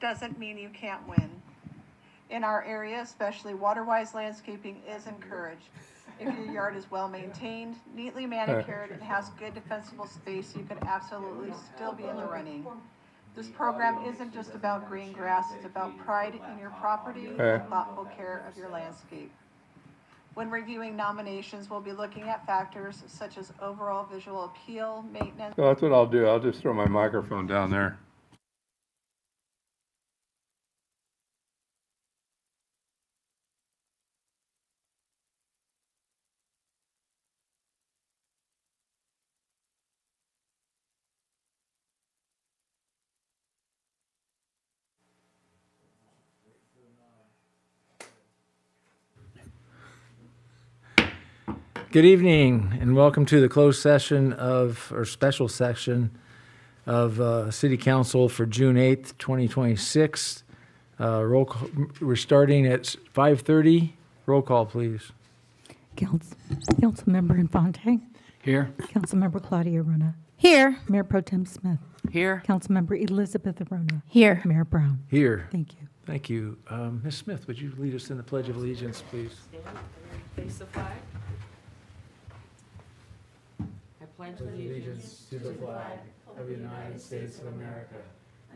doesn't mean you can't win. In our area, especially water-wise landscaping is encouraged. If your yard is well maintained, neatly manicured, and has good defensible space, you could absolutely still be in the running. This program isn't just about green grass, it's about pride in your property and thoughtful care of your landscape. When reviewing nominations, we'll be looking at factors such as overall visual appeal, maintenance. So that's what I'll do. I'll just throw my microphone down there. Good evening and welcome to the closed session or special section of City Council for June 8th, 2026. Roll call, we're starting at 5:30. Roll call, please. Councilmember Infante. Here. Councilmember Claudia Rona. Here. Mayor Pro Tem Smith. Here. Councilmember Elizabeth Rona. Here. Mayor Brown. Here. Thank you. Thank you. Ms. Smith, would you lead us in the Pledge of Allegiance, please? Face the flag. I pledge Allegiance to the flag of the United States of America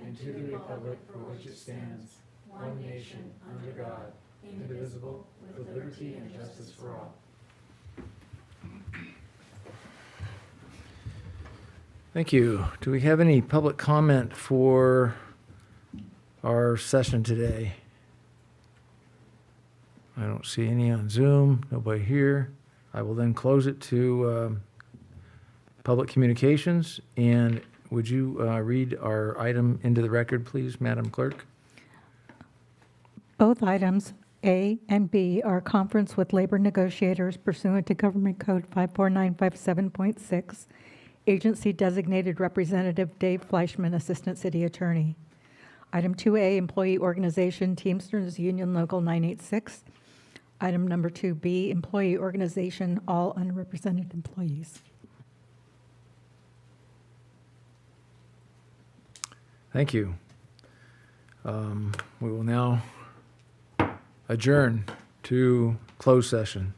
and to the republic for which it stands, one nation, under God, indivisible, with liberty and justice for all. Thank you. Do we have any public comment for our session today? I don't see any on Zoom, nobody here. I will then close it to public communications. And would you read our item into the record, please, Madam Clerk? Both items, A and B, are a conference with labor negotiators pursuant to Government Code 54957.6. Agency Designated Representative Dave Fleischman, Assistant City Attorney. Item 2A, Employee Organization, Teamsters Union Local 986. Item number 2B, Employee Organization, All Unrepresented Employees. Thank you. We will now adjourn to closed session.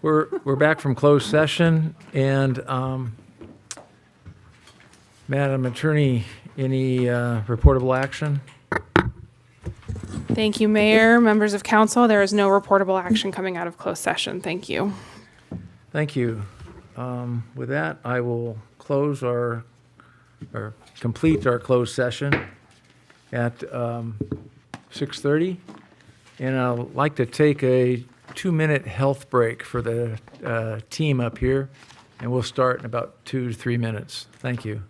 We're back from closed session, and Madam Attorney, any reportable action? Thank you, Mayor, members of council. There is no reportable action coming out of closed session. Thank you. Thank you. With that, I will close or complete our closed session at 6:30. And I'd like to take a 2-minute health break for the team up here, and we'll start in about 2 to 3 minutes. Thank you.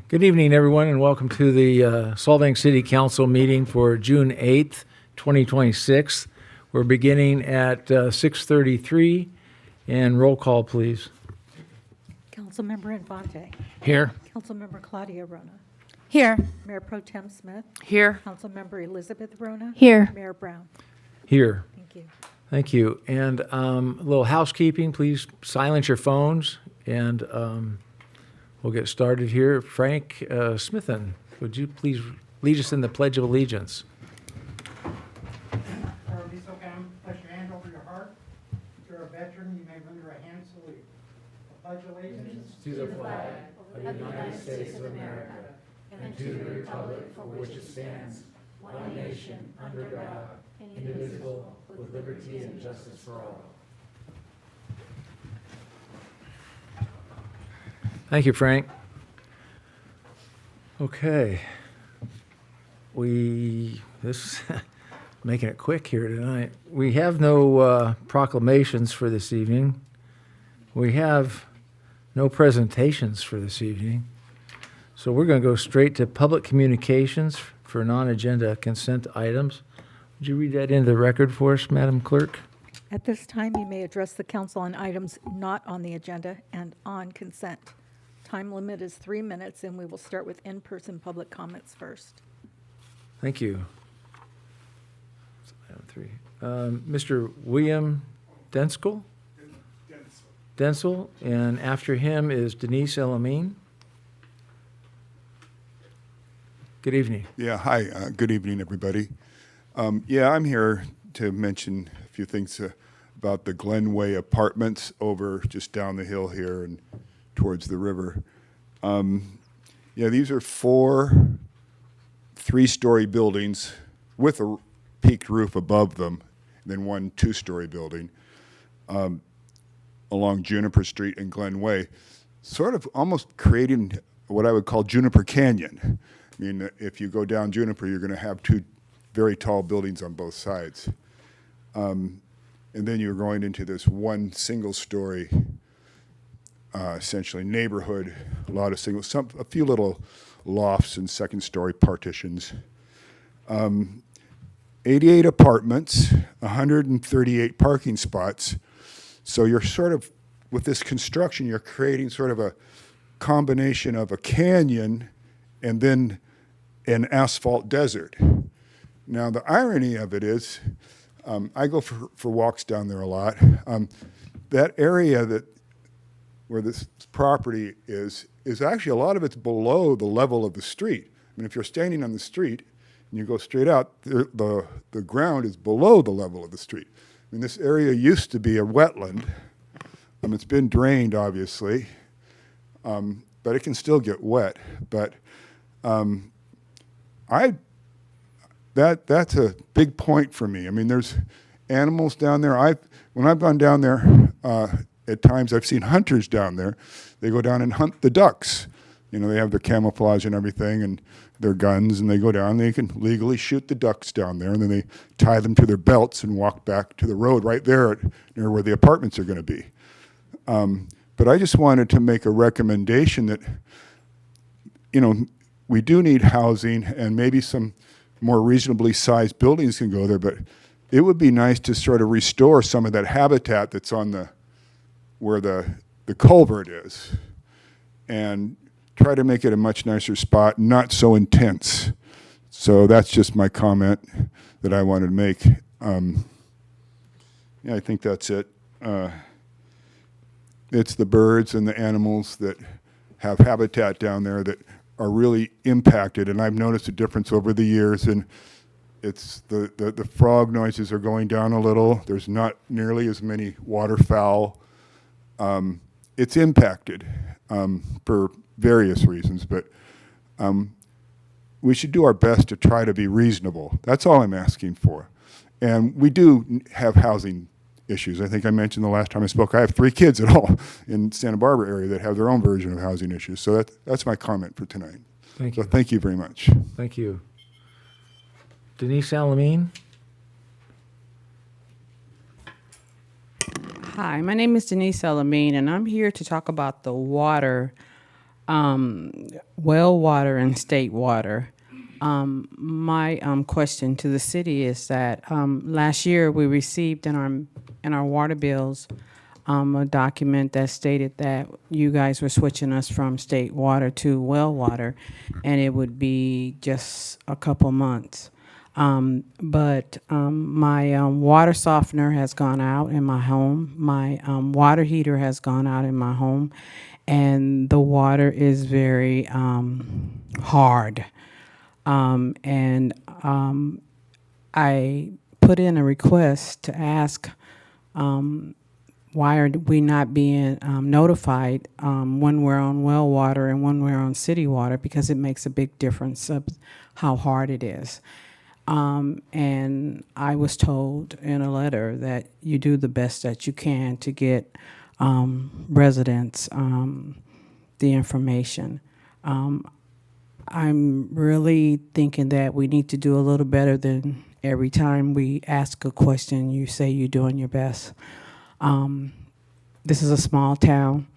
Good evening, everyone, and welcome to the Solvang City Council meeting for June 8th, 2026. We're beginning at 6:33, and roll call, please. Councilmember Infante. Here. Councilmember Claudia Rona. Here. Mayor Pro Tem Smith. Here. Councilmember Elizabeth Rona. Here. Mayor Brown. Here. Thank you. Thank you. And a little housekeeping, please silence your phones, and we'll get started here. Frank Smithen, would you please lead us in the Pledge of Allegiance? Place your hand over your heart. If you're a veteran, you may render a hand salute. I pledge allegiance To the flag of the United States of America and to the republic for which it stands, one nation, under God, indivisible, with liberty and justice for all. Thank you, Frank. Okay. Making it quick here tonight. We have no proclamations for this evening. We have no presentations for this evening. So we're going to go straight to public communications for non-agenda consent items. Would you read that into the record for us, Madam Clerk? At this time, you may address the council on items not on the agenda and on consent. Time limit is 3 minutes, and we will start with in-person public comments first. Thank you. Item 3. Mr. William Denskell? Densel, and after him is Denise Elamine. Good evening. Yeah, hi. Good evening, everybody. Yeah, I'm here to mention a few things about the Glenway Apartments over just down the hill here and towards the river. Yeah, these are 4 3-story buildings with a peaked roof above them, and then 1 2-story building along Juniper Street and Glenway, sort of almost creating what I would call Juniper Canyon. I mean, if you go down Juniper, you're going to have 2 very tall buildings on both sides. And then you're going into this 1 single-story, essentially neighborhood, a few little lofts and second-story partitions. 88 apartments, 138 parking spots. So you're sort of, with this construction, you're creating sort of a combination of a canyon and then an asphalt desert. Now, the irony of it is, I go for walks down there a lot. That area where this property is actually, a lot of it's below the level of the street. I mean, if you're standing on the street and you go straight out, the ground is below the level of the street. I mean, this area used to be a wetland. It's been drained, obviously, but it can still get wet. But that's a big point for me. I mean, there's animals down there. When I've gone down there, at times I've seen hunters down there. They go down and hunt the ducks. You know, they have their camouflage and everything and their guns, and they go down. They can legally shoot the ducks down there, and then they tie them to their belts and walk back to the road right there near where the apartments are going to be. But I just wanted to make a recommendation that, you know, we do need housing, and maybe some more reasonably sized buildings can go there, but it would be nice to sort of restore some of that habitat that's on where the culvert is, and try to make it a much nicer spot, not so intense. So that's just my comment that I wanted to make. Yeah, I think that's it. It's the birds and the animals that have habitat down there that are really impacted, and I've noticed a difference over the years, and it's the frog noises are going down a little. There's not nearly as many waterfowl. It's impacted for various reasons, but we should do our best to try to be reasonable. That's all I'm asking for. And we do have housing issues. I think I mentioned the last time I spoke, I have 3 kids at all in Santa Barbara area that have their own version of housing issues. So that's my comment for tonight. Thank you. So thank you very much. Thank you. Denise Alameen? Hi, my name is Denise Elamine, and I'm here to talk about the water, well water and state water. My question to the city is that last year we received in our water bills a document that stated that you guys were switching us from state water to well water, and it would be just a couple months. But my water softener has gone out in my home. My water heater has gone out in my home, and the water is very hard. I put in a request to ask why are we not being notified when we're on well water and when we're on city water, because it makes a big difference of how hard it is. And I was told in a letter that you do the best that you can to get residents the information. I'm really thinking that we need to do a little better than every time we ask a question, you say you're doing your best. This is a small town,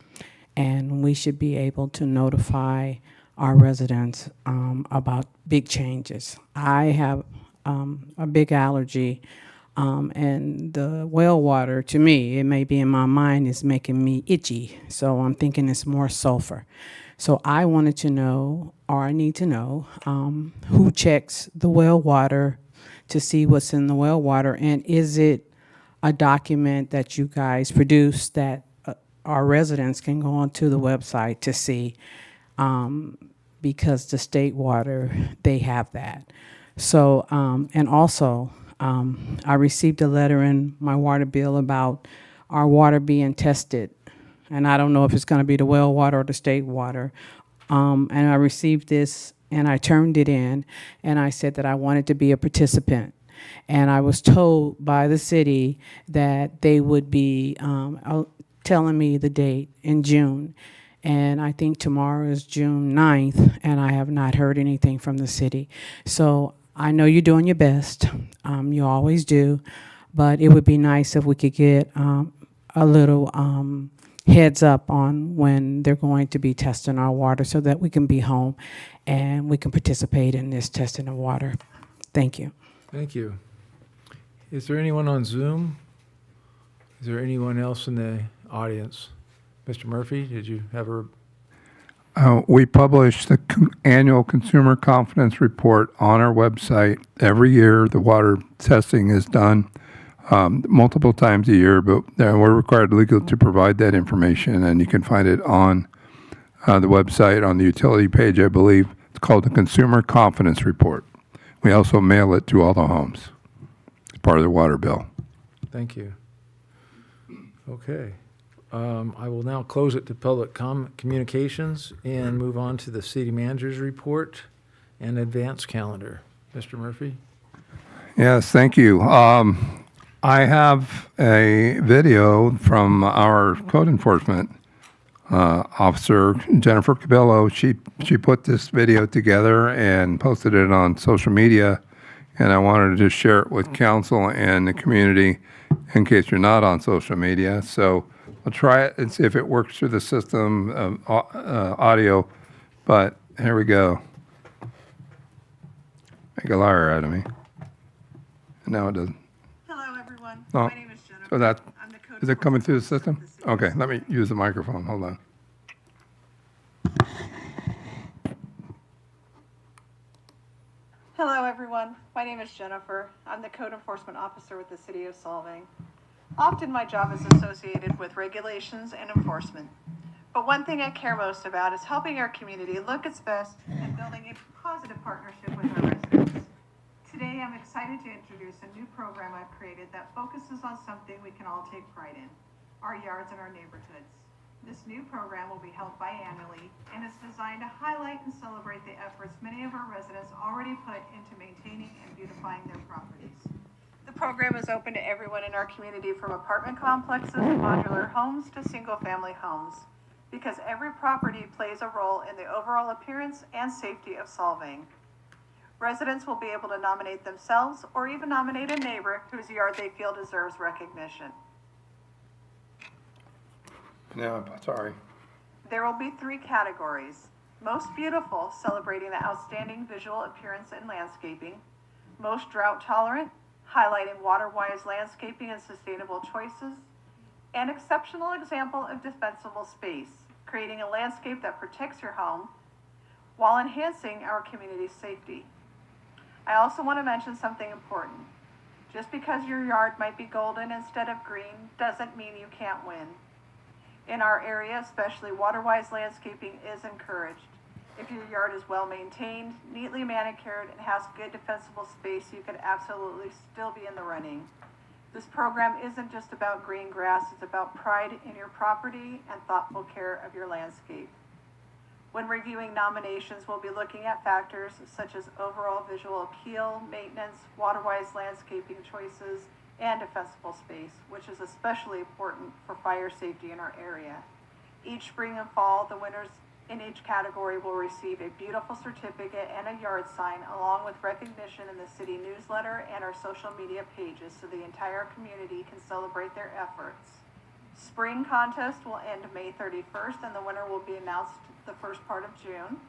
and we should be able to notify our residents about big changes. I have a big allergy, and the well water, to me, it may be in my mind, is making me itchy. So I'm thinking it's more sulfur. So I wanted to know, or I need to know, who checks the well water to see what's in the well water, and is it a document that you guys produce that our residents can go onto the website to see, because the state water, they have that. So, and also, I received a letter in my water bill about our water being tested. And I don't know if it's going to be the well water or the state water. And I received this and I turned it in and I said that I wanted to be a participant. And I was told by the city that they would be telling me the date in June. And I think tomorrow is June 9th, and I have not heard anything from the city. So I know you're doing your best. You always do. But it would be nice if we could get a little heads up on when they're going to be testing our water so that we can be home and we can participate in this testing of water. Thank you. Thank you. Is there anyone on Zoom? Is there anyone else in the audience? Mr. Murphy, did you have a? We publish the annual Consumer Confidence Report on our website every year. The water testing is done multiple times a year, but we're required legally to provide that information, and you can find it on the website on the utility page, I believe. It's called the Consumer Confidence Report. We also mail it to all the homes. It's part of the water bill. Thank you. Okay. I will now close it to public communications and move on to the city manager's report and advance calendar. Mr. Murphy? Yes, thank you. I have a video from our code enforcement officer, Jennifer Cabello. She put this video together and posted it on social media, and I wanted to share it with council and the community in case you're not on social media. So I'll try it and see if it works through the system of audio, but here we go. Make a liar out of me. No, it doesn't. Hello, everyone. Oh, My name is Jennifer. So that, I'm the code is it coming through the enforcement system? officer with the city Okay, let me use the microphone. Hold on. Hello, everyone. My name is Jennifer. I'm the code enforcement officer with the city of Solvang. Often my job is associated with regulations and enforcement. But one thing I care most about is helping our community look its best and building a positive partnership with our residents. Today, I'm excited to introduce a new program I've created that focuses on something we can all take pride in, our yards and our neighborhoods. This new program will be held biannually and is designed to highlight and celebrate the efforts many of our residents already put into maintaining and beautifying their properties. The program is open to everyone in our community, from apartment complexes, modular homes to single-family homes, because every property plays a role in the overall appearance and safety of Solvang. Residents will be able to nominate themselves or even nominate a neighbor whose yard they feel deserves recognition. No, sorry. There will be 3 categories: most beautiful, celebrating the outstanding visual appearance and landscaping; most drought tolerant, highlighting water-wise landscaping and sustainable choices; and exceptional example of defensible space, creating a landscape that protects your home while enhancing our community's safety. I also want to mention something important. Just because your yard might be golden instead of green doesn't mean you can't win. In our area, especially, water-wise landscaping is encouraged. If your yard is well maintained, neatly manicured, and has good defensible space, you could absolutely still be in the running. This program isn't just about green grass, it's about pride in your property and thoughtful care of your landscape. When reviewing nominations, we'll be looking at factors such as overall visual appeal, maintenance, water-wise landscaping choices, and defensible space, which is especially important for fire safety in our area. Each spring and fall, the winners in each category will receive a beautiful certificate and a yard sign, along with recognition in the city newsletter and our social media pages, so the entire community can celebrate their efforts. Spring contest will end May 31st, and the winner will be announced the first part of June.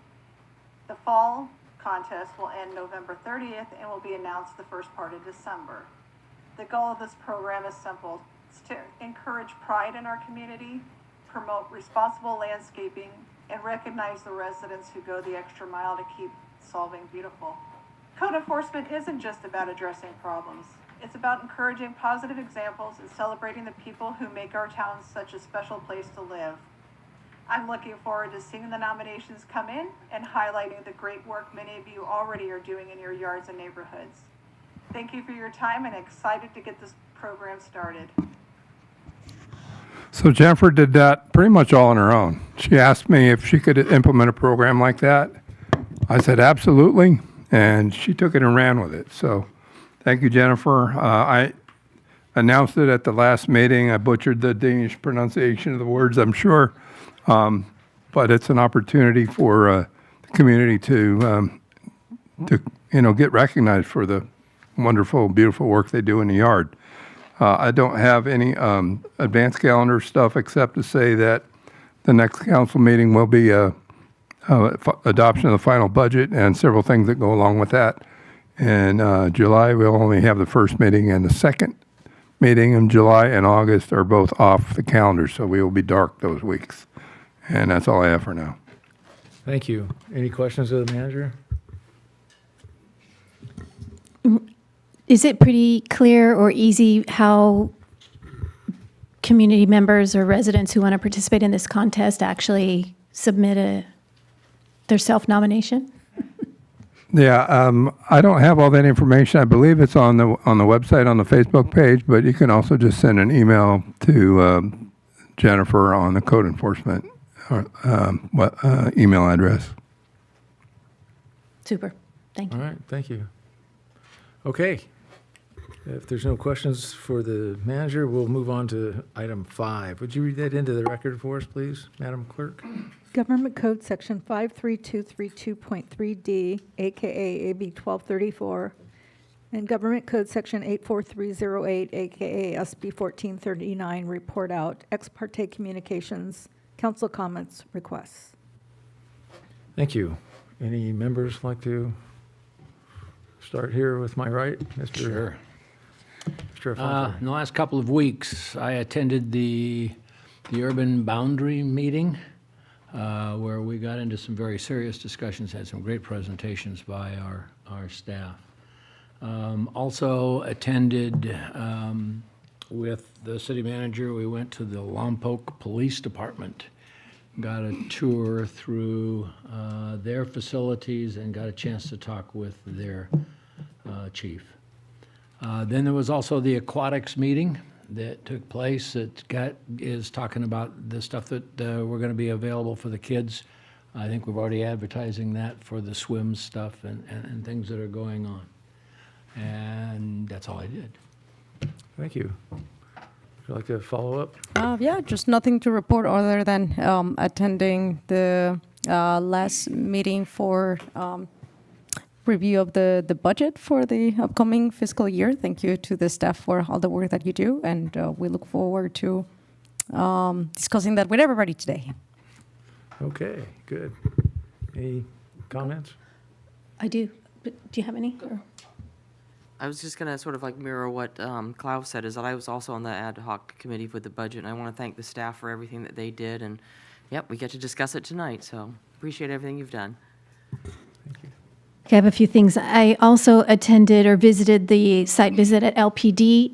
The fall contest will end November 30th and will be announced the first part of December. The goal of this program is simple: it's to encourage pride in our community, promote responsible landscaping, and recognize the residents who go the extra mile to keep Solvang beautiful. Code enforcement isn't just about addressing problems. It's about encouraging positive examples and celebrating the people who make our town such a special place to live. I'm looking forward to seeing the nominations come in and highlighting the great work many of you already are doing in your yards and neighborhoods. Thank you for your time and excited to get this program started. So Jennifer did that pretty much all on her own. She asked me if she could implement a program like that. I said, absolutely, and she took it and ran with it. So thank you, Jennifer. I announced it at the last meeting. I butchered the Danish pronunciation of the words, I'm sure. But it's an opportunity for the community to get recognized for the wonderful, beautiful work they do in the yard. I don't have any advanced calendar stuff except to say that the next council meeting will be adoption of the final budget and several things that go along with that. In July, we'll only have the first meeting, and the second meeting in July and August are both off the calendar, so we will be dark those weeks. And that's all I have for now. Thank you. Any questions of the manager? Is it pretty clear or easy how community members or residents who want to participate in this contest actually submit their self-nomination? Yeah, I don't have all that information. I believe it's on the website, on the Facebook page, but you can also just send an email to Jennifer on the code enforcement email address. Super. Thank you. All right, thank you. Okay. If there's no questions for the manager, we'll move on to item 5. Would you read that into the record for us, please, Madam Clerk? Government Code Section 53232.3D, AKA AB 1234, and Government Code Section 84308, AKA SB 1439, report out, ex parte communications, council comments, requests. Thank you. Any members like to start here with my right? Mr. Sure. Mr. Afonso. In the last couple of weeks, I attended the urban boundary meeting where we got into some very serious discussions, had some great presentations by our staff. Also attended with the city manager, we went to the Lompoc Police Department, got a tour through their facilities and got a chance to talk with their chief. Then there was also the aquatics meeting that took place that is talking about the stuff that we're going to be available for the kids. I think we're already advertising that for the swim stuff and things that are going on. And that's all I did. Thank you. Would you like to follow up? Yeah, just nothing to report other than attending the last meeting for review of the budget for the upcoming fiscal year. Thank you to the staff for all the work that you do, and we look forward to discussing that with everybody today. Okay, good. Any comments? I do. But do you have any? Or? I was just going to sort of like mirror what Klaus said, is that I was also on the ad hoc committee with the budget, and I want to thank the staff for everything that they did, and yep, we get to discuss it tonight, so appreciate everything you've done. Thank you. Okay, I have a few things. I also attended or visited the site visit at LPD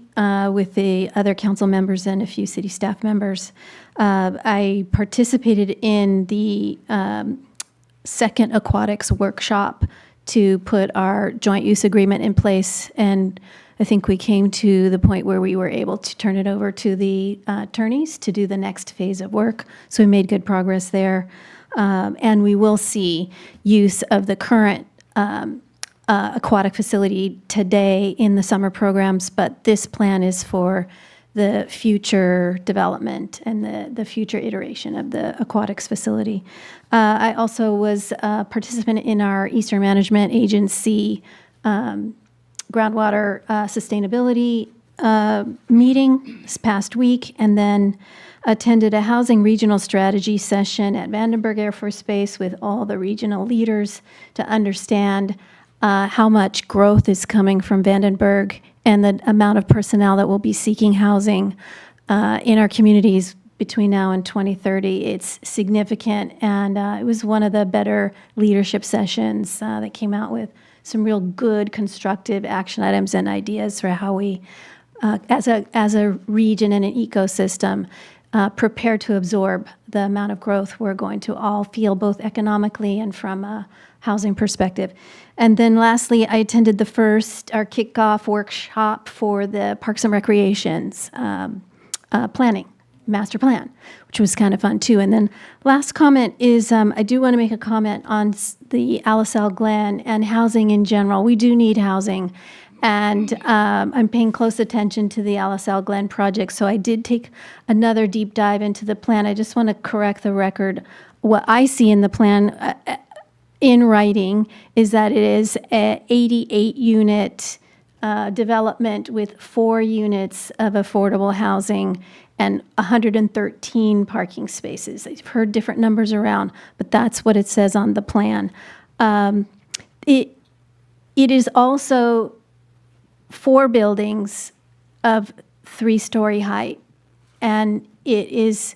with the other council members and a few city staff members. I participated in the second aquatics workshop to put our joint use agreement in place, and I think we came to the point where we were able to turn it over to the attorneys to do the next phase of work. So we made good progress there, and we will see use of the current aquatic facility today in the summer programs, but this plan is for the future development and the future iteration of the aquatics facility. I also was a participant in our Eastern Management Agency groundwater sustainability meeting this past week, and then attended a housing regional strategy session at Vandenberg Air Force Base with all the regional leaders to understand how much growth is coming from Vandenberg and the amount of personnel that will be seeking housing in our communities between now and 2030. It's significant, and it was one of the better leadership sessions that came out with some real good constructive action items and ideas for how we, as a region and an ecosystem, prepared to absorb the amount of growth we're going to all feel, both economically and from a housing perspective. And then lastly, I attended our kickoff workshop for the Parks and Recreation's planning, master plan, which was kind of fun too. And then last comment is, I do want to make a comment on the Alisal Glen and housing in general. We do need housing. And I'm paying close attention to the Alisal Glen project. So I did take another deep dive into the plan. I just want to correct the record. What I see in the plan in writing is that it is a 88-unit development with 4 units of affordable housing and 113 parking spaces. I've heard different numbers around, but that's what it says on the plan. It is also 4 buildings of 3-story height. And it is,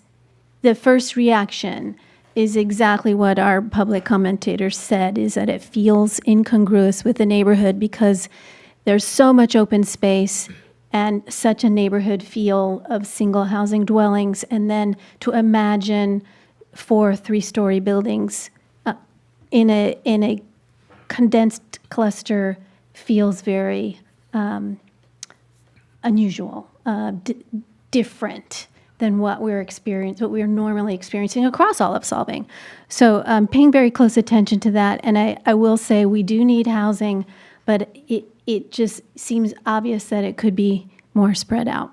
the first reaction is exactly what our public commentator said, is that it feels incongruous with the neighborhood because there's so much open space and such a neighborhood feel of single housing dwellings. And then to imagine 4 3-story buildings in a condensed cluster feels very unusual, different than what we're normally experiencing across all of Solvang. So paying very close attention to that. And I will say we do need housing, but it just seems obvious that it could be more spread out.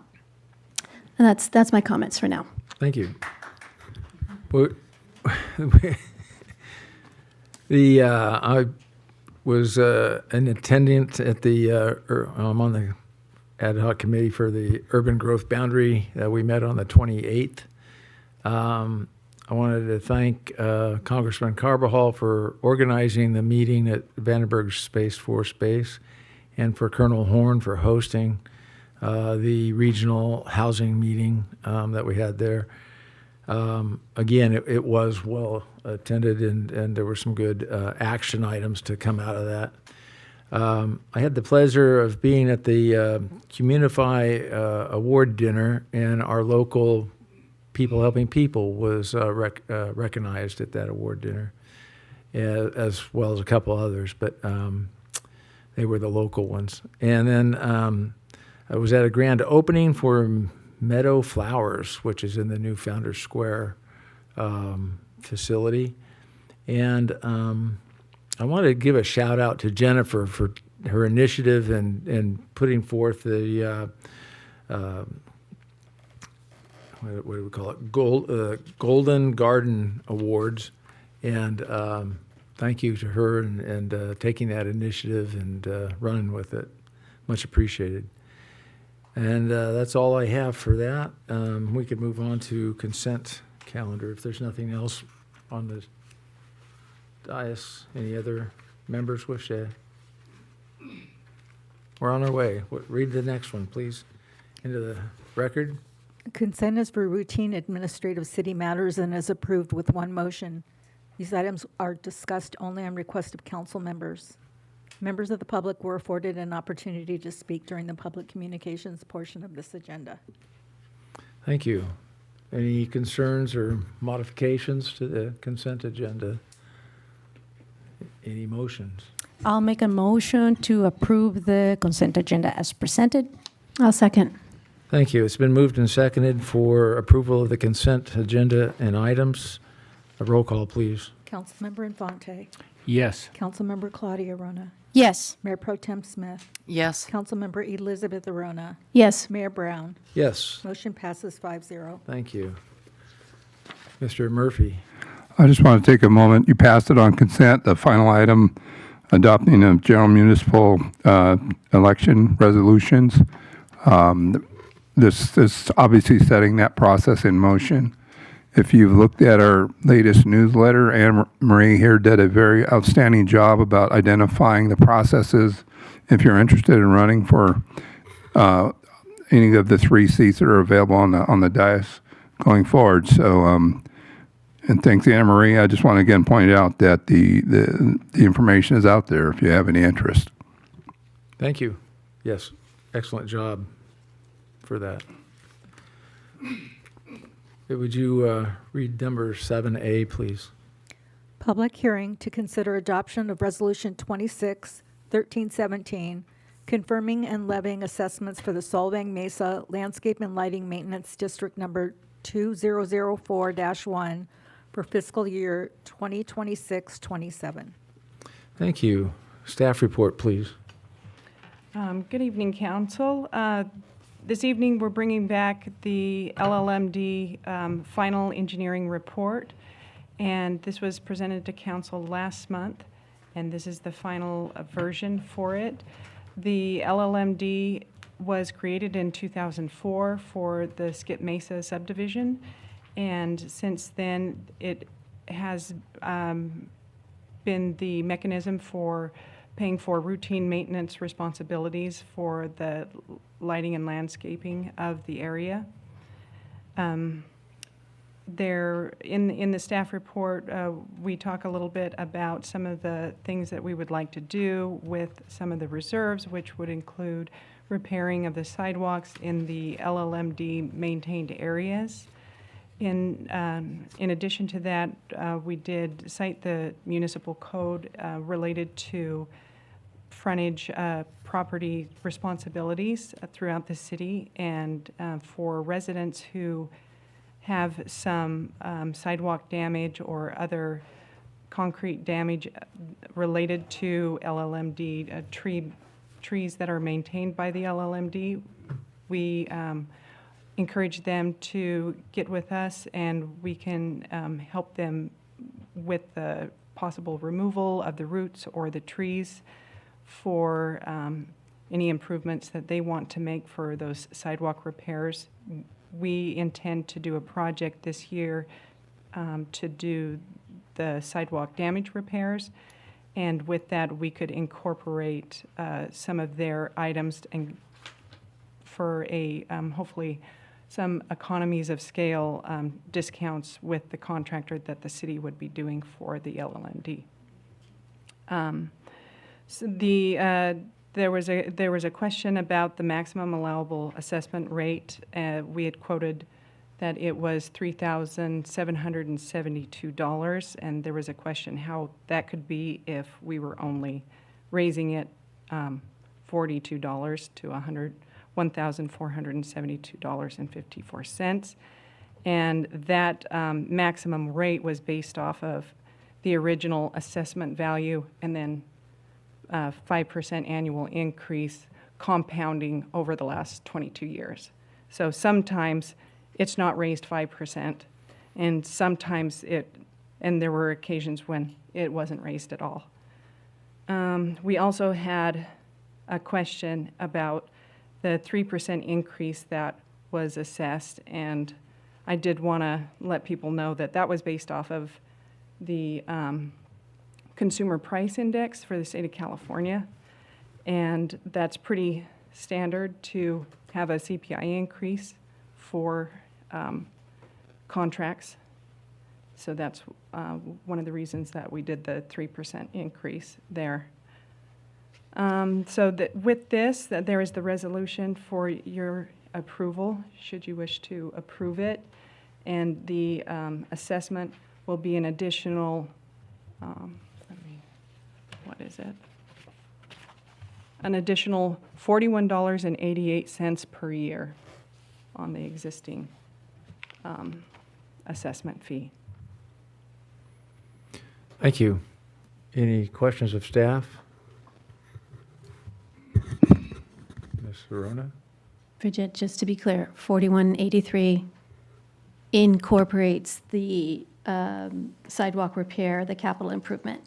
And that's my comments for now. Thank you. Well, I was an attendant at I'm on the ad hoc committee for the urban growth boundary. We met on the 28th. I wanted to thank Congressman Carbajal for organizing the meeting at Vandenberg Space Force Base, and for Colonel Horn for hosting the regional housing meeting that we had there. Again, it was well attended, and there were some good action items to come out of that. I had the pleasure of being at the Communify Award dinner, and our local People Helping People was recognized at that award dinner, as well as a couple others, but they were the local ones. And then I was at a grand opening for Meadow Flowers, which is in the new Founders Square facility. And I want to give a shout out to Jennifer for her initiative and putting forth the, what do we call it, Golden Garden Awards. And thank you to her and taking that initiative and running with it. Much appreciated. And that's all I have for that. We could move on to consent calendar if there's nothing else on the dais. Any other members wish to? We're on our way. Read the next one, please, into the record. Consent is for routine administrative city matters and is approved with one motion. These items are discussed only on request of council members. Members of the public were afforded an opportunity to speak during the public communications portion of this agenda. Thank you. Any concerns or modifications to the consent agenda? Any motions? I'll make a motion to approve the consent agenda as presented. I'll second. Thank you. It's been moved and seconded for approval of the consent agenda and items. A roll call, please. Councilmember Infante. Yes. Councilmember Claudia Rona. Yes. Mayor Pro Tem Smith. Yes. Councilmember Elizabeth Arona. Yes. Mayor Brown. Yes. Motion passes 5-0. Thank you. Mr. Murphy. I just want to take a moment. You passed it on consent, the final item, adopting of general municipal election resolutions. This is obviously setting that process in motion. If you've looked at our latest newsletter, Anne Marie here did a very outstanding job about identifying the processes. If you're interested in running for any of the 3 seats that are available on the dais going forward. So, and thanks, Anne Marie. I just want to again point out that the information is out there if you have any interest. Thank you. Yes, excellent job for that. Would you read number 7A, please? Public hearing to consider adoption of Resolution 26-1317, confirming and levying assessments for the Solvang Mesa Landscape and Lighting Maintenance District Number 2004-1 for fiscal year 2026-27. Thank you. Staff report, please. Good evening, Council. This evening, we're bringing back the LLMD final engineering report, and this was presented to Council last month, and this is the final version for it. The LLMD was created in 2004 for the Skip Mesa subdivision, and since then, it has been the mechanism for paying for routine maintenance responsibilities for the lighting and landscaping of the area. There, in the staff report, we talk a little bit about some of the things that we would like to do with some of the reserves, which would include repairing of the sidewalks in the LLMD maintained areas. In addition to that, we did cite the municipal code related to frontage property responsibilities throughout the city, and for residents who have some sidewalk damage or other concrete damage related to LLMD, trees that are maintained by the LLMD, we encourage them to get with us, and we can help them with the possible removal of the roots or the trees for any improvements that they want to make for those sidewalk repairs. We intend to do a project this year to do the sidewalk damage repairs, and with that we could incorporate some of their items and for a hopefully some economies of scale discounts with the contractor that the city would be doing for the LLMD. So there was a question about the maximum allowable assessment rate. We had quoted that it was $3,772, and there was a question how that could be if we were only raising it $42 to $1,472.54. And that maximum rate was based off of the original assessment value and then 5% annual increase compounding over the last 22 years. So sometimes it's not raised 5%, and sometimes and there were occasions when it wasn't raised at all. We also had a question about the 3% increase that was assessed, and I did want to let people know that that was based off of the Consumer Price Index for the state of California, and that's pretty standard to have a CPI increase for contracts. So that's one of the reasons that we did the 3% increase there. So that with this, that there is the resolution for your approval, should you wish to approve it, and the assessment will be an additional what is it? An additional $41.88 per year on the existing assessment fee. Thank you. Any questions of staff? Ms. Verona? Bridget, just to be clear, 4183 incorporates the sidewalk repair, the capital improvement.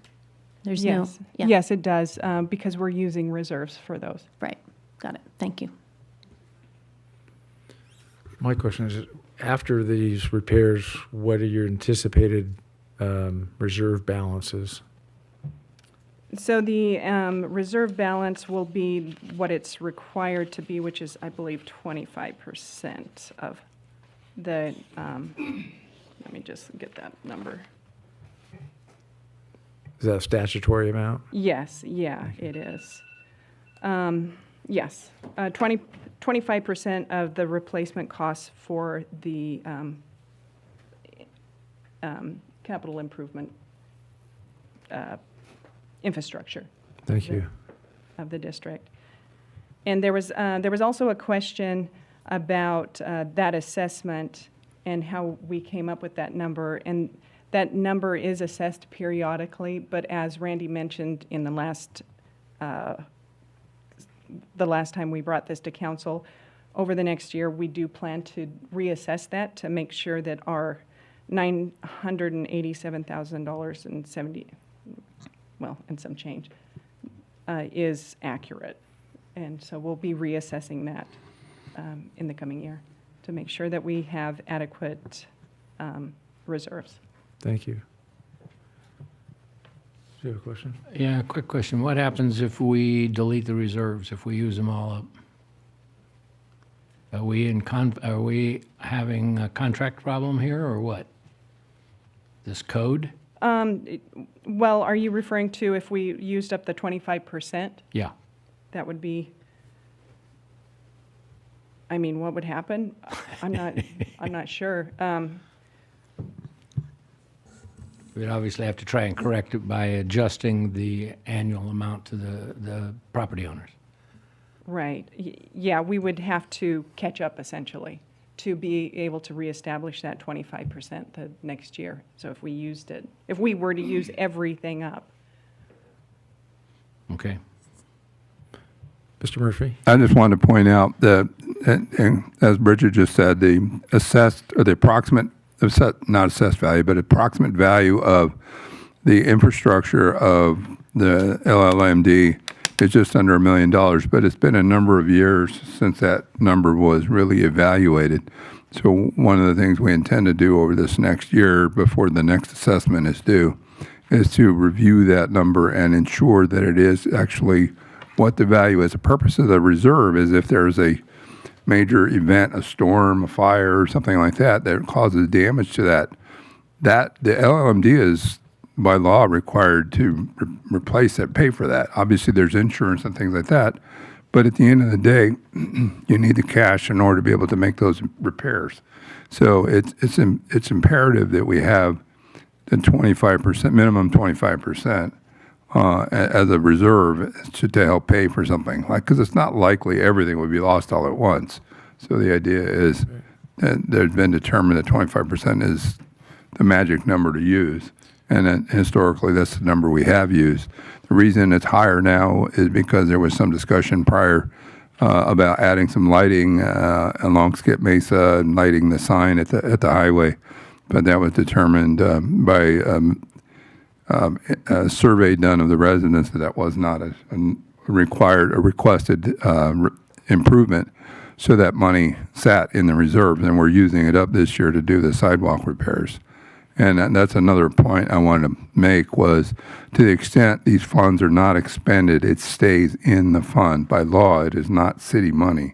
There's Yes. no, yeah, Yes, it does, because we're using reserves for those. right, got it, thank you. My question is, after these repairs, what are your anticipated reserve balances? So the reserve balance will be what it's required to be, which is, I believe, 25% of the, let me just get that number. Is that a statutory amount? Yes, yeah, it is. Yes, 25% of the replacement costs for the capital improvement infrastructure Thank you. of the district. And there was also a question about that assessment and how we came up with that number. And that number is assessed periodically, but as Randy mentioned in the last time we brought this to council, over the next year, we do plan to reassess that to make sure that our $987,000 and some change is accurate. And so we'll be reassessing that in the coming year to make sure that we have adequate reserves. Thank you. Do you have a question? Yeah, quick question. What happens if we delete the reserves, if we use them all up? Are we having a contract problem here, or what? This code? Well, are you referring to if we used up the 25%? Yeah. That would be, I mean, what would happen? I'm not sure. We'd obviously have to try and correct it by adjusting the annual amount to the property owners. Right. Yeah, we would have to catch up essentially to be able to reestablish that 25% the next year. So if we were to use everything up. Okay. Mr. Murphy? I just wanted to point out that, and as Bridget just said, the assessed or the approximate, not assessed value, but approximate value of the infrastructure of the LLMD is just under $1 million, but it's been a number of years since that number was really evaluated. So one of the things we intend to do over this next year before the next assessment is due is to review that number and ensure that it is actually what the value is. The purpose of the reserve is if there's a major event, a storm, a fire, or something like that, that causes damage to that the LLMD is by law required to replace that, pay for that. Obviously, there's insurance and things like that, but at the end of the day, you need the cash in order to be able to make those repairs. So it's imperative that we have the 25%, minimum 25%. As a reserve to help pay for something, because it's not likely everything would be lost all at once. So the idea is that there's been determined that 25% is the magic number to use, and that historically that's the number we have used. The reason it's higher now is because there was some discussion prior about adding some lighting along Skip Mesa and lighting the sign at the highway, but that was determined by a survey done of the residents that was not a requested improvement. So that money sat in the reserves, and we're using it up this year to do the sidewalk repairs. And that's another point I wanted to make was to the extent these funds are not expended, it stays in the fund. By law, it is not city money.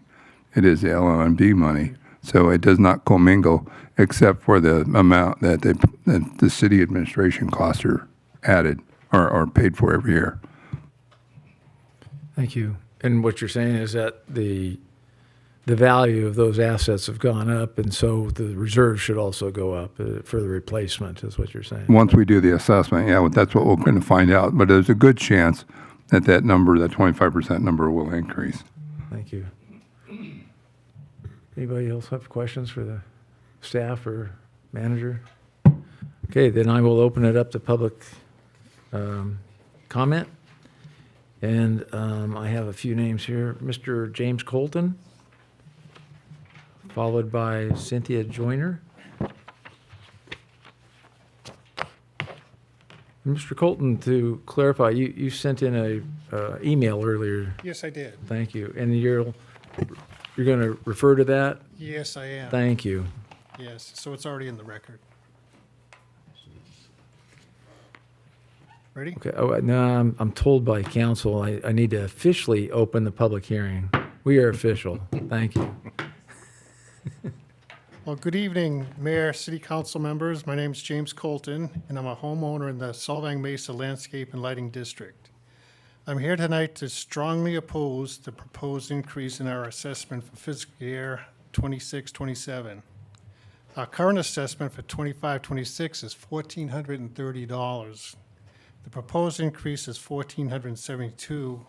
It is the LLMB money. So it does not commingle except for the amount that the city administration costs are added or paid for every year. Thank you. And what you're saying is that the value of those assets have gone up, and so the reserve should also go up for the replacement, is what you're saying. Once we do the assessment, yeah, that's what we're going to find out. But there's a good chance that number, that 25% number, will increase. Thank you. Anybody else have questions for the staff or manager? Okay, then I will open it up to public comment. And I have a few names here. Mr. James Colton, followed by Cynthia Joyner. Mr. Colton, to clarify, you sent in a email earlier. Yes, I did. Thank you. And you're going to refer to that? Yes, I am. Thank you. Yes, so it's already in the record. Ready? Okay. Oh, no, I'm told by council I need to officially open the public hearing. We are official. Thank you. Well, good evening, Mayor, City Council members. My name is James Colton, and I'm a homeowner in the Solvang Mesa Landscape and Lighting District. I'm here tonight to strongly oppose the proposed increase in our assessment for fiscal year 26-27. Our current assessment for 25-26 is $1,430. The proposed increase is $1,472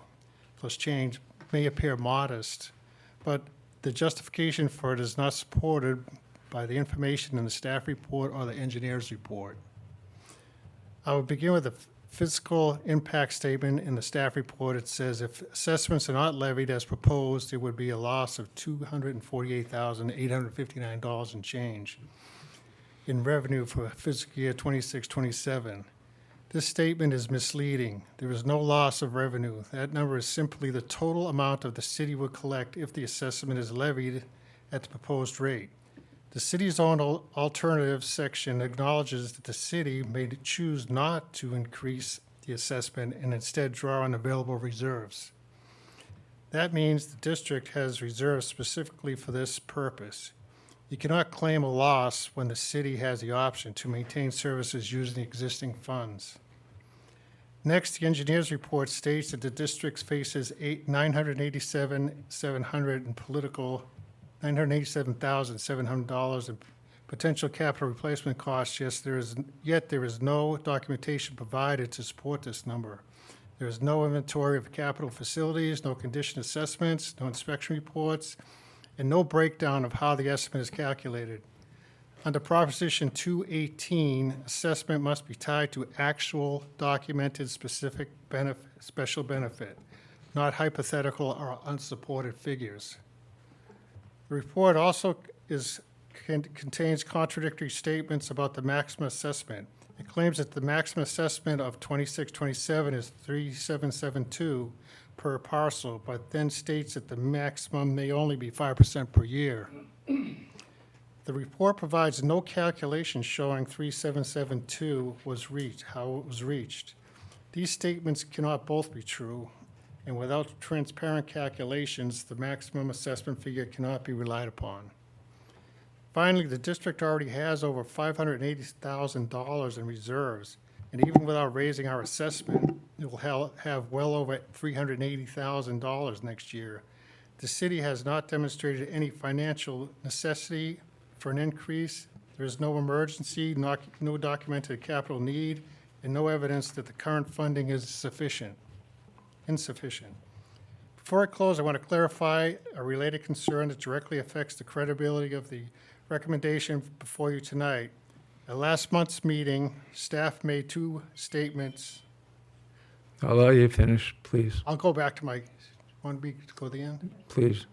plus change, may appear modest, but the justification for it is not supported by the information in the staff report or the engineer's report. I will begin with the fiscal impact statement in the staff report. It says if assessments are not levied as proposed, it would be a loss of $248,859 and change in revenue for fiscal year 26-27. This statement is misleading. There is no loss of revenue. That number is simply the total amount of the city would collect if the assessment is levied at the proposed rate. The city's own alternatives section acknowledges that the city may choose not to increase the assessment and instead draw on available reserves. That means the district has reserves specifically for this purpose. You cannot claim a loss when the city has the option to maintain services using existing funds. Next, the engineer's report states that the district faces $987,700 in $987,700 in potential capital replacement costs. Yet there is no documentation provided to support this number. There is no inventory of capital facilities, no condition assessments, no inspection reports, and no breakdown of how the estimate is calculated. Under Proposition 218, assessment must be tied to actual documented specific special benefit, not hypothetical or unsupported figures. The report also contains contradictory statements about the maximum assessment. It claims that the maximum assessment of 2627 is 3772 per parcel, but then states that the maximum may only be 5% per year. The report provides no calculation showing 3772 was reached, how it was reached. These statements cannot both be true, and without transparent calculations, the maximum assessment figure cannot be relied upon. Finally, the district already has over $580,000 in reserves, and even without raising our assessment, it will have well over $380,000 next year. The city has not demonstrated any financial necessity for an increase. There is no emergency, no documented capital need, and no evidence that the current funding is insufficient. Before I close, I want to clarify a related concern that directly affects the credibility of the recommendation before you tonight. At last month's meeting, staff made two statements. I'll let you finish, please. I'll go back to my, want me to go to the end? Please.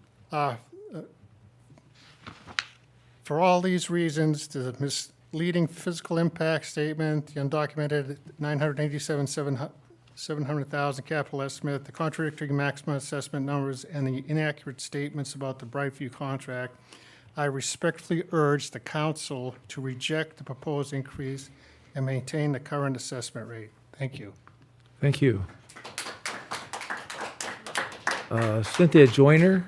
For all these reasons, the misleading physical impact statement, the undocumented $987,700 capital estimate, the contradictory maximum assessment numbers, and the inaccurate statements about the Brightview contract, I respectfully urge the council to reject the proposed increase and maintain the current assessment rate. Thank you. Thank you. Cynthia Joyner,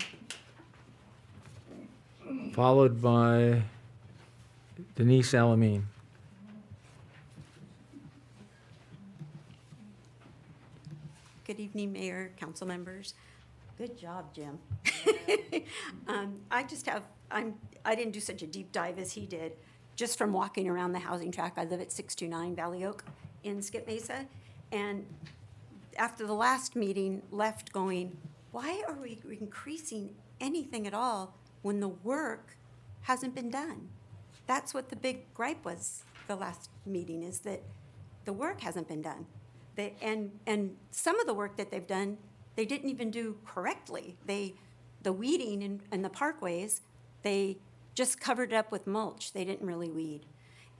followed by Denise Alamine. Good evening, Mayor, council members. Good job, Jim. I didn't do such a deep dive as he did. Just from walking around the housing tract, I live at 629 Valley Oak in Skip Mesa. And after the last meeting, left going, why are we increasing anything at all when the work hasn't been done? That's what the big gripe was the last meeting, is that the work hasn't been done. And some of the work that they've done, they didn't even do correctly. The weeding in the parkways, they just covered it up with mulch. They didn't really weed.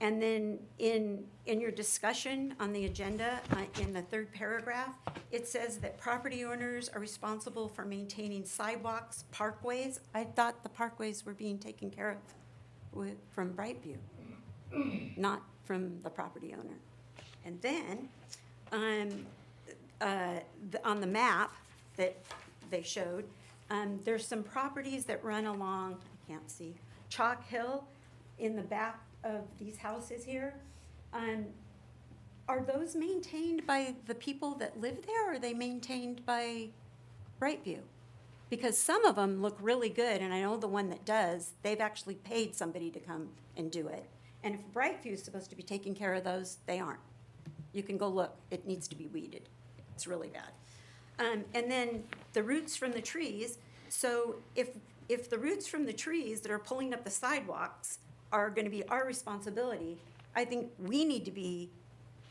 And then in your discussion on the agenda, in the third paragraph, it says that property owners are responsible for maintaining sidewalks, parkways. I thought the parkways were being taken care of from Brightview, not from the property owner. And then on the map that they showed, there's some properties that run along, I can't see, Chalk Hill in the back of these houses here. Are those maintained by the people that live there, or are they maintained by Brightview? Because some of them look really good, and I know the one that does, they've actually paid somebody to come and do it. And if Brightview is supposed to be taking care of those, they aren't. You can go look, it needs to be weeded. It's really bad. And then the roots from the trees, so if the roots from the trees that are pulling up the sidewalks are gonna be our responsibility, I think we need to be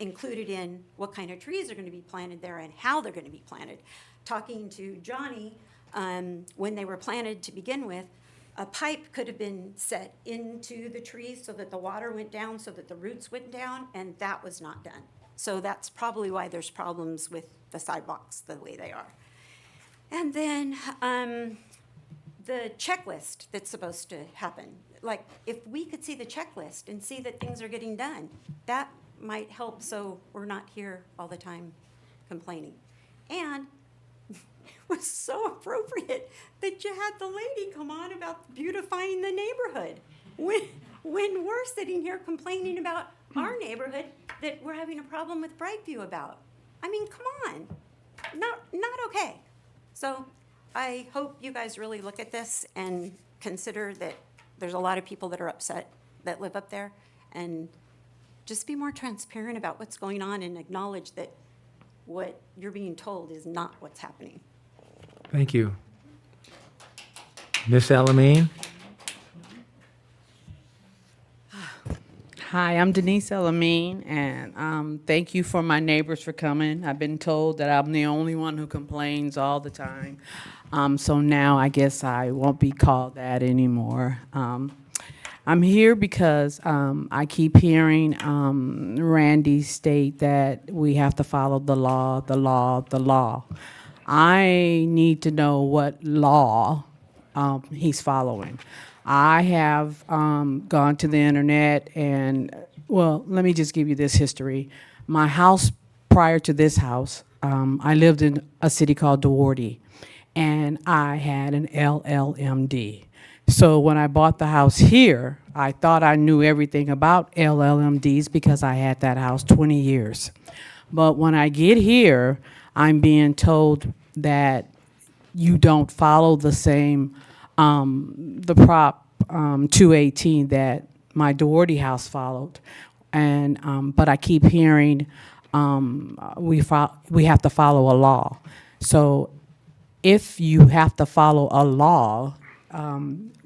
included in what kind of trees are gonna be planted there and how they're gonna be planted. Talking to Johnny, when they were planted to begin with, a pipe could have been set into the trees so that the water went down, so that the roots went down, and that was not done. So that's probably why there's problems with the sidewalks the way they are. And then the checklist that's supposed to happen. Like, if we could see the checklist and see that things are getting done, that might help so we're not here all the time complaining. And it was so appropriate that you had the lady come on about beautifying the neighborhood when we're sitting here complaining about our neighborhood that we're having a problem with Brightview about. I mean, come on, not okay. So I hope you guys really look at this and consider that there's a lot of people that are upset that live up there, and just be more transparent about what's going on and acknowledge that what you're being told is not what's happening. Thank you. Miss Alameen? Hi, I'm Denise Elamine, and thank you for my neighbors for coming. I've been told that I'm the only one who complains all the time. So now I guess I won't be called that anymore. I'm here because I keep hearing Randy state that we have to follow the law, the law, the law. I need to know what law he's following. I have gone to the internet and, well, let me just give you this history. My house prior to this house, I lived in a city called Duarte, and I had an LLMD. So when I bought the house here, I thought I knew everything about LLMDs because I had that house 20 years. But when I get here, I'm being told that you don't follow the same the Prop 218 that my Duarte house followed, and but I keep hearing we have to follow a law. So if you have to follow a law,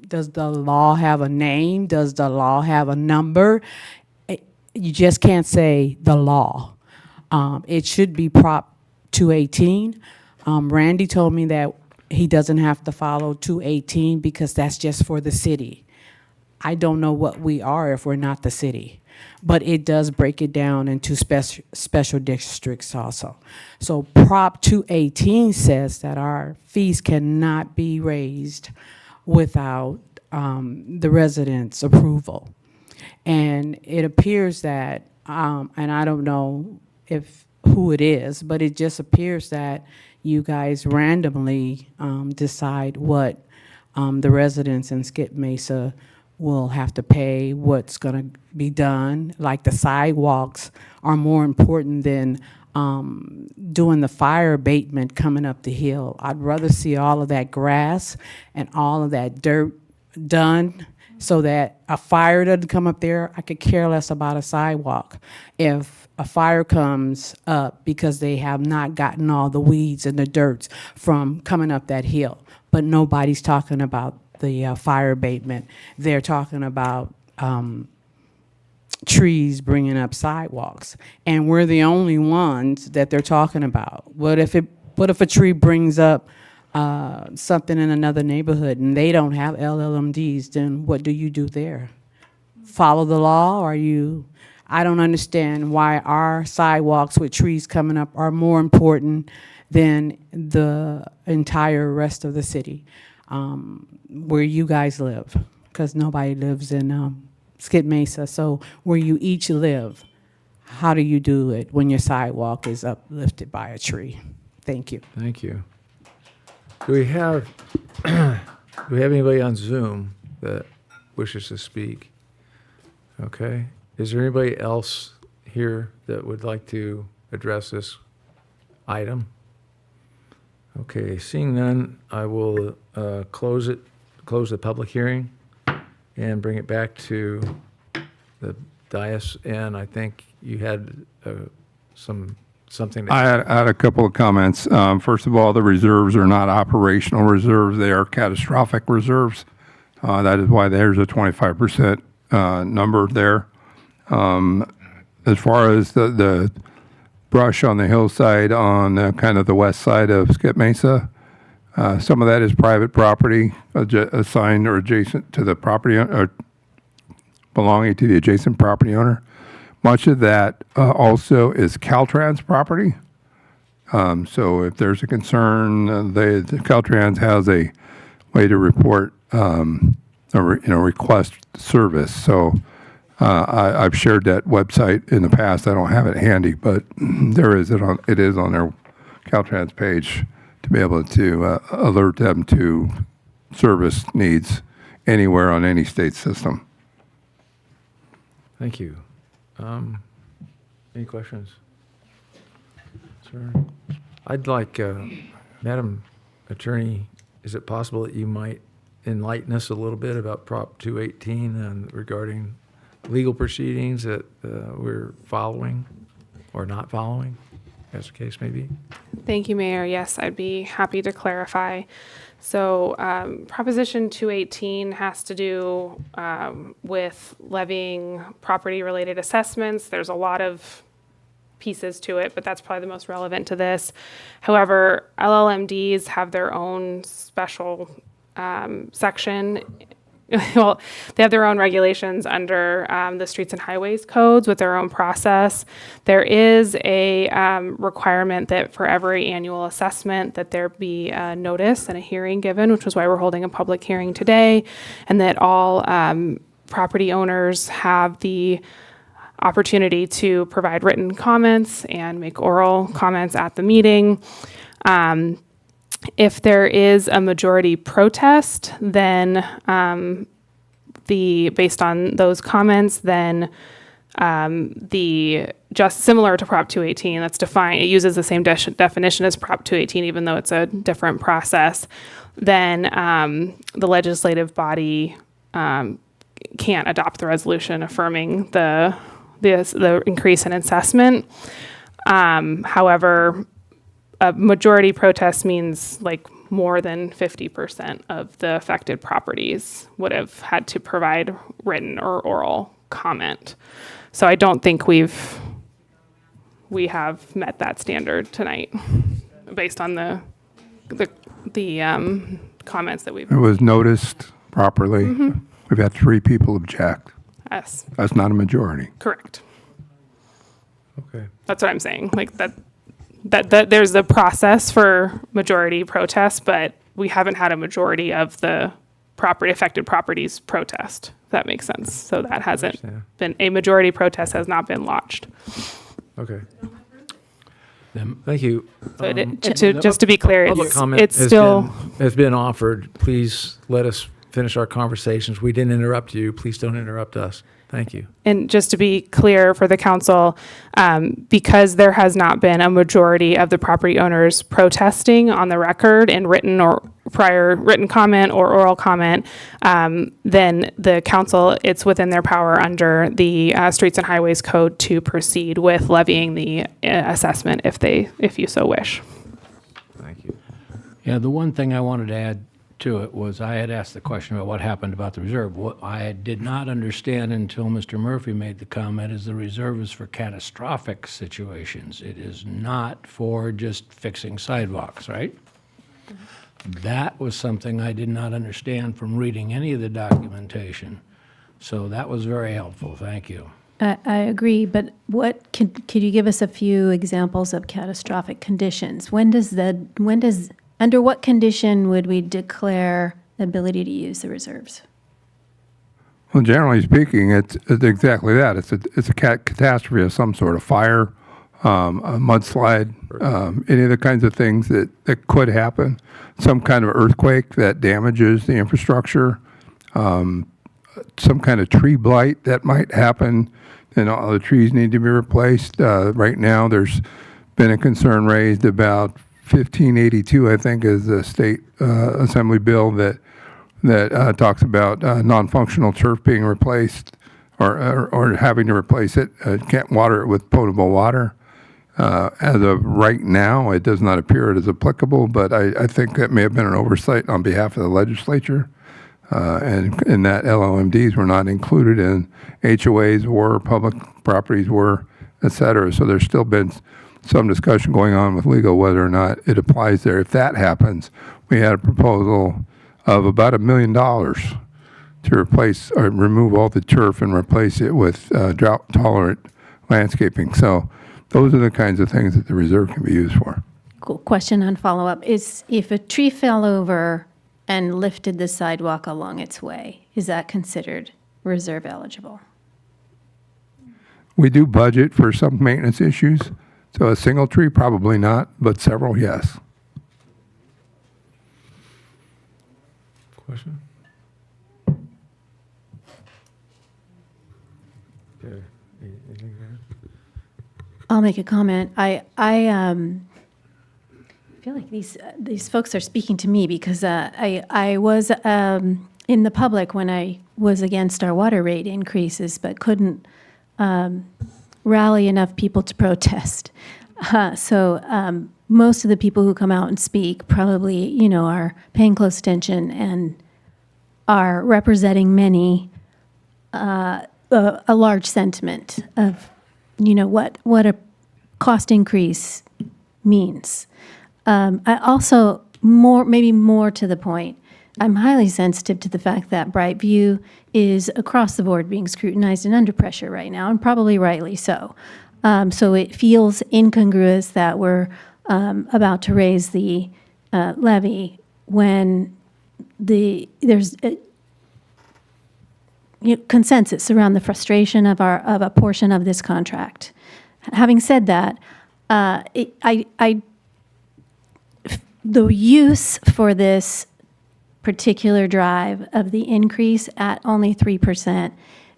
does the law have a name? Does the law have a number? You just can't say the law. It should be Prop 218. Randy told me that he doesn't have to follow 218 because that's just for the city. I don't know what we are if we're not the city, but it does break it down into special districts also. So Prop 218 says that our fees cannot be raised without the residents' approval. And it appears that, and I don't know who it is, but it just appears that you guys randomly decide what the residents in Skip Mesa will have to pay, what's going to be done. Like the sidewalks are more important than doing the fire abatement coming up the hill. I'd rather see all of that grass and all of that dirt done so that a fire doesn't come up there. I could care less about a sidewalk. If a fire comes up because they have not gotten all the weeds and the dirt from coming up that hill, but nobody's talking about the fire abatement. They're talking about trees bringing up sidewalks, and we're the only ones that they're talking about. What if a tree brings up something in another neighborhood and they don't have LLMDs? Then what do you do there? Follow the law? Or I don't understand why our sidewalks with trees coming up are more important than the entire rest of the city where you guys live, because nobody lives in Skip Mesa. So where you each live, how do you do it when your sidewalk is uplifted by a tree? Thank you. Thank you. Do we have anybody on Zoom that wishes to speak? Okay. Is there anybody else here that would like to address this item? Okay, seeing none, I will close the public hearing and bring it back to the dais. And I think you had something. I had a couple of comments. First of all, the reserves are not operational reserves. They are catastrophic reserves. That is why there's a 25% number there. As far as the brush on the hillside on kind of the west side of Skip Mesa, some of that is private property assigned or adjacent to the property or belonging to the adjacent property owner. Much of that also is Caltrans property. So if there's a concern, the Caltrans has a way to report request service. So I've shared that website in the past. I don't have it handy, but it is on their Caltrans page to be able to alert them to service needs anywhere on any state system. Thank you. Any questions? Sir? I'd like, Madam Attorney, is it possible that you might enlighten us a little bit about Prop 218 and regarding legal proceedings that we're following or not following, as the case may be? Thank you, Mayor. Yes, I'd be happy to clarify. So Proposition 218 has to do with levying property-related assessments. There's a lot of pieces to it, but that's probably the most relevant to this. However, LLMDs have their own special section. Well, they have their own regulations under the Streets and Highways codes with their own process. There is a requirement that for every annual assessment that there be a notice and a hearing given, which is why we're holding a public hearing today, and that all property owners have the opportunity to provide written comments and make oral comments at the meeting. If there is a majority protest, then based on those comments, then just similar to Prop 218, that's defined. It uses the same definition as Prop 218, even though it's a different process. Then the legislative body can't adopt the resolution affirming the increase in assessment. However, a majority protest means like more than 50% of the affected properties would have had to provide written or oral comment. So I don't think we have met that standard tonight based on the comments that we've. It was noticed properly. Mm-hmm. We've had 3 people object. Yes. That's not a majority. Correct. Okay. That's what I'm saying. Like that there's the process for majority protests, but we haven't had a majority of the affected properties protest. If that makes sense. So that hasn't been a majority protest has not been lodged. Okay. Thank you. So just to be clear, it's still has been offered. Please let us finish our conversations. We didn't interrupt you. Please don't interrupt us. Thank you. And just to be clear for the council, because there has not been a majority of the property owners protesting on the record in written or prior written comment or oral comment, then the council, it's within their power under the Streets and Highways Code to proceed with levying the assessment if you so wish. Thank you. Yeah, the one thing I wanted to add to it was I had asked the question about what happened about the reserve. What I did not understand until Mr. Murphy made the comment is the reserve is for catastrophic situations. It is not for just fixing sidewalks, right? Mm-hmm. That was something I did not understand from reading any of the documentation. So that was very helpful. Thank you. I agree, but could you give us a few examples of catastrophic conditions? Under what condition would we declare the ability to use the reserves? Well, generally speaking, it's exactly that. It's a catastrophe of some sort, a fire, a mudslide, any of the kinds of things that could happen. Some kind of earthquake that damages the infrastructure, some kind of tree blight that might happen, and all the trees need to be replaced. Right now, there's been a concern raised about 1582, I think, is the state assembly bill that talks about non-functional turf being replaced or having to replace it. Can't water it with potable water. As of right now, it does not appear it is applicable, but I think that may have been an oversight on behalf of the legislature. And that LOMDs were not included in HOAs or public properties were, et cetera. So there's still been some discussion going on with legal whether or not it applies there. If that happens, we had a proposal of about $1 million to replace or remove all the turf and replace it with drought-tolerant landscaping. So those are the kinds of things that the reserve can be used for. Cool. Question on follow-up is if a tree fell over and lifted the sidewalk along its way, is that considered reserve eligible? We do budget for some maintenance issues. So a single tree, probably not, but several, yes. Question? Okay. Anything there? I'll make a comment. I feel like these folks are speaking to me because I was in the public when I was against our water rate increases, but couldn't rally enough people to protest. So most of the people who come out and speak probably, are paying close attention and are representing many, a large sentiment of, what a cost increase means. I also, maybe more to the point, I'm highly sensitive to the fact that Brightview is across the board being scrutinized and under pressure right now, and probably rightly so. So it feels incongruous that we're about to raise the levy when there's consensus around the frustration of a portion of this contract. Having said that, the use for this particular drive of the increase at only 3%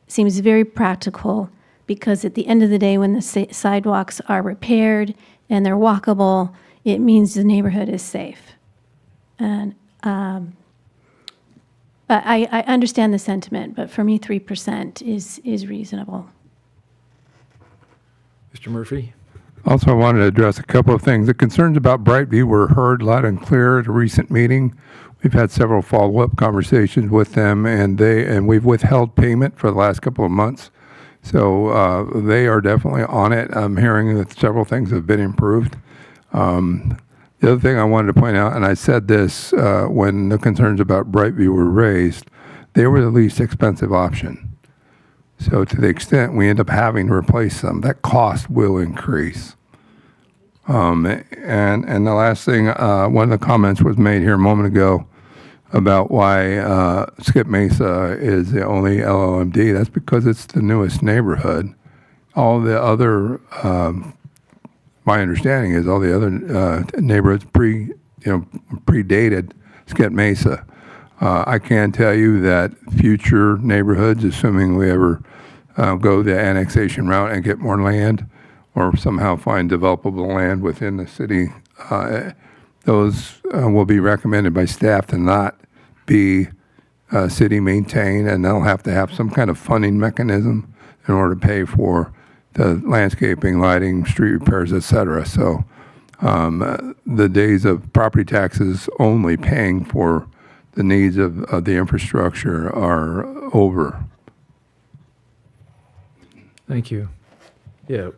seems very practical because at the end of the day, when the sidewalks are repaired and they're walkable, it means the neighborhood is safe. And I understand the sentiment, but for me, 3% is reasonable. Mr. Murphy? Also, I wanted to address a couple of things. The concerns about Brightview were heard loud and clear at a recent meeting. We've had several follow-up conversations with them, and we've withheld payment for the last couple of months. So they are definitely on it. I'm hearing that several things have been improved. The other thing I wanted to point out, and I said this when the concerns about Brightview were raised, they were the least expensive option. So to the extent we end up having to replace them, that cost will increase. And the last thing, one of the comments was made here a moment ago about why Skip Mesa is the only LOMD. That's because it's the newest neighborhood. All the other, my understanding is all the other neighborhoods predated Skip Mesa. I can tell you that future neighborhoods, assuming we ever go the annexation route and get more land or somehow find developable land within the city, those will be recommended by staff to not be city maintained, and they'll have to have some kind of funding mechanism in order to pay for the landscaping, lighting, street repairs, et cetera. So the days of property taxes only paying for the needs of the infrastructure are over. Thank you. Yeah,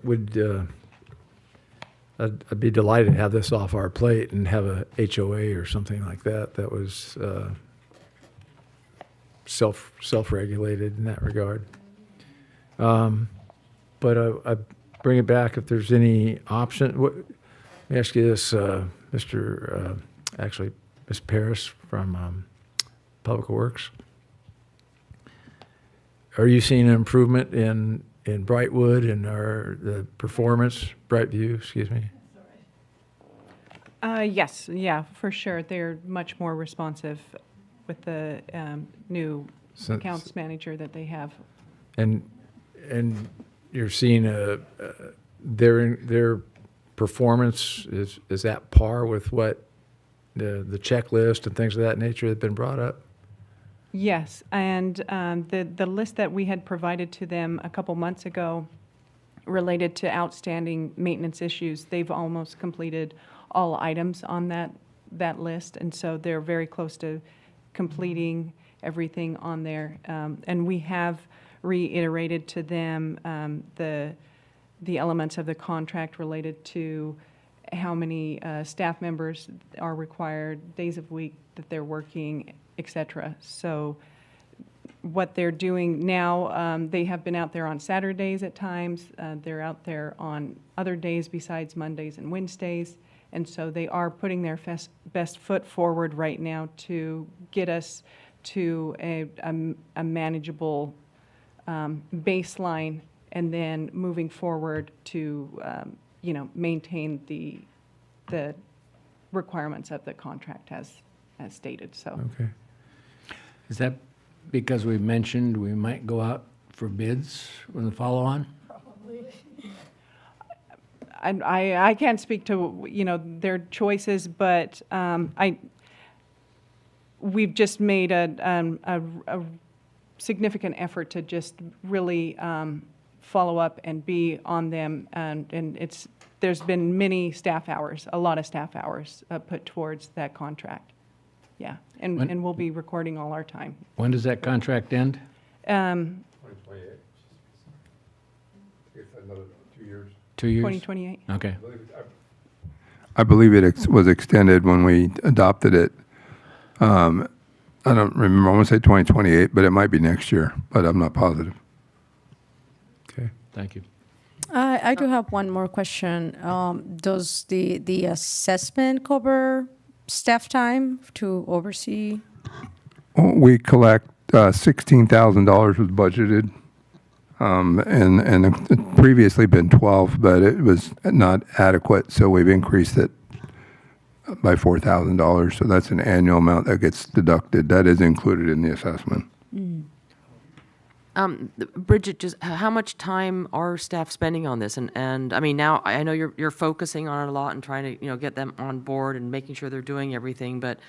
I'd be delighted to have this off our plate and have a HOA or something like that that was self-regulated in that regard. But I bring it back if there's any option. Let me ask you this, Ms. Paris from Public Works. Are you seeing an improvement in Brightwood and the performance, Brightview, excuse me? Yes, yeah, for sure. They're much more responsive with the new accounts manager that they have. And you're seeing their performance, is that par with what the checklist and things of that nature have been brought up? Yes, and the list that we had provided to them a couple months ago related to outstanding maintenance issues, they've almost completed all items on that list, and so they're very close to completing everything on there. And we have reiterated to them the elements of the contract related to how many staff members are required, days of week that they're working, et cetera. So what they're doing now, they have been out there on Saturdays at times. They're out there on other days besides Mondays and Wednesdays. And so they are putting their best foot forward right now to get us to a manageable baseline, and then moving forward to, maintain the requirements of the contract as stated, so. Okay. Is that because we mentioned we might go out for bids when the follow-on? I can't speak to, their choices, but we've just made a significant effort to just really follow up and be on them, and there's been many staff hours, a lot of staff hours put towards that contract. Yeah, and we'll be recording all our time. When does that contract end? 2028. It's another 2 years. 2 years? 2028. Okay. I believe it was extended when we adopted it. I don't remember, I want to say 2028, but it might be next year, but I'm not positive. Okay. Thank you. I do have one more question. Does the assessment cover staff time to oversee? We collect $16,000 was budgeted, and it previously been 12, but it was not adequate, so we've increased it by $4,000. So that's an annual amount that gets deducted. That is included in the assessment. Bridget, just how much time are staff spending on this? And I mean, now I know you're focusing on it a lot and trying to, get them on board and making sure they're doing everything. But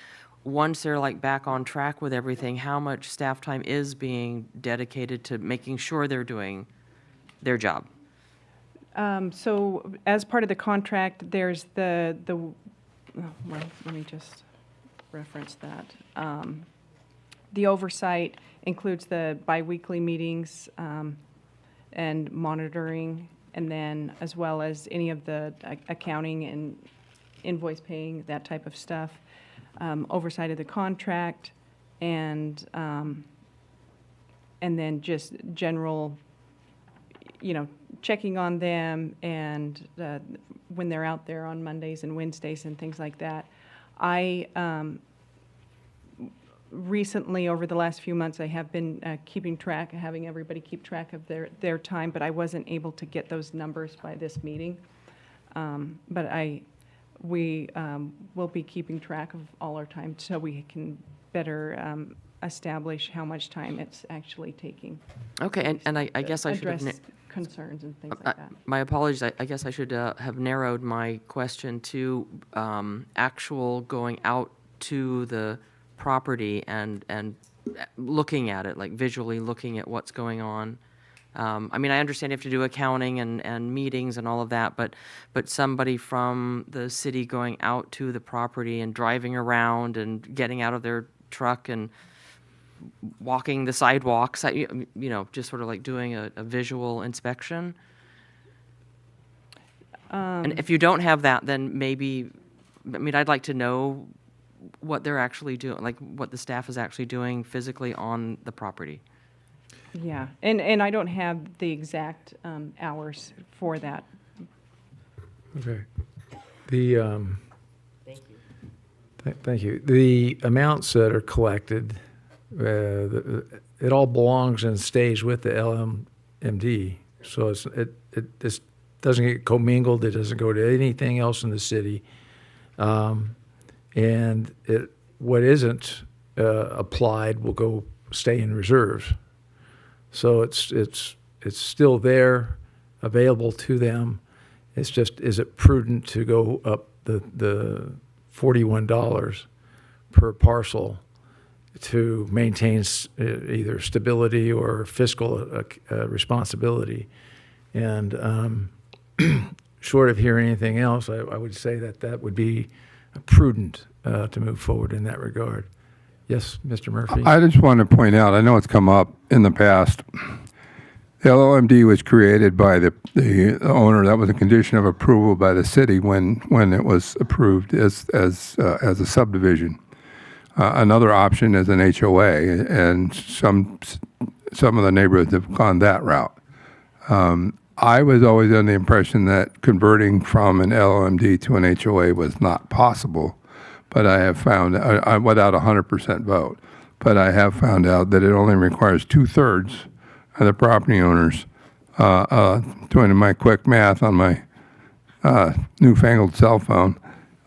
once they're like back on track with everything, how much staff time is being dedicated to making sure they're doing their job? So as part of the contract, there's well, let me just reference that. The oversight includes the biweekly meetings and monitoring, and then as well as any of the accounting and invoice paying, that type of stuff. Oversight of the contract, and then just general, checking on them, and when they're out there on Mondays and Wednesdays and things like that. I recently, over the last few months, I have been keeping track, having everybody keep track of their time, but I wasn't able to get those numbers by this meeting. But we will be keeping track of all our time so we can better establish how much time it's actually taking. Okay, and I guess I should have... Address concerns and things like that. My apologies. I guess I should have narrowed my question to actual going out to the property and looking at it, like visually looking at what's going on. I mean, I understand you have to do accounting and meetings and all of that, but somebody from the city going out to the property and driving around and getting out of their truck and walking the sidewalks, just sort of like doing a visual inspection. And if you don't have that, then maybe, I'd like to know what they're actually doing, like what the staff is actually doing physically on the property. Yeah, and I don't have the exact hours for that. Okay. The, Thank you. thank you. The amounts that are collected, it all belongs and stays with the LMD. So it this doesn't get commingled. It doesn't go to anything else in the city. And what isn't applied will go stay in reserves. So it's still there, available to them, It's just, is it prudent to go up the $41 per parcel to maintain either stability or fiscal responsibility? And short of hearing anything else, I would say that would be prudent to move forward in that regard. Yes, Mr. Murphy? I just want to point out, I know it's come up in the past. The LOMD was created by the owner. That was a condition of approval by the city when it was approved as a subdivision. Another option is an HOA, and some of the neighborhoods have gone that route. I was always under the impression that converting from an LOMD to an HOA was not possible, but I have found, without a 100% vote, but I have found out that it only requires 2/3 of the property owners. Doing my quick math on my newfangled cell phone,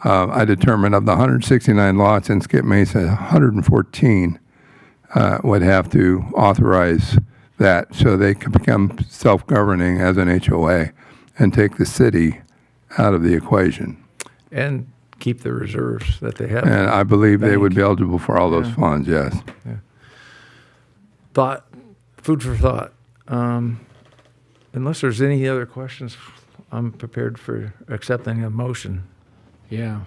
I determined of the 169 lots in Skip Mesa, 114 would have to authorize that so they can become self-governing as an HOA and take the city out of the equation. And keep the reserves that they have. And I believe they would be eligible for all those funds, yes. Food for thought. Unless there's any other questions, I'm prepared for accepting a motion. Yeah.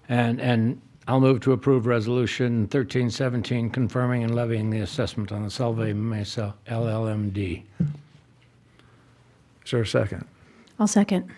And I'll move to approve Resolution 1317, confirming and levying the assessment on the Solvang Mesa LLMD. Is there a second? I'll second.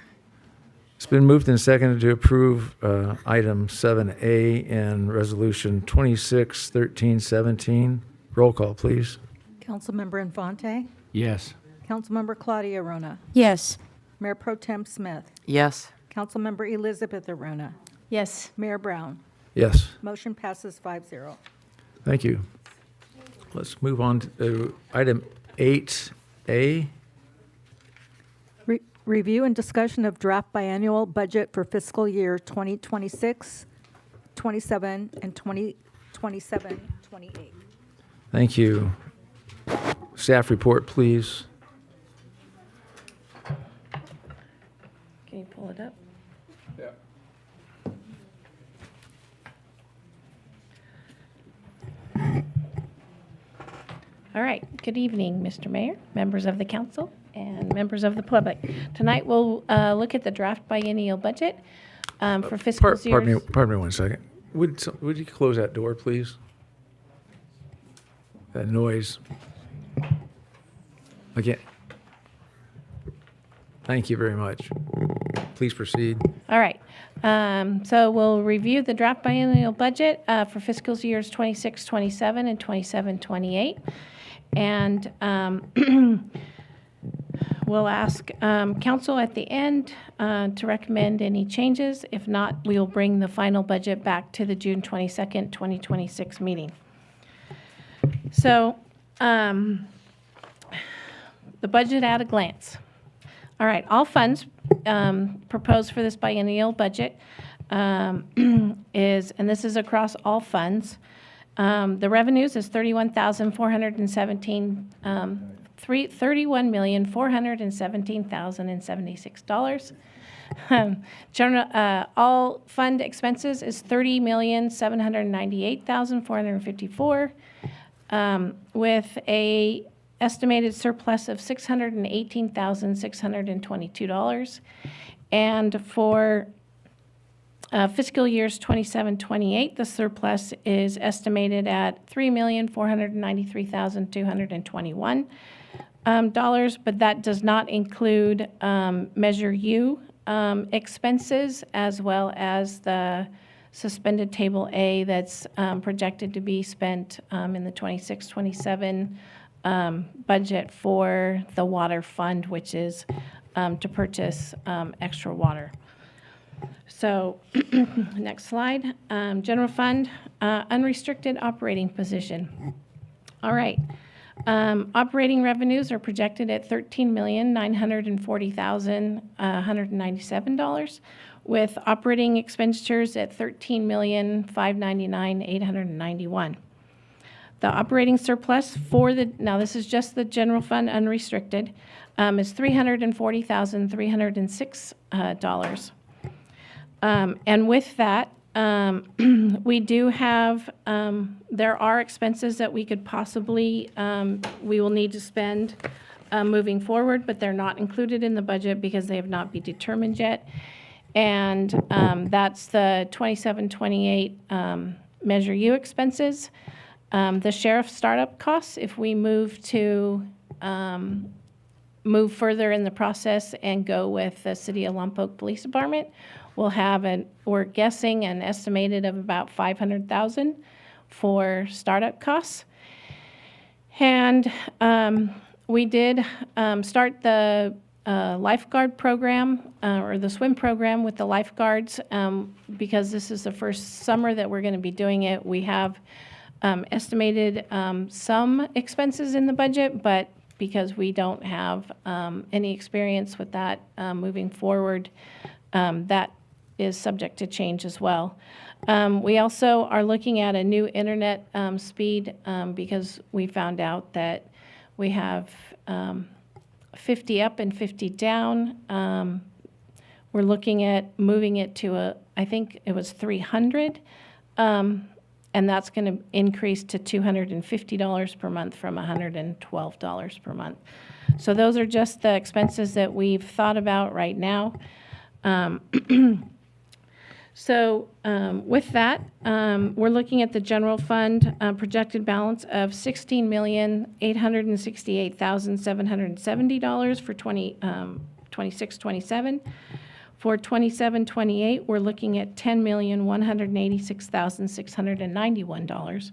It's been moved and seconded to approve item 7A and resolution 261317. Roll call, please. Councilmember Infante, Yes. Councilmember Claudia Rona, Yes. Mayor Pro Tem Smith, Yes. Councilmember Elizabeth Arona, Yes. Mayor Brown. Yes. Motion passes 5-0. Thank you. Let's move on to item 8A. Review and discussion of draft biannual budget for fiscal year 2026, 27, and 2027-28. Thank you. Staff report, please. Can you pull it up? Yeah. All right. Good evening, Mr. Mayor, members of the council, and members of the public. Tonight, we'll look at the draft biennial budget for fiscal years. Pardon me 1 second. Would you close that door, please? That noise. Again. Thank you very much. Please proceed. All right. So we'll review the draft biennial budget for fiscal years 26-27 and 27-28. And we'll ask council at the end to recommend any changes. If not, we'll bring the final budget back to the June 22nd, 2026 meeting. So the budget at a glance. All right, all funds proposed for this biennial budget is, and this is across all funds, the revenues is $31,417, $31,417,076. General all fund expenses is $30,798,454, with a estimated surplus of $618,622. And for fiscal years 27-28, the surplus is estimated at $3,493,221, but that does not include Measure U expenses, as well as the suspended Table A that's projected to be spent in the 26-27 budget for the water fund, which is to purchase extra water. So next slide. General fund, unrestricted operating position. All right. Operating revenues are projected at $13,940,197, with operating expenditures at $13,599,891. The operating surplus for now this is just the general fund unrestricted, is $340,306. And with that, we do have, there are expenses that we could possibly, we will need to spend moving forward, but they're not included in the budget because they have not been determined yet. And that's the 27-28 Measure U expenses. The sheriff startup costs, if we move further in the process and go with the City of Lompoc Police Department, we'll have we're guessing an estimated of about $500,000 for startup costs. And we did start the lifeguard program or the swim program with the lifeguards because this is the first summer that we're going to be doing it. We have estimated some expenses in the budget, but because we don't have any experience with that moving forward, that is subject to change as well. We also are looking at a new internet speed because we found out that we have 50 up and 50 down. We're looking at moving it to I think it was 300. And that's going to increase to $250 per month from $112 per month. So those are just the expenses that we've thought about right now. So with that, we're looking at the general fund projected balance of $16,868,770 for 26-27. For 27-28, we're looking at $10,186,691.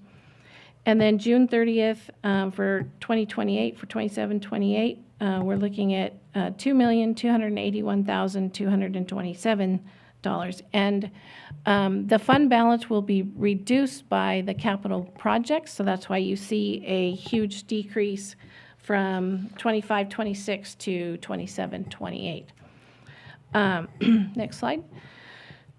And then June 30th for 2028, for 27-28, we're looking at $2,281,227. And the fund balance will be reduced by the capital projects, so that's why you see a huge decrease from 25-26 to 27-28. Next slide.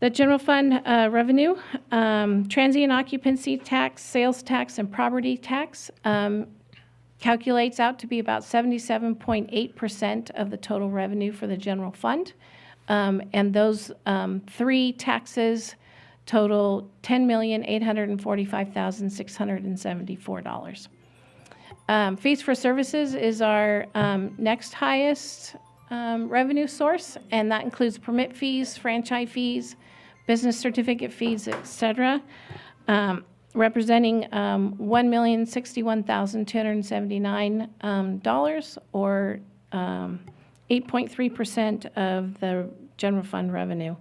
The general fund revenue, transient occupancy tax, sales tax, and property tax calculates out to be about 77.8% of the total revenue for the general fund. And those three taxes total $10,845,674. Fees for services is our next highest revenue source, and that includes permit fees, franchise fees, business certificate fees, etc., representing $1,061,279 or 8.3% of the general fund revenue.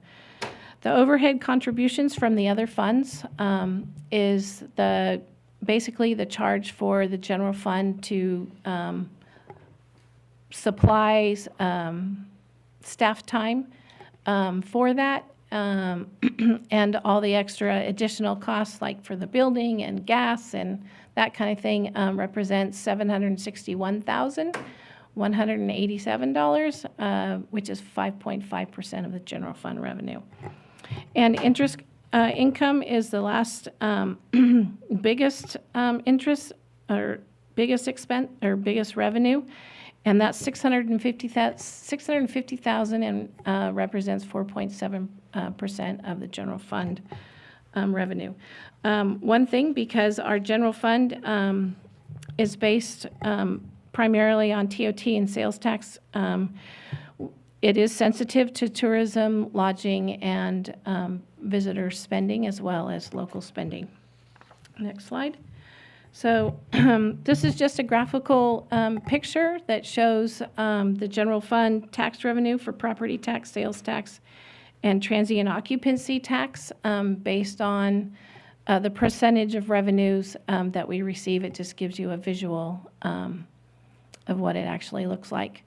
The overhead contributions from the other funds is basically the charge for the general fund to supplies, staff time for that, and all the extra additional costs like for the building and gas and that kind of thing represents $761,187, which is 5.5% of the general fund revenue. And interest income is the last biggest interest or biggest expense or biggest revenue, and that's $650,000 and represents 4.7% of the general fund revenue. One thing, because our general fund is based primarily on TOT and sales tax, it is sensitive to tourism, lodging, and visitor spending as well as local spending. Next slide. So this is just a graphical picture that shows the general fund tax revenue for property tax, sales tax, and transient occupancy tax based on the percentage of revenues that we receive. It just gives you a visual of what it actually looks like.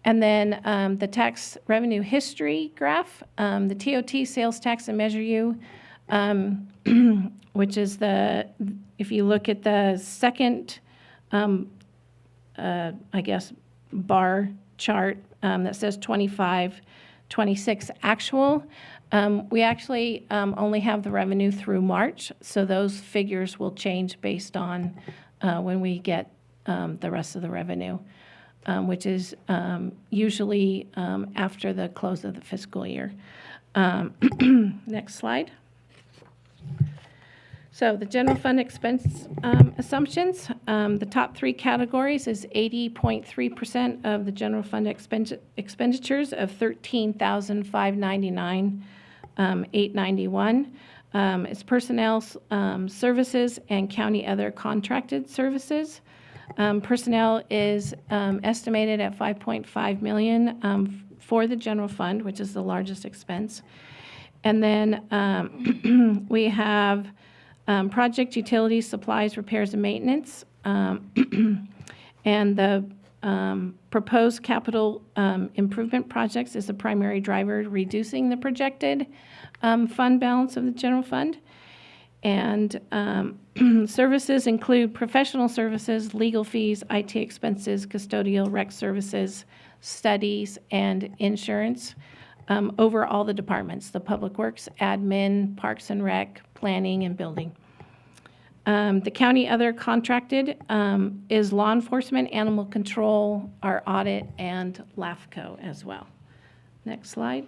And then the tax revenue history graph, the TOT, sales tax, and Measure U, which is if you look at the second, I guess, bar chart that says 25 26 actual. We actually only have the revenue through March, so those figures will change based on when we get the rest of the revenue, which is usually after the close of the fiscal year. Next slide. So the general fund expense assumptions, the top three categories is 80.3% of the general fund expenditures of $13,599,891. It's personnel services and county other contracted services. Personnel is estimated at $5.5 million for the general fund, which is the largest expense. And then we have project utilities, supplies, repairs, and maintenance. And the proposed capital improvement projects is the primary driver, reducing the projected fund balance of the general fund. And services include professional services, legal fees, IT expenses, custodial, rec services, studies, and insurance over all the departments, the Public Works, Admin, Parks and Rec, Planning, and Building. The county other contracted is law enforcement, animal control, our audit, and LAFCO as well. Next slide.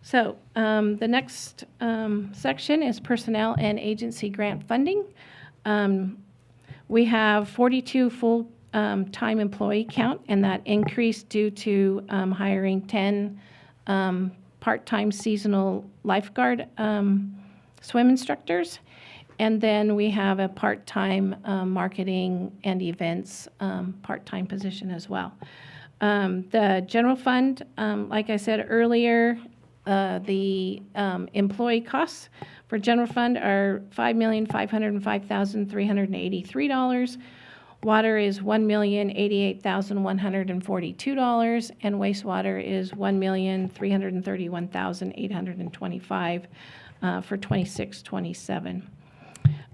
So the next section is personnel and agency grant funding. We have 42 full-time employee count, and that increased due to hiring 10 part-time seasonal lifeguard swim instructors. And then we have a part-time marketing and events part-time position as well. The general fund, like I said earlier, the employee costs for general fund are $5,505,383. Water is $1,088,142, and wastewater is $1,331,825 for 26-27.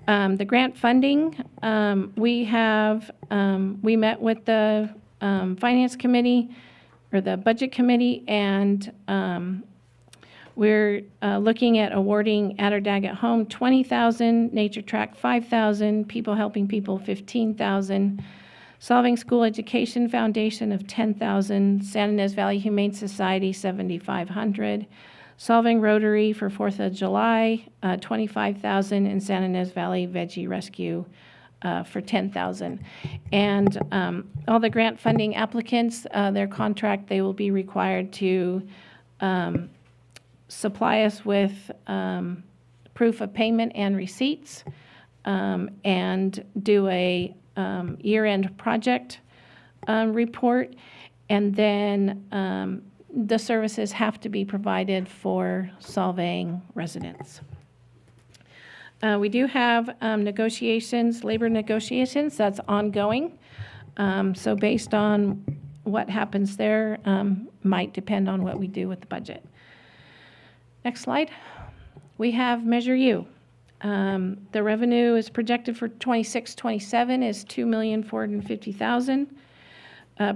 The grant funding, we met with the Finance Committee or the Budget Committee, and we're looking at awarding At Our Dag at Home $20,000, Nature Track $5,000, People Helping People $15,000, Solvang School Education Foundation of $10,000, Santa Ynez Valley Humane Society $7,500, Solvang Rotary for 4th of July $25,000, and Santa Ynez Valley Veggie Rescue for $10,000. And all the grant funding applicants, their contract, they will be required to supply us with proof of payment and receipts, and do a year-end project report, and then the services have to be provided for Solvang residents. We do have negotiations, labor negotiations, that's ongoing. So based on what happens there, might depend on what we do with the budget. Next slide. We have Measure U. The revenue is projected for 26-27 is $2,450,000.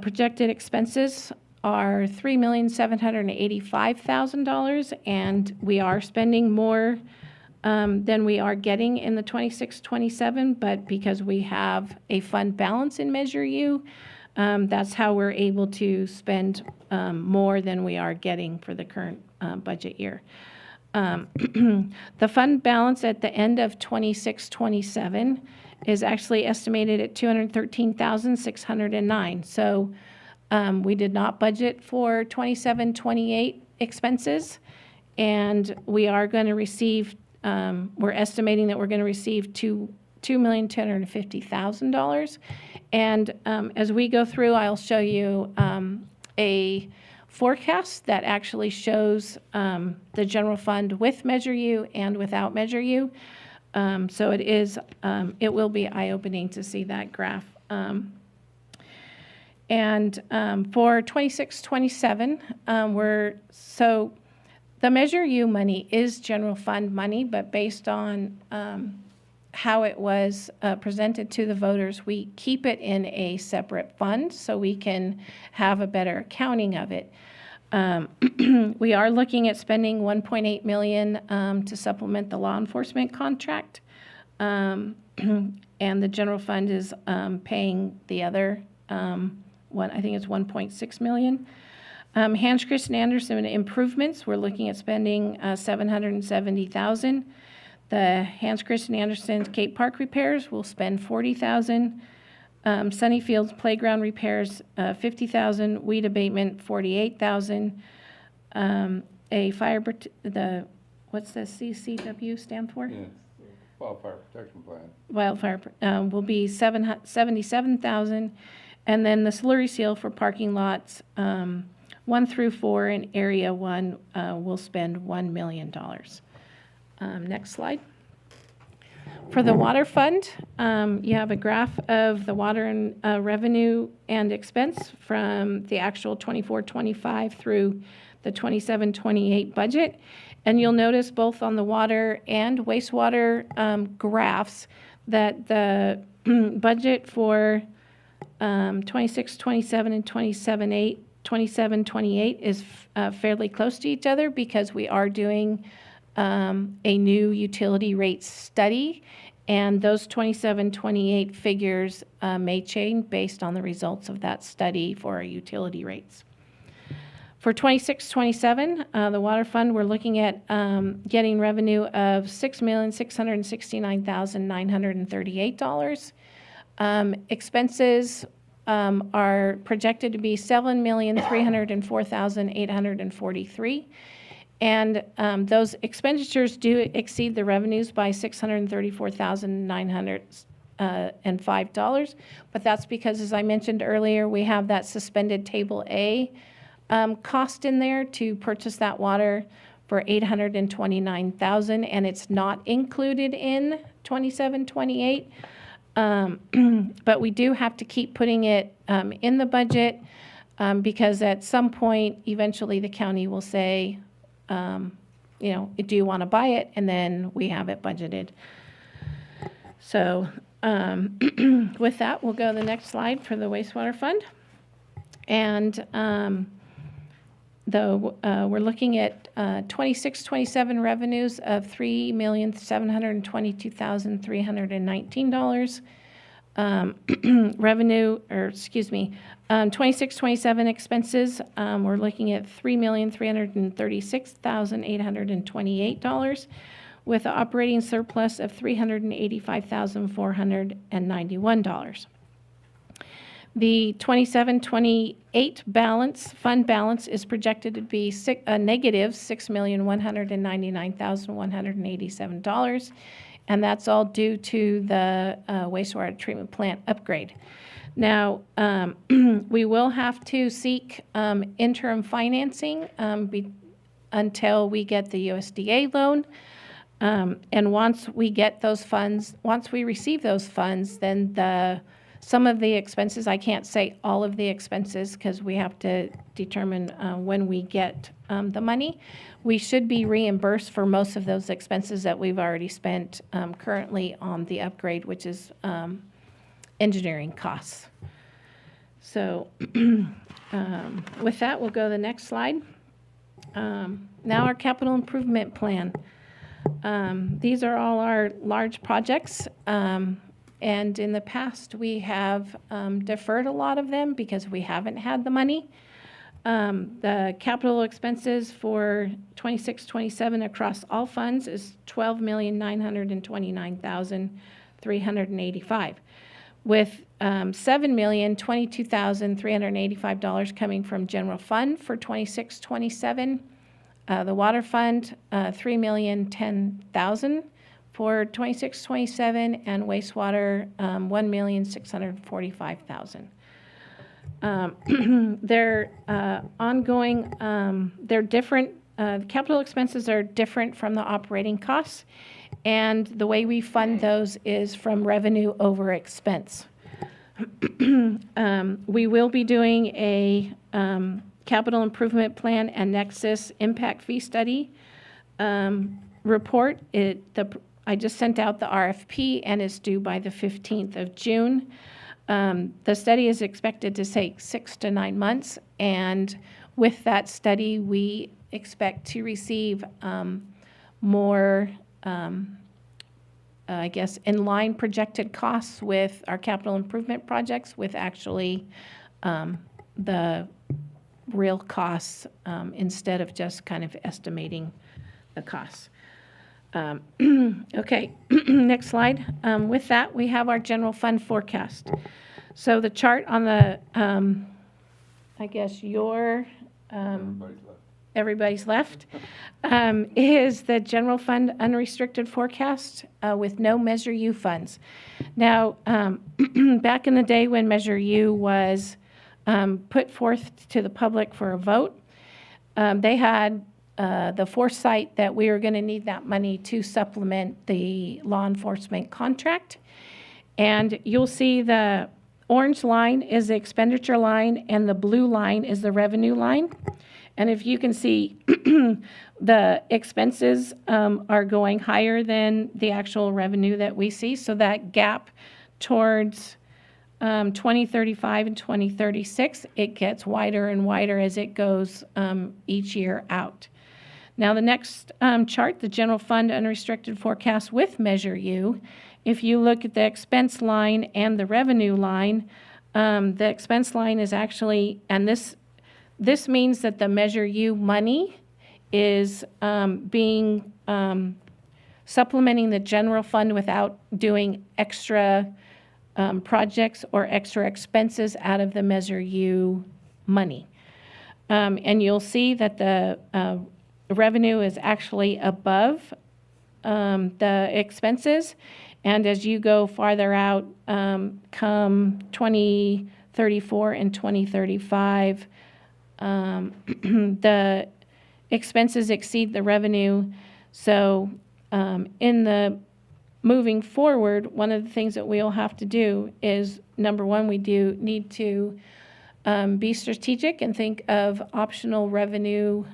Projected expenses are $3,785,000, and we are spending more than we are getting in the 26-27, but because we have a fund balance in Measure U, that's how we're able to spend more than we are getting for the current budget year. The fund balance at the end of 26-27 is actually estimated at $213,609. So we did not budget for 27-28 expenses, and we are going to receive, we're estimating that we're going to receive $2,250,000. And as we go through, I'll show you a forecast that actually shows the general fund with Measure U and without Measure U. So it is, it will be eye-opening to see that graph. And for 26-27, so the Measure U money is general fund money, but based on how it was presented to the voters, we keep it in a separate fund so we can have a better accounting of it. We are looking at spending $1.8 million to supplement the law enforcement contract. And the general fund is paying the other one, I think it's $1.6 million. Hans Christian Andersen improvements, we're looking at spending $770,000. The Hans Christian Andersen Skate Park repairs will spend $40,000. Sunnyfields playground repairs, $50,000. Weed abatement, $48,000. What's the CCW stand for? Yeah, Wildfire Protection Plan. Wildfire will be $77,000. And then the slurry seal for parking lots 1 through 4 in Area 1 will spend $1 million. Next slide. For the water fund, you have a graph of the water and revenue and expense from the actual 24-25 through the 27-28 budget. And you'll notice both on the water and wastewater graphs that the budget for 26-27 and 27-28 is fairly close to each other because we are doing a new utility rate study, and those 27-28 figures may change based on the results of that study for our utility rates. For 26-27, the water fund, we're looking at getting revenue of $6,669,938. Expenses are projected to be $7,304,843. And those expenditures do exceed the revenues by $634,905. But that's because, as I mentioned earlier, we have that suspended Table A cost in there to purchase that water for $829,000, and it's not included in 27-28. But we do have to keep putting it in the budget because at some point, eventually, the county will say, do you want to buy it? And then we have it budgeted. So with that, we'll go to the next slide for the wastewater fund. And we're looking at 26-27 revenues of $3,722,319. 26-27 expenses, we're looking at $3,336,828 with an operating surplus of $385,491. The 27-28 fund balance is projected to be a negative $6,199,187. And that's all due to the wastewater treatment plant upgrade. Now, we will have to seek interim financing until we get the USDA loan. And once we get those funds, once we receive those funds, then some of the expenses, I can't say all of the expenses because we have to determine when we get the money. We should be reimbursed for most of those expenses that we've already spent currently on the upgrade, which is engineering costs. So with that, we'll go to the next slide. Now our capital improvement plan. These are all our large projects. And in the past, we have deferred a lot of them because we haven't had the money. The capital expenses for 26-27 across all funds is $12,929,385, with $7,022,385 coming from general fund for 26-27. The water fund, $3,010,000 for 26-27, and wastewater, $1,645,000. They're ongoing, they're different, capital expenses are different from the operating costs, and the way we fund those is from revenue over expense. We will be doing a capital improvement plan and Nexus impact fee study report. The I just sent out the RFP, and it's due by the 15th of June. The study is expected to take 6 to 9 months, and with that study, we expect to receive more, I guess, in-line projected costs with our capital improvement projects, with actually the real costs instead of just kind of estimating the costs. Okay, next slide. With that, we have our general fund forecast. So the chart on the, I guess your, everybody's left, is the general fund unrestricted forecast with no Measure U funds. Now, back in the day when Measure U was put forth to the public for a vote, they had the foresight that we were going to need that money to supplement the law enforcement contract. And you'll see the orange line is the expenditure line and the blue line is the revenue line. And if you can see, the expenses are going higher than the actual revenue that we see. So that gap towards 2035 and 2036, it gets wider and wider as it goes each year out. Now, the next chart, the general fund unrestricted forecast with Measure U, if you look at the expense line and the revenue line, the expense line is actually, and this means that the Measure U money is being supplementing the general fund without doing extra projects or extra expenses out of the Measure U money. And you'll see that the revenue is actually above the expenses. And as you go farther out, come 2034 and 2035, the expenses exceed the revenue. So in the moving forward, one of the things that we'll have to do is, number one, we do need to be strategic and think of optional revenue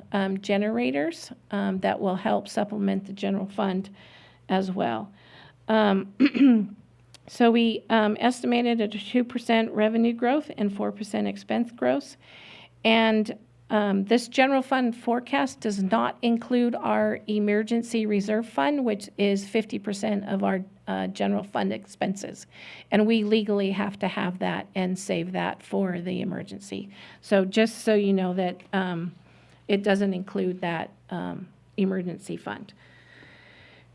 generators that will help supplement the general fund as well. So we estimated a 2% revenue growth and 4% expense growth. And this general fund forecast does not include our emergency reserve fund, which is 50% of our general fund expenses. And we legally have to have that and save that for the emergency. So just so you know that it doesn't include that emergency fund.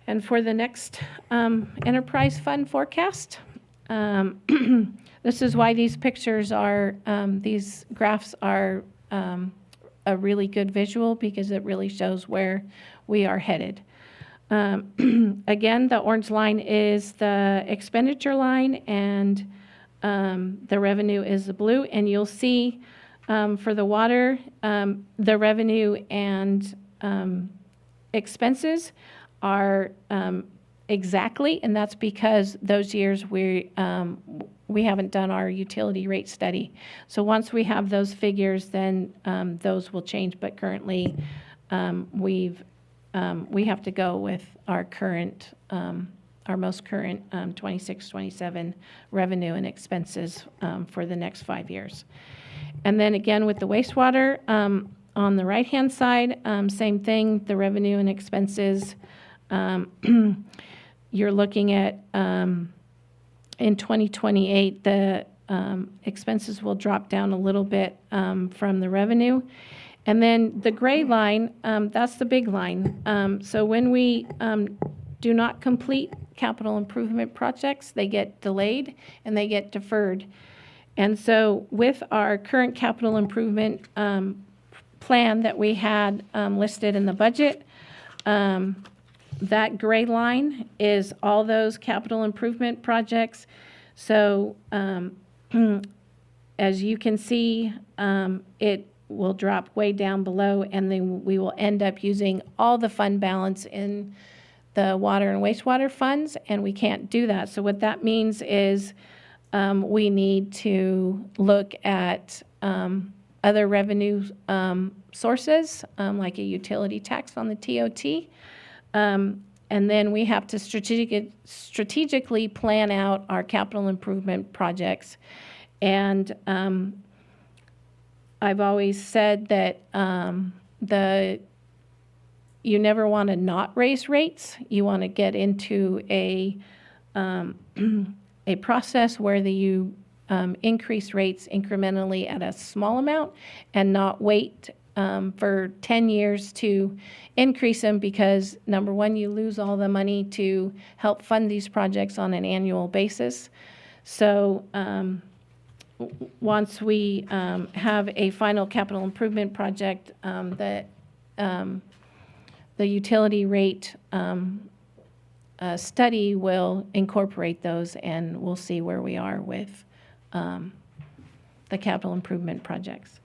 And for the next enterprise fund forecast, this is why these pictures are, these graphs are a really good visual, because it really shows where we are headed. Again, the orange line is the expenditure line, and the revenue is the blue. And you'll see for the water, the revenue and expenses are exactly, and that's because those years we haven't done our utility rate study. So once we have those figures, then those will change. But currently, we have to go with our current, our most current 26, 27 revenue and expenses for the next 5 years. And then again with the wastewater, on the right-hand side, same thing, the revenue and expenses. You're looking at in 2028, the expenses will drop down a little bit from the revenue. And then the gray line, that's the big line. So when we do not complete capital improvement projects, they get delayed and they get deferred. And so with our current capital improvement plan that we had listed in the budget, that gray line is all those capital improvement projects. So as you can see, it will drop way down below, and then we will end up using all the fund balance in the water and wastewater funds, and we can't do that. So what that means is we need to look at other revenue sources, like a utility tax on the TOT. And then we have to strategically plan out our capital improvement projects. And I've always said that you never want to not raise rates. You want to get into a process where you increase rates incrementally at a small amount and not wait for 10 years to increase them, because number one, you lose all the money to help fund these projects on an annual basis. So once we have a final capital improvement project, the utility rate study will incorporate those, and we'll see where we are with the capital improvement projects.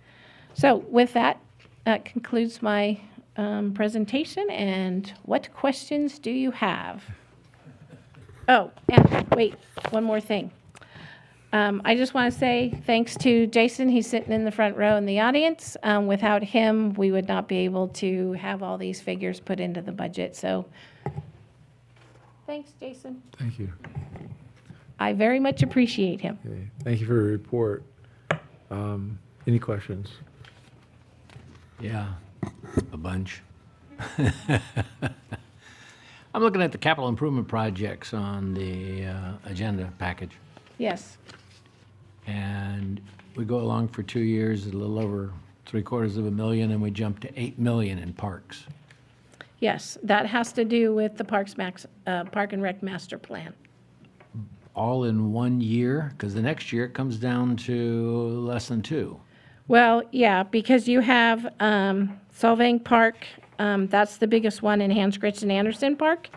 So with that, that concludes my presentation. And what questions do you have? Oh, and wait, one more thing. I just want to say thanks to Jason. He's sitting in the front row in the audience. Without him, we would not be able to have all these figures put into the budget. So thanks, Jason. Thank you. I very much appreciate him. Okay. Thank you for your report. Any questions? Yeah, a bunch. I'm looking at the capital improvement projects on the agenda package. Yes. And we go along for 2 years, a little over $750,000, and we jump to $8 million in parks. Yes, that has to do with the Park and Rec Master Plan. All in 1 year? Because the next year it comes down to less than 2. Well, yeah, because you have Solvang Park, that's the biggest one in Hans Christian Andersen Park.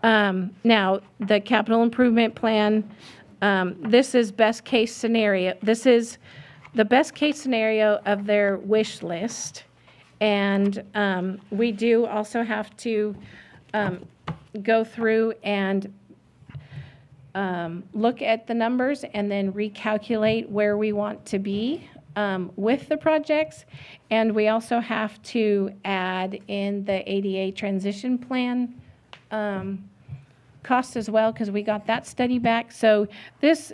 Now, the capital improvement plan, this is best case scenario. This is the best case scenario of their wish list. And we do also have to go through and look at the numbers and then recalculate where we want to be with the projects. And we also have to add in the ADA transition plan costs as well, because we got that study back. So this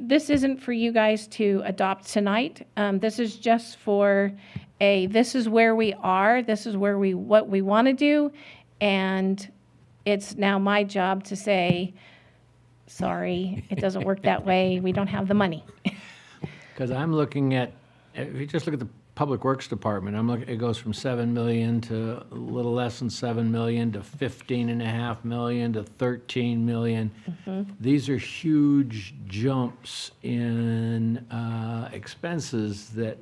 isn't for you guys to adopt tonight. This is just for this is where we are, this is where what we want to do, and it's now my job to say, sorry, it doesn't work that way, we don't have the money. Because I'm looking at, if you just look at the Public Works Department, it goes from 7 million to a little less than 7 million to 15.5 million to 13 million. Mm-hmm. These are huge jumps in expenses that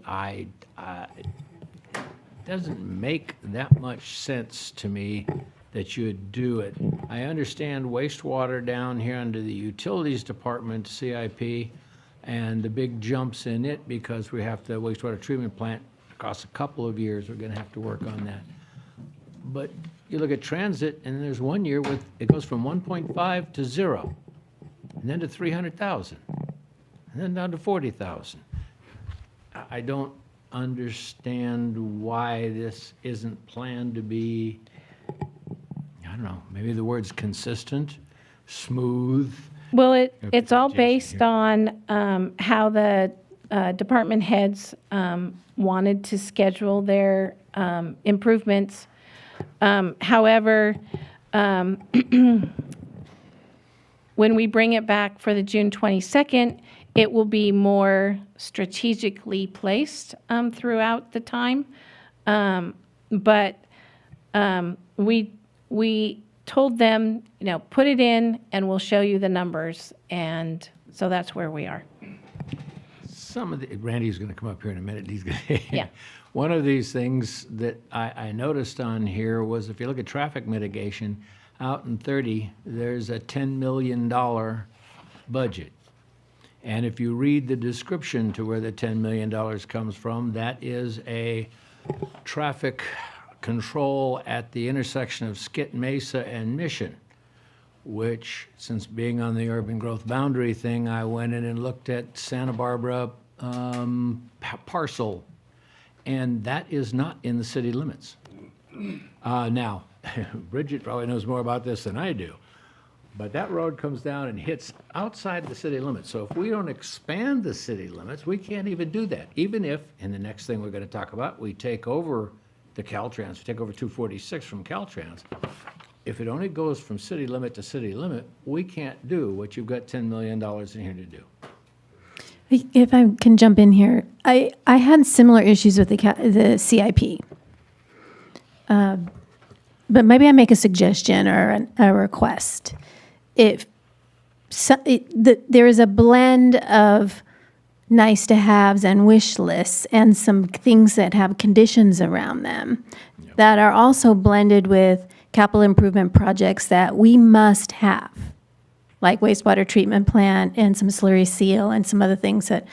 doesn't make that much sense to me that you would do it. I understand wastewater down here under the Utilities Department, CIP, and the big jumps in it because we have the wastewater treatment plant costs a couple of years. We're going to have to work on that. But you look at transit, and there's 1 year with it goes from 1.5 to 0, and then to 300,000, and then down to 40,000. I don't understand why this isn't planned to be, I don't know, maybe the word's consistent, smooth. Well, it's all based on how the department heads wanted to schedule their improvements. However, when we bring it back for the June 22nd, it will be more strategically placed throughout the time. But we told them, put it in and we'll show you the numbers. And so that's where we are. Randy's going to come up here in a minute. He's going to, Yeah. One of these things that I noticed on here was if you look at traffic mitigation, out in 30, there's a $10 million budget. And if you read the description to where the $10 million comes from, that is a traffic control at the intersection of Skit Mesa and Mission, which, since being on the urban growth boundary thing, I went in and looked at Santa Barbara parcel, and that is not in the city limits. Now, Bridget probably knows more about this than I do. But that road comes down and hits outside the city limits. So if we don't expand the city limits, we can't even do that. Even if, in the next thing we're going to talk about, we take over the Caltrans, we take over 246 from Caltrans. If it only goes from city limit to city limit, we can't do what you've got $10 million in here to do. If I can jump in here, I had similar issues with the CIP. But maybe I make a suggestion or a request. There is a blend of nice to haves and wish lists and some things that have conditions around them that are also blended with capital improvement projects that we must have, like wastewater treatment plant and some slurry seal and some other things that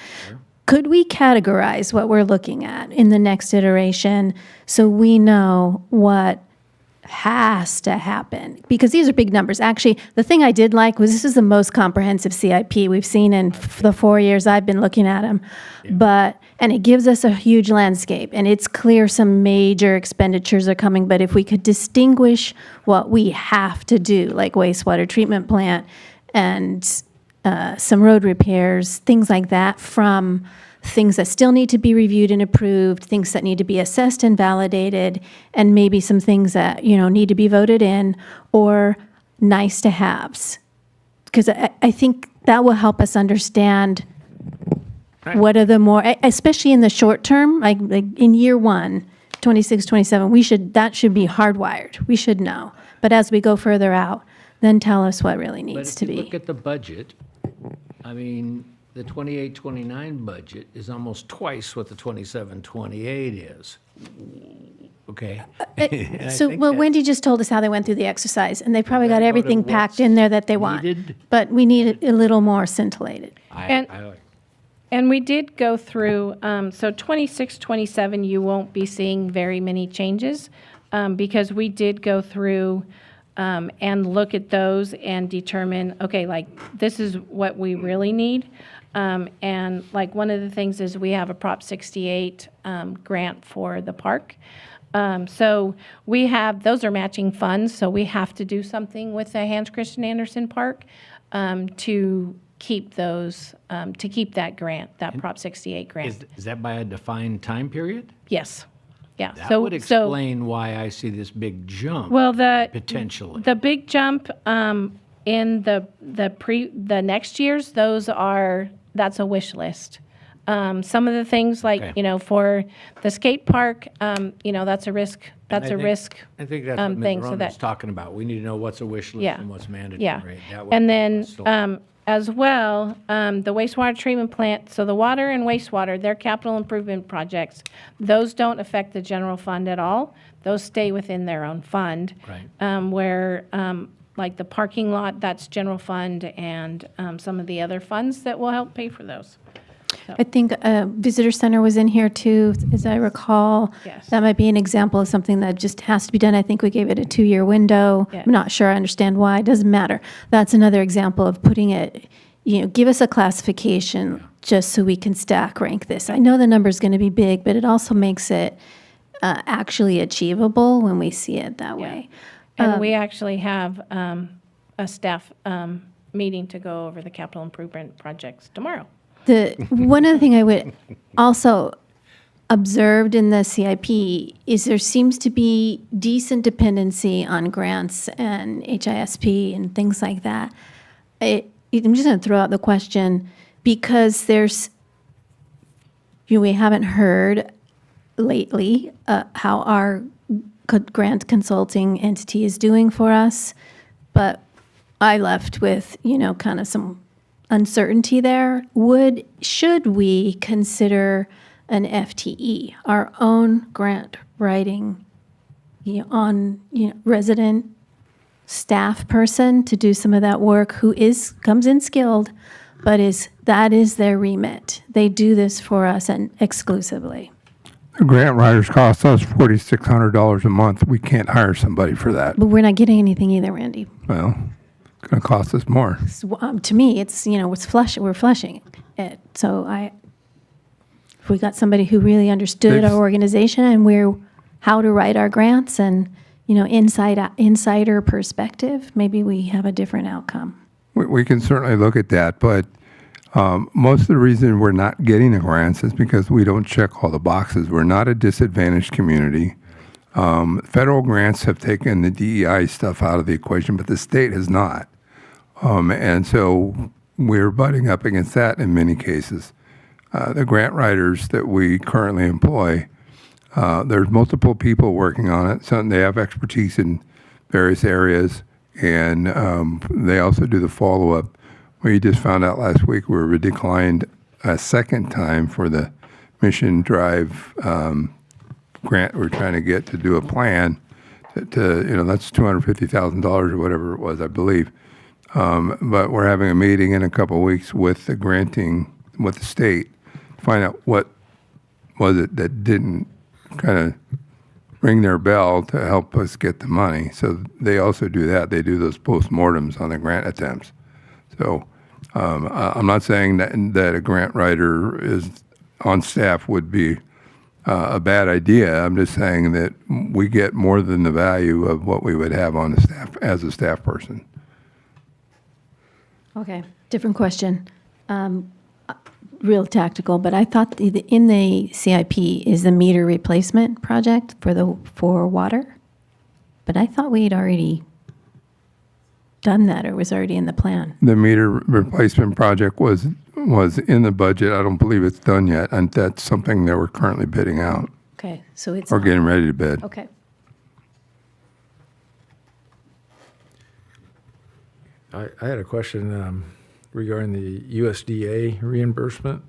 could we categorize what we're looking at in the next iteration so we know what has to happen? Because these are big numbers. Actually, the thing I did like was this is the most comprehensive CIP we've seen in the 4 years I've been looking at them. And it gives us a huge landscape, and it's clear some major expenditures are coming, but if we could distinguish what we have to do, like wastewater treatment plant and some road repairs, things like that, from things that still need to be reviewed and approved, things that need to be assessed and validated, and maybe some things that, need to be voted in, or nice to haves. Because I think that will help us understand what are the more, especially in the short term, like in year one, 26, 27, that should be hardwired. We should know. But as we go further out, then tell us what really needs to be. But if you look at the budget, I mean, the 28-29 budget is almost twice what the 27-28 is. Okay. Wendy just told us how they went through the exercise, and they probably got everything packed in there that they want. But we need it a little more scintillated. And we did go through, so 26, 27, you won't be seeing very many changes because we did go through and look at those and determine, okay, like this is what we really need. And like one of the things is we have a Prop 68 grant for the park. So we have, those are matching funds, so we have to do something with the Hans Christian Andersen Park to keep those, to keep that grant, that Prop 68 grant. Is that by a defined time period? Yes. Yeah. That would explain why I see this big jump. Well, potentially the big jump in the next years, that's a wish list. Some of the things like for the skate park, that's a risk. That's a risk. I think that's what thing. Ms. So Roman's talking about. We need to know what's a wish list and what's mandatory. Yeah. And then as well, the wastewater treatment plant. So the water and wastewater, they're capital improvement projects. Those don't affect the general fund at all. Those stay within their own fund. Right. Where like the parking lot, that's general fund, and some of the other funds that will help pay for those. So. I think visitor center was in here too, as I recall. Yes. That might be an example of something that just has to be done. I think we gave it a 2-year window. Yeah. I'm not sure I understand why. It doesn't matter. That's another example of putting it, give us a classification just so we can stack rank this. I know the number's going to be big, but it also makes it actually achievable when we see it that way. And we actually have a staff meeting to go over the capital improvement projects tomorrow. One other thing I would also observed in the CIP is there seems to be decent dependency on grants and HISP and things like that. I'm just going to throw out the question because we haven't heard lately how our grant consulting entity is doing for us, but I left with, kind of some uncertainty there. Should we consider an FTE, our own grant writing, resident staff person to do some of that work who comes in skilled, but that is their remit. They do this for us and exclusively. The grant writers cost us $4,600 a month. We can't hire somebody for that. But we're not getting anything either, Randy. Well, it's going to cost us more. To me, it's, we're flushing it. So if we got somebody who really understood our organization and how to write our grants and, insider perspective, maybe we have a different outcome. We can certainly look at that, but most of the reason we're not getting the grants is because we don't check all the boxes. We're not a disadvantaged community. Federal grants have taken the DEI stuff out of the equation, but the state has not. And so we're butting up against that in many cases. The grant writers that we currently employ, there's multiple people working on it. Some they have expertise in various areas, and they also do the follow-up. We just found out last week we were declined a second time for the Mission Drive grant we're trying to get to do a plan to that's $250,000 or whatever it was, I believe. But we're having a meeting in a couple of weeks with the state, to find out what was it that didn't kind of ring their bell to help us get the money. So they also do that. They do those postmortems on the grant attempts. So I'm not saying that a grant writer is on staff would be a bad idea. I'm just saying that we get more than the value of what we would have on the staff as a staff person. Okay, different question. Real tactical, but I thought in the CIP is the meter replacement project for water, but I thought we had already done that or was already in the plan. The meter replacement project was in the budget. I don't believe it's done yet, and that's something that we're currently bidding out. Okay, so it's or getting ready to bid. Okay. I had a question regarding the USDA reimbursement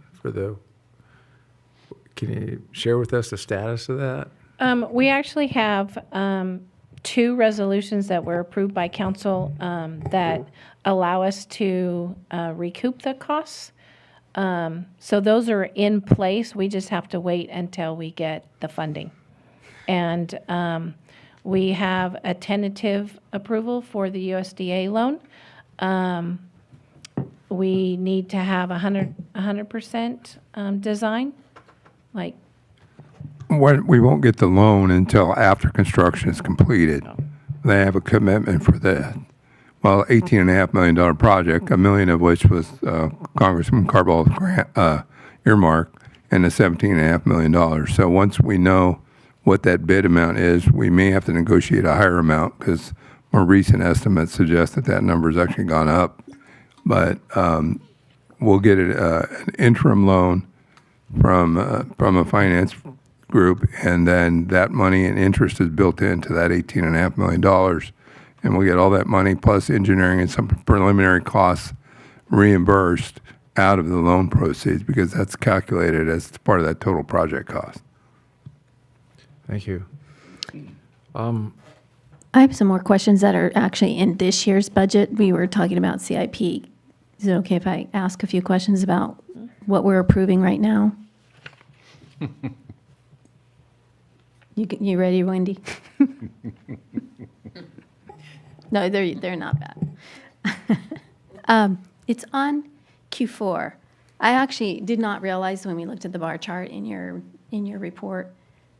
can you share with us the status of that? We actually have 2 resolutions that were approved by council that allow us to recoup the costs. So those are in place. We just have to wait until we get the funding. And we have a tentative approval for the USDA loan. We need to have 100% design, like. We won't get the loan until after construction is completed. They have a commitment for that. Well, $18.5 million project, $1 million of which was Congressman Carball's grant earmark, and the $17.5 million. So once we know what that bid amount is, we may have to negotiate a higher amount because more recent estimates suggest that number has actually gone up. But we'll get an interim loan from a finance group, and then that money and interest is built into that $18.5 million. And we'll get all that money plus engineering and some preliminary costs reimbursed out of the loan proceeds because that's calculated as part of that total project cost. Thank you. I have some more questions that are actually in this year's budget. We were talking about CIP. Is it okay if I ask a few questions about what we're approving right now? You ready, Wendy? No, they're not bad. It's on Q4. I actually did not realize when we looked at the bar chart in your report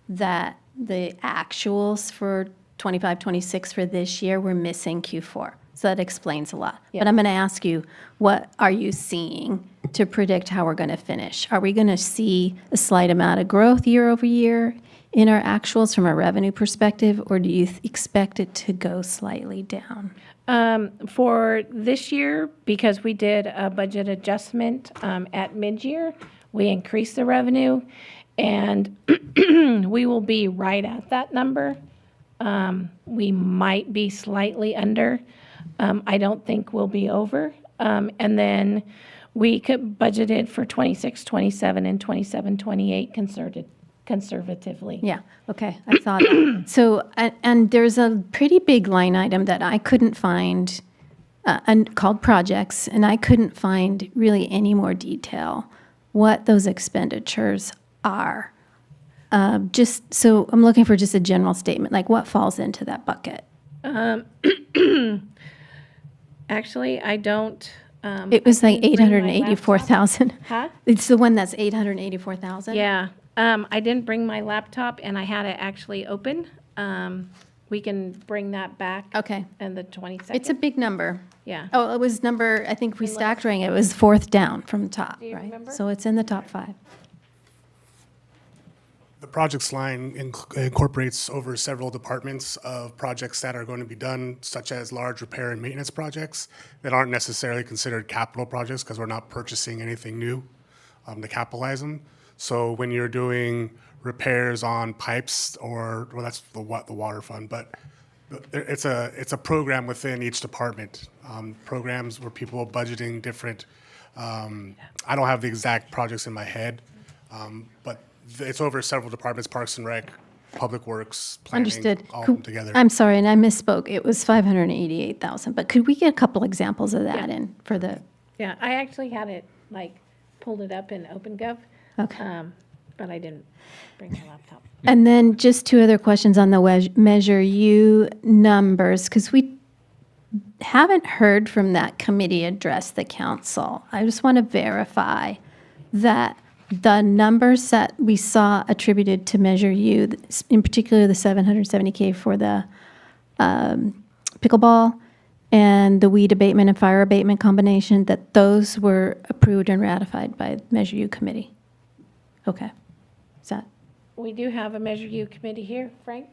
that the actuals for 25-26 for this year were missing Q4. So that explains a lot. Yeah. But I'm going to ask you, what are you seeing to predict how we're going to finish? Are we going to see a slight amount of growth year over year in our actuals from a revenue perspective, or do you expect it to go slightly down? For this year, because we did a budget adjustment at mid-year, we increased the revenue, and we will be right at that number. We might be slightly under. I don't think we'll be over. And then we could budget it for 26, 27, and 27, 28 conservatively. Yeah, okay, I saw that. So, and there's a pretty big line item that I couldn't find, and called projects, and I couldn't find really any more detail what those expenditures are. Just, so I'm looking for just a general statement, like what falls into that bucket? Actually, I don't. It was like I didn't bring my 884,000. Huh? It's the one that's 884,000? Yeah. I didn't bring my laptop, and I had it actually open. we can bring that back. Okay. And the 22nd. It's a big number. Yeah. Oh, it was number, I think we stacked rank, it was fourth down from the top, Do you right? remember? So it's in the top 5. The projects line incorporates over several departments of projects that are going to be done, such as large repair and maintenance projects that aren't necessarily considered capital projects because we're not purchasing anything new to capitalize them. So when you're doing repairs on pipes or, well, that's the water fund, but it's a program within each department. Programs where people are budgeting different, I don't have the exact projects in my head, but it's over several departments, Parks and Rec, Public Works, Planning, Understood. all of them together. I'm sorry, and I misspoke. It was 588,000, but could we get a couple examples of that in for the, Yeah, I actually had it, like, pulled it up in OpenGov. Okay. But I didn't bring my laptop. and then just 2 other questions on the Measure U numbers, because we haven't heard from that committee address the council. I just want to verify that the numbers that we saw attributed to Measure U, in particular the 770K for the pickleball and the weed abatement and fire abatement combination, that those were approved and ratified by Measure U committee. Okay. Is that? We do have a Measure U committee here. Frank,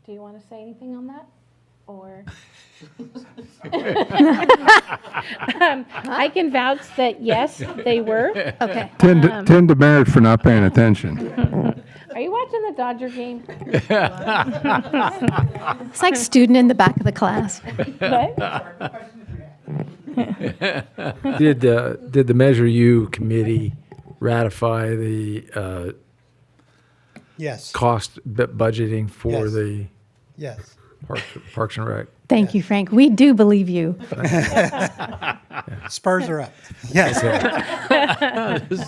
do you want to say anything on that? Or? I can vouch that, yes, they were. Okay. 10 demerits for not paying attention. Are you watching the Dodger game? It's like student in the back of the class. What? Did the Measure U committee ratify the Yes. cost budgeting for Yes. the Yes. Parks and Rec? Thank you, Frank. We do believe you. Spurs are up. Yes.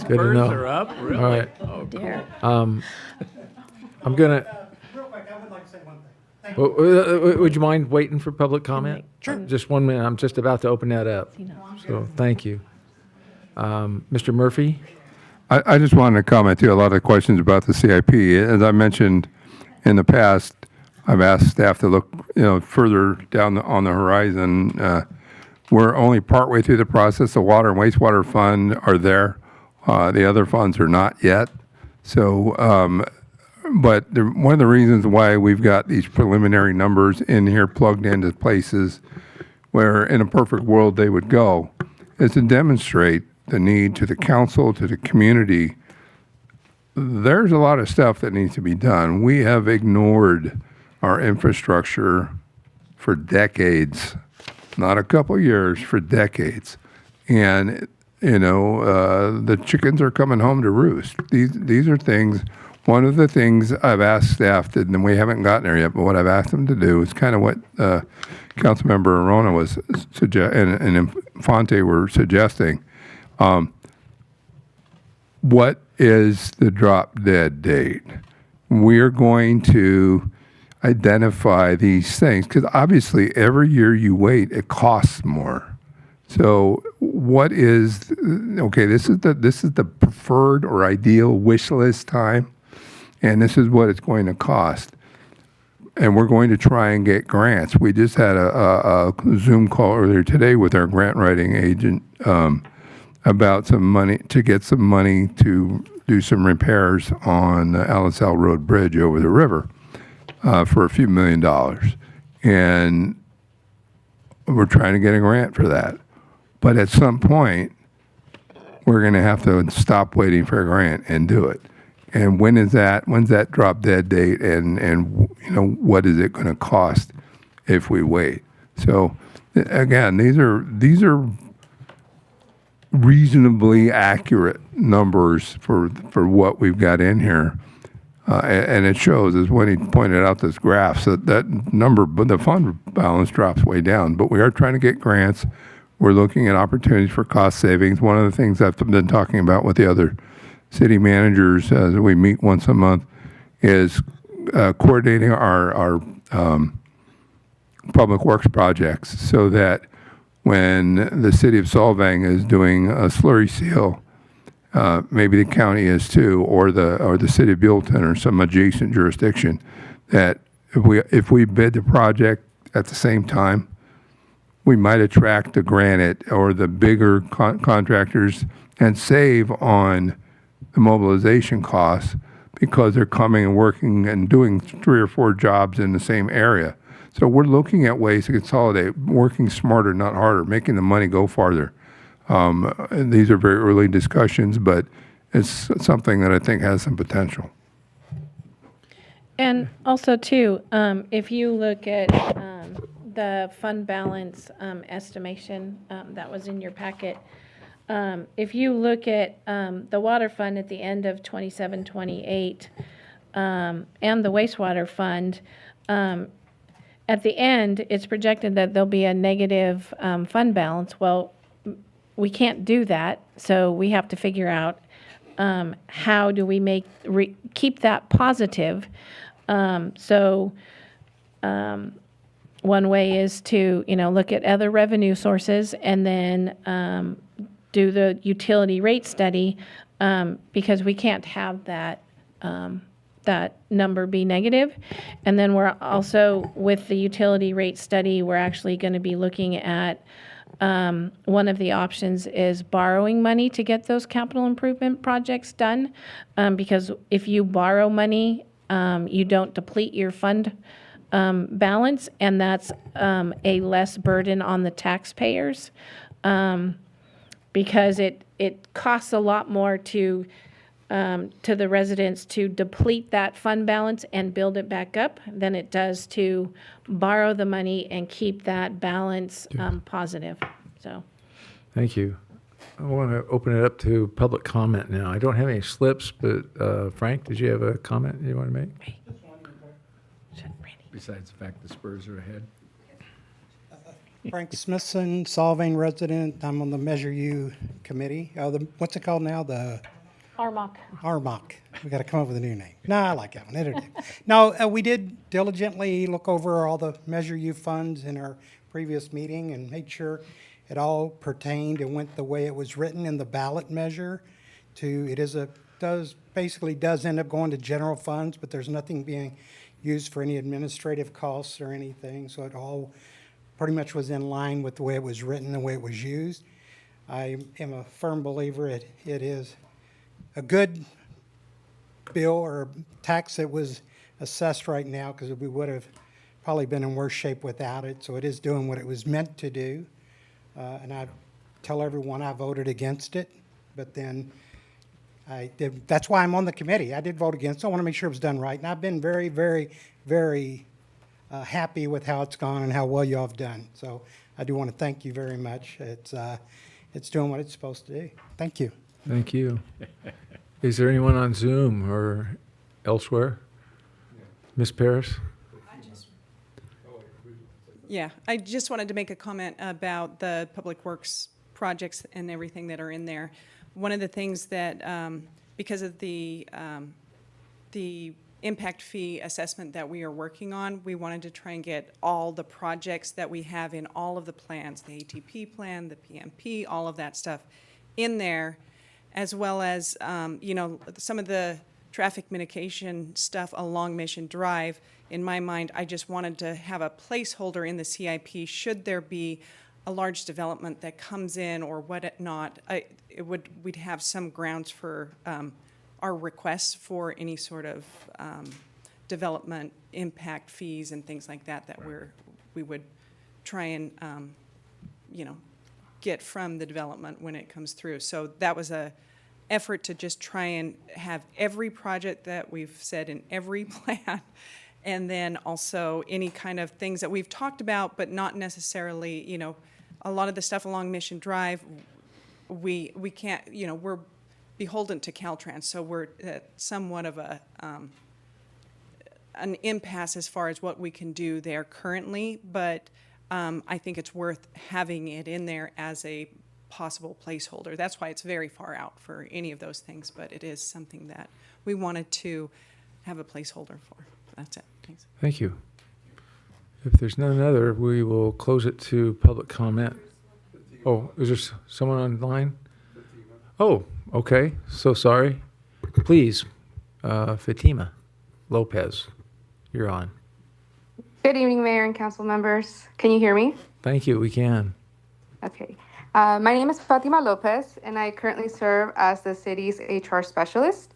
Good enough. are up, really? All right. Oh, Dear. I'm gonna. Real quick, I would like to say one thing. Thank you. Would you mind waiting for public comment? Sure. Just 1 minute. I'm just about to open that up. So thank you. Mr. Murphy? I just wanted to comment too, a lot of questions about the CIP. As I mentioned in the past, I've asked staff to look, further down on the horizon. We're only partway through the process. The water and wastewater fund are there. The other funds are not yet. So, but one of the reasons why we've got these preliminary numbers in here plugged into places where in a perfect world they would go is to demonstrate the need to the council, to the community. There's a lot of stuff that needs to be done. We have ignored our infrastructure for decades, not a couple years, for decades. And, the chickens are coming home to roost. These are things, one of the things I've asked staff to, and we haven't gotten there yet, but what I've asked them to do is kind of what Councilmember Arona was and Infante were suggesting. What is the drop dead date? We're going to identify these things because obviously every year you wait, it costs more. So what is okay? This is the preferred or ideal wish list time, and this is what it's going to cost. And we're going to try and get grants. We just had a Zoom call earlier today with our grant writing agent. About some money, to get some money to do some repairs on the Alisal Road Bridge over the river for a few $1 million. And we're trying to get a grant for that. But at some point, we're going to have to stop waiting for a grant and do it. And when's that drop dead date and what is it going to cost if we wait? So again, these are reasonably accurate numbers for what we've got in here. And it shows, as when he pointed out this graph, so that number, but the fund balance drops way down. But we are trying to get grants. We're looking at opportunities for cost savings. One of the things I've been talking about with the other city managers as we meet once a month is coordinating our public works projects so that when the city of Solvang is doing a slurry seal, maybe the county is too, or the city of Buellton or some adjacent jurisdiction, that if we bid the project at the same time, we might attract the granite or the bigger contractors and save on the mobilization costs because they're coming and working and doing 3 or 4 jobs in the same area. So we're looking at ways to consolidate, working smarter, not harder, making the money go farther. And these are very early discussions, but it's something that I think has some potential. And also too, if you look at the fund balance estimation that was in your packet, if you look at the water fund at the end of 27-28 and the wastewater fund, at the end, it's projected that there'll be a negative fund balance. Well, we can't do that, so we have to figure out how do we keep that positive. One way is to, look at other revenue sources and then do the utility rate study because we can't have that number be negative. And then we're also, with the utility rate study, we're actually going to be looking at one of the options is borrowing money to get those capital improvement projects done. Because if you borrow money, you don't deplete your fund balance, and that's a less burden on the taxpayers because it costs a lot more to the residents to deplete that fund balance and build it back up than it does to borrow the money and keep that balance positive. So, Thank you. I want to open it up to public comment now. I don't have any slips, but Frank, did you have a comment you want to make? Besides the fact the Spurs are ahead. Frank Smithson, Solvang resident. I'm on the Measure U committee. What's it called now? The RMOC. We got to come up with a new name. No, I like that one. It'll do. No, we did diligently look over all the Measure U funds in our previous meeting and made sure it all pertained and went the way it was written in the ballot measure. Does end up going to general funds, but there's nothing being used for any administrative costs or anything. So it all pretty much was in line with the way it was written, the way it was used. I am a firm believer it is a good bill or tax that was assessed right now, because we would have probably been in worse shape without it. So it is doing what it was meant to do. And I tell everyone I voted against it, but then I did. That's why I'm on the committee. I did vote against it. I want to make sure it was done right. And I've been very, very, very happy with how it's gone and how well y'all have done. So I do want to thank you very much. It's doing what it's supposed to do. Thank you. Thank you. Is there anyone on Zoom or elsewhere? Ms. Paris? Yeah, I just wanted to make a comment about the public works projects and everything that are in there. One of the things that, because of the impact fee assessment that we are working on, we wanted to try and get all the projects that we have in all of the plans, the ATP plan, the PMP, all of that stuff in there, as well as, some of the traffic mitigation stuff along Mission Drive. In my mind, I just wanted to have a placeholder in the CIP should there be a large development that comes in or whatnot. We'd have some grounds for our requests for any sort of development impact fees and things like that we would try and get from the development when it comes through. So that was a effort to just try and have every project that we've said in every plan, and then also any kind of things that we've talked about, but not necessarily, a lot of the stuff along Mission Drive, we can't, we're beholden to Caltrans, so we're at somewhat of an impasse as far as what we can do there currently, but I think it's worth having it in there as a possible placeholder. That's why it's very far out for any of those things, but it is something that we wanted to have a placeholder for. That's it. Thanks. Thank you. If there's none other, we will close it to public comment. Oh, is there someone online? Oh, okay. So sorry. Please, Fatima Lopez, you're on. Good evening, Mayor and council members. Can you hear me? Thank you, we can. Okay. My name is Fatima Lopez, and I currently serve as the city's HR specialist.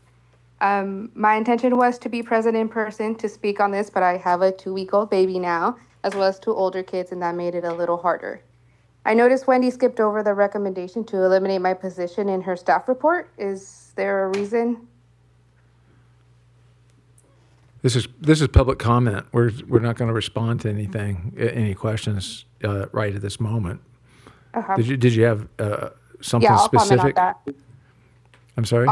My intention was to be present in person to speak on this, but I have a 2-week-old baby now, as well as 2 older kids, and that made it a little harder. I noticed Wendy skipped over the recommendation to eliminate my position in her staff report. Is there a reason? This is public comment. We're not going to respond to anything, any questions right at this moment. Okay. Did you have something Yeah, I'll specific? comment on that. I'm sorry?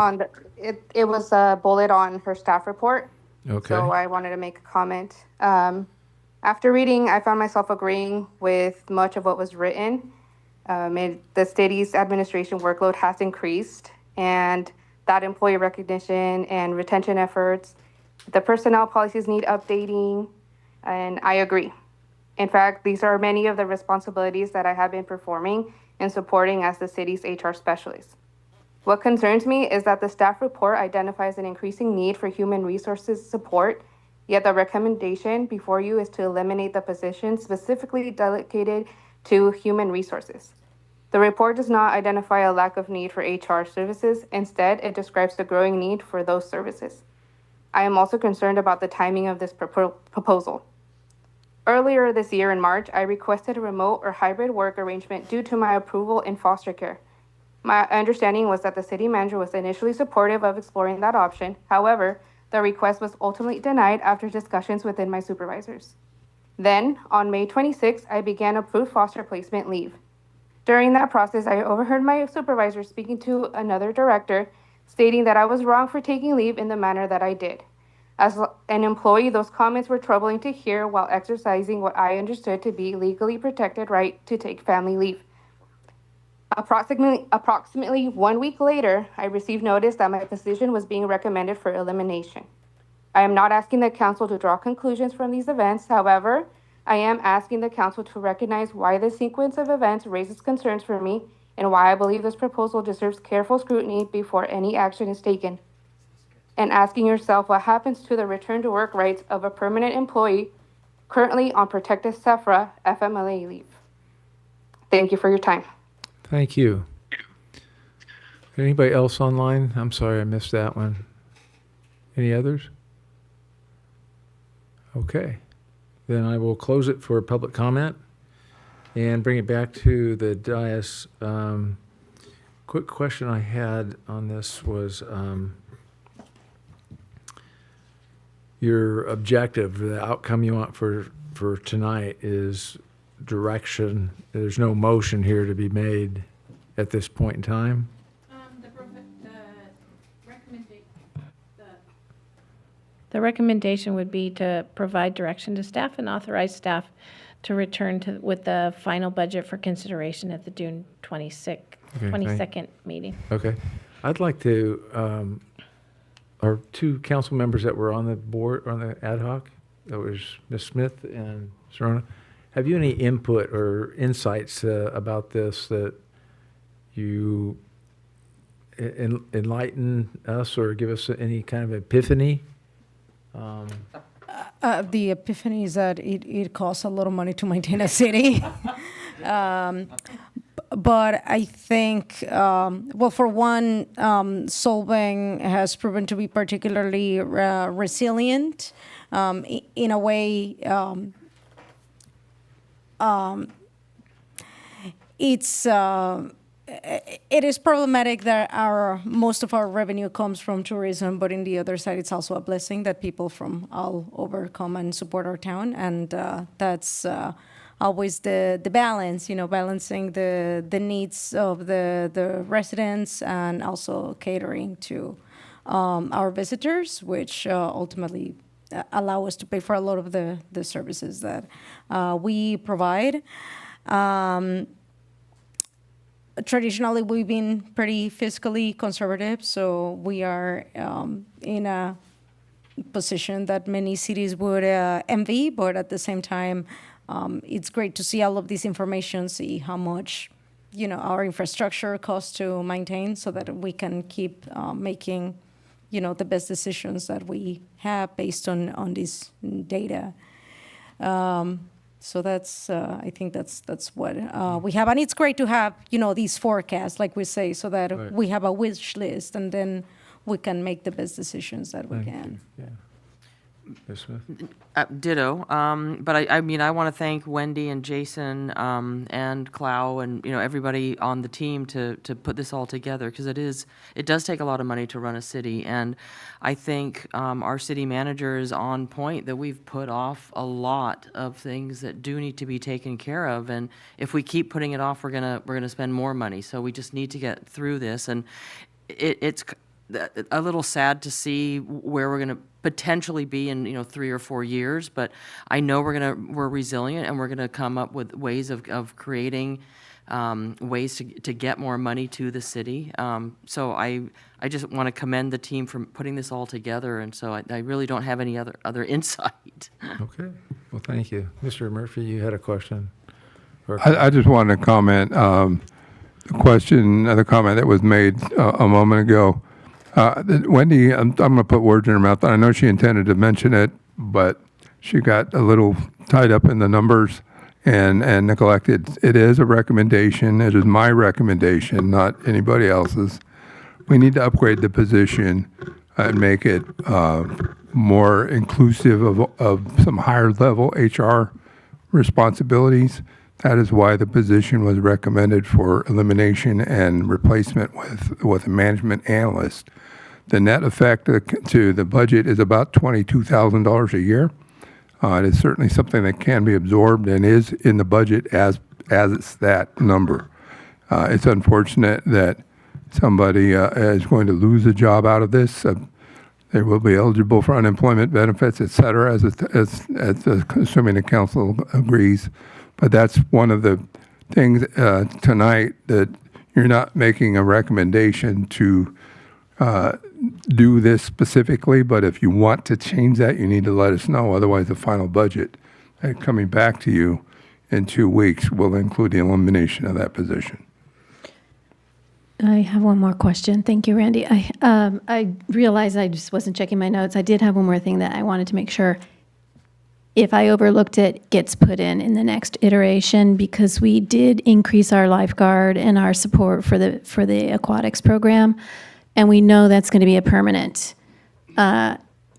It was a bullet on her staff report. Okay. So I wanted to make a comment. After reading, I found myself agreeing with much of what was written. The city's administration workload has increased, and that employee recognition and retention efforts, the personnel policies need updating, and I agree. In fact, these are many of the responsibilities that I have been performing and supporting as the city's HR specialist. What concerns me is that the staff report identifies an increasing need for human resources support, yet the recommendation before you is to eliminate the position specifically dedicated to human resources. The report does not identify a lack of need for HR services. Instead, it describes the growing need for those services. I am also concerned about the timing of this proposal. Earlier this year in March, I requested a remote or hybrid work arrangement due to my approval in foster care. My understanding was that the city manager was initially supportive of exploring that option. However, the request was ultimately denied after discussions within my supervisors. Then, on May 26, I began approved foster placement leave. During that process, I overheard my supervisor speaking to another director, stating that I was wrong for taking leave in the manner that I did. As an employee, those comments were troubling to hear while exercising what I understood to be legally protected right to take family leave. Approximately 1 week later, I received notice that my position was being recommended for elimination. I am not asking the council to draw conclusions from these events. However, I am asking the council to recognize why this sequence of events raises concerns for me and why I believe this proposal deserves careful scrutiny before any action is taken. And asking yourself what happens to the return to work rights of a permanent employee currently on protected SEFRA FMLA leave. Thank you for your time. Thank you. Anybody else online? I'm sorry, I missed that one. Any others? Okay. Then I will close it for public comment and bring it back to the dais. Quick question I had on this was your objective, the outcome you want for tonight is direction. There's no motion here to be made at this point in time. The recommendation would be to provide direction to staff and authorize staff to return with the final budget for consideration at the June 22nd meeting. Okay. I'd like to, our 2 council members that were on the board, on the ad hoc, that was Ms. Smith and Serona. Have you any input or insights about this that you enlighten us or give us any kind of epiphany? The epiphany is that it costs a lot of money to maintain a city. But I think, well, for one, Solvang has proven to be particularly resilient. In a way, it is problematic that most of our revenue comes from tourism, but in the other side, it's also a blessing that people from all over come and support our town, and that's always the balance, balancing the needs of the residents and also catering to our visitors, which ultimately allow us to pay for a lot of the services that we provide. Traditionally, we've been pretty fiscally conservative, so we are in a position that many cities would envy, but at the same time, it's great to see all of this information, see how much our infrastructure costs to maintain so that we can keep making the best decisions that we have based on this data. So that's, I think that's what we have. And it's great to have, these forecasts, like we say, so that Right. we have a wish list, and then we can make the best decisions that we Thank can. you. Yeah. Ms. Smith? Ditto. But I mean, I want to thank Wendy and Jason and Clow and everybody on the team to put this all together, because it does take a lot of money to run a city, and I think our city manager is on point that we've put off a lot of things that do need to be taken care of, and if we keep putting it off, we're gonna spend more money. So we just need to get through this, and it's a little sad to see where we're going to potentially be in 3 or 4 years, but I know we're resilient, and we're going to come up with ways of creating ways to get more money to the city. So I just want to commend the team for putting this all together, and so I really don't have any other insight. Okay. Well, thank you. Mr. Murphy, you had a question? I just wanted to comment, the comment that was made a moment ago. Wendy, I'm going to put words in her mouth. I know she intended to mention it, but she got a little tied up in the numbers and neglected. It is a recommendation. It is my recommendation, not anybody else's. We need to upgrade the position and make it more inclusive of some higher level HR responsibilities. That is why the position was recommended for elimination and replacement with a management analyst. The net effect to the budget is about $22,000 a year. It is certainly something that can be absorbed and is in the budget as it's that number. It's unfortunate that somebody is going to lose a job out of this. They will be eligible for unemployment benefits, et cetera, as assuming the council agrees. But that's one of the things tonight, that you're not making a recommendation to do this specifically, but if you want to change that, you need to let us know. Otherwise, the final budget coming back to you in 2 weeks will include the elimination of that position. I have one more question. Thank you, Randy. I realized I just wasn't checking my notes. I did have one more thing that I wanted to make sure, if I overlooked it, gets put in the next iteration, because we did increase our lifeguard and our support for the aquatics program, and we know that's going to be a permanent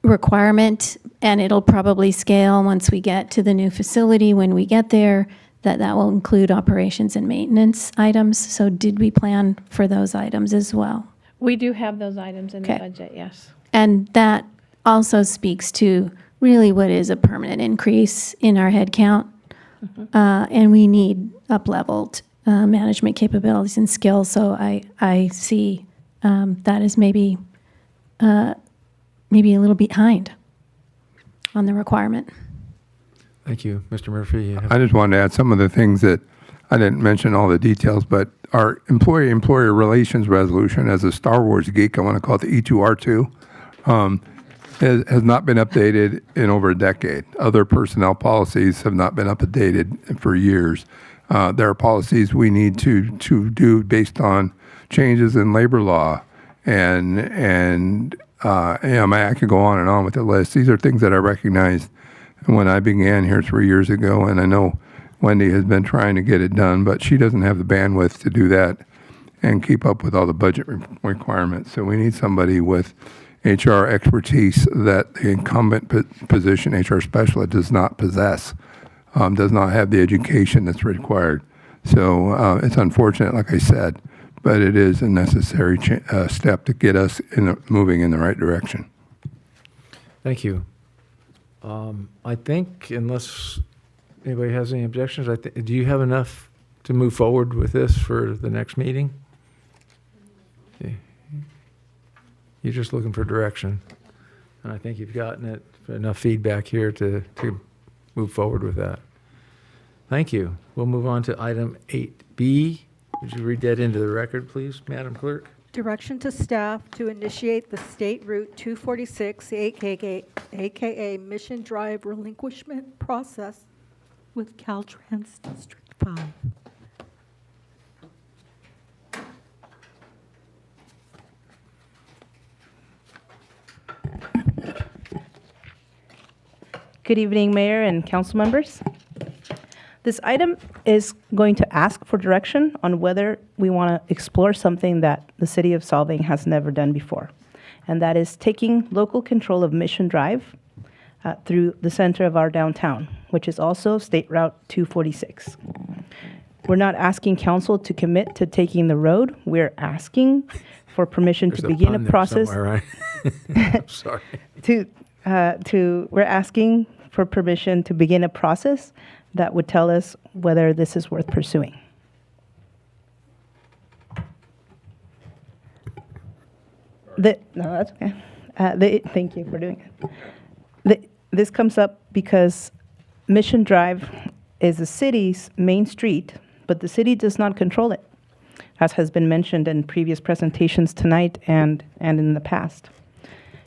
requirement, and it'll probably scale once we get to the new facility. When we get there, that will include operations and maintenance items. So did we plan for those items as well? We do have those items in the Okay. budget, yes. And that also speaks to really what is a permanent increase in our head count. And we need up-leveled management capabilities and skills. So I see that as maybe a little behind on the requirement. Thank you. Mr. Murphy, you have I just wanted to add some of the things that I didn't mention all the details, but our employee-employer relations resolution, as a Star Wars geek, I want to call it the E2R2, has not been updated in over a decade. Other personnel policies have not been updated for years. There are policies we need to do based on changes in labor law, and I could go on and on with the list. These are things that I recognized when I began here 3 years ago, and I know Wendy has been trying to get it done, but she doesn't have the bandwidth to do that and keep up with all the budget requirements. So we need somebody with HR expertise that the incumbent position, HR specialist, does not possess, does not have the education that's required. So it's unfortunate, like I said, but it is a necessary step to get us moving in the right direction. Thank you. I think, unless anybody has any objections, do you have enough to move forward with this for the next meeting? Okay. You're just looking for direction, and I think you've gotten enough feedback here to move forward with that. Thank you. We'll move on to item 8B. Would you read that into the record, please, Madam Clerk? Direction to staff to initiate the State Route 246, AKA Mission Drive relinquishment process with Caltrans District 5. Good evening, Mayor and council members. This item is going to ask for direction on whether we want to explore something that the city of Solvang has never done before, and that is taking local control of Mission Drive through the center of our downtown, which is also State Route 246. We're not asking council to commit to taking the road. We're asking for permission to begin a process. Right? I'm sorry. We're asking for permission to begin a process that would tell us whether this is worth pursuing. No, that's okay. Thank you for doing it. This comes up because Mission Drive is the city's main street, but the city does not control it, as has been mentioned in previous presentations tonight and in the past.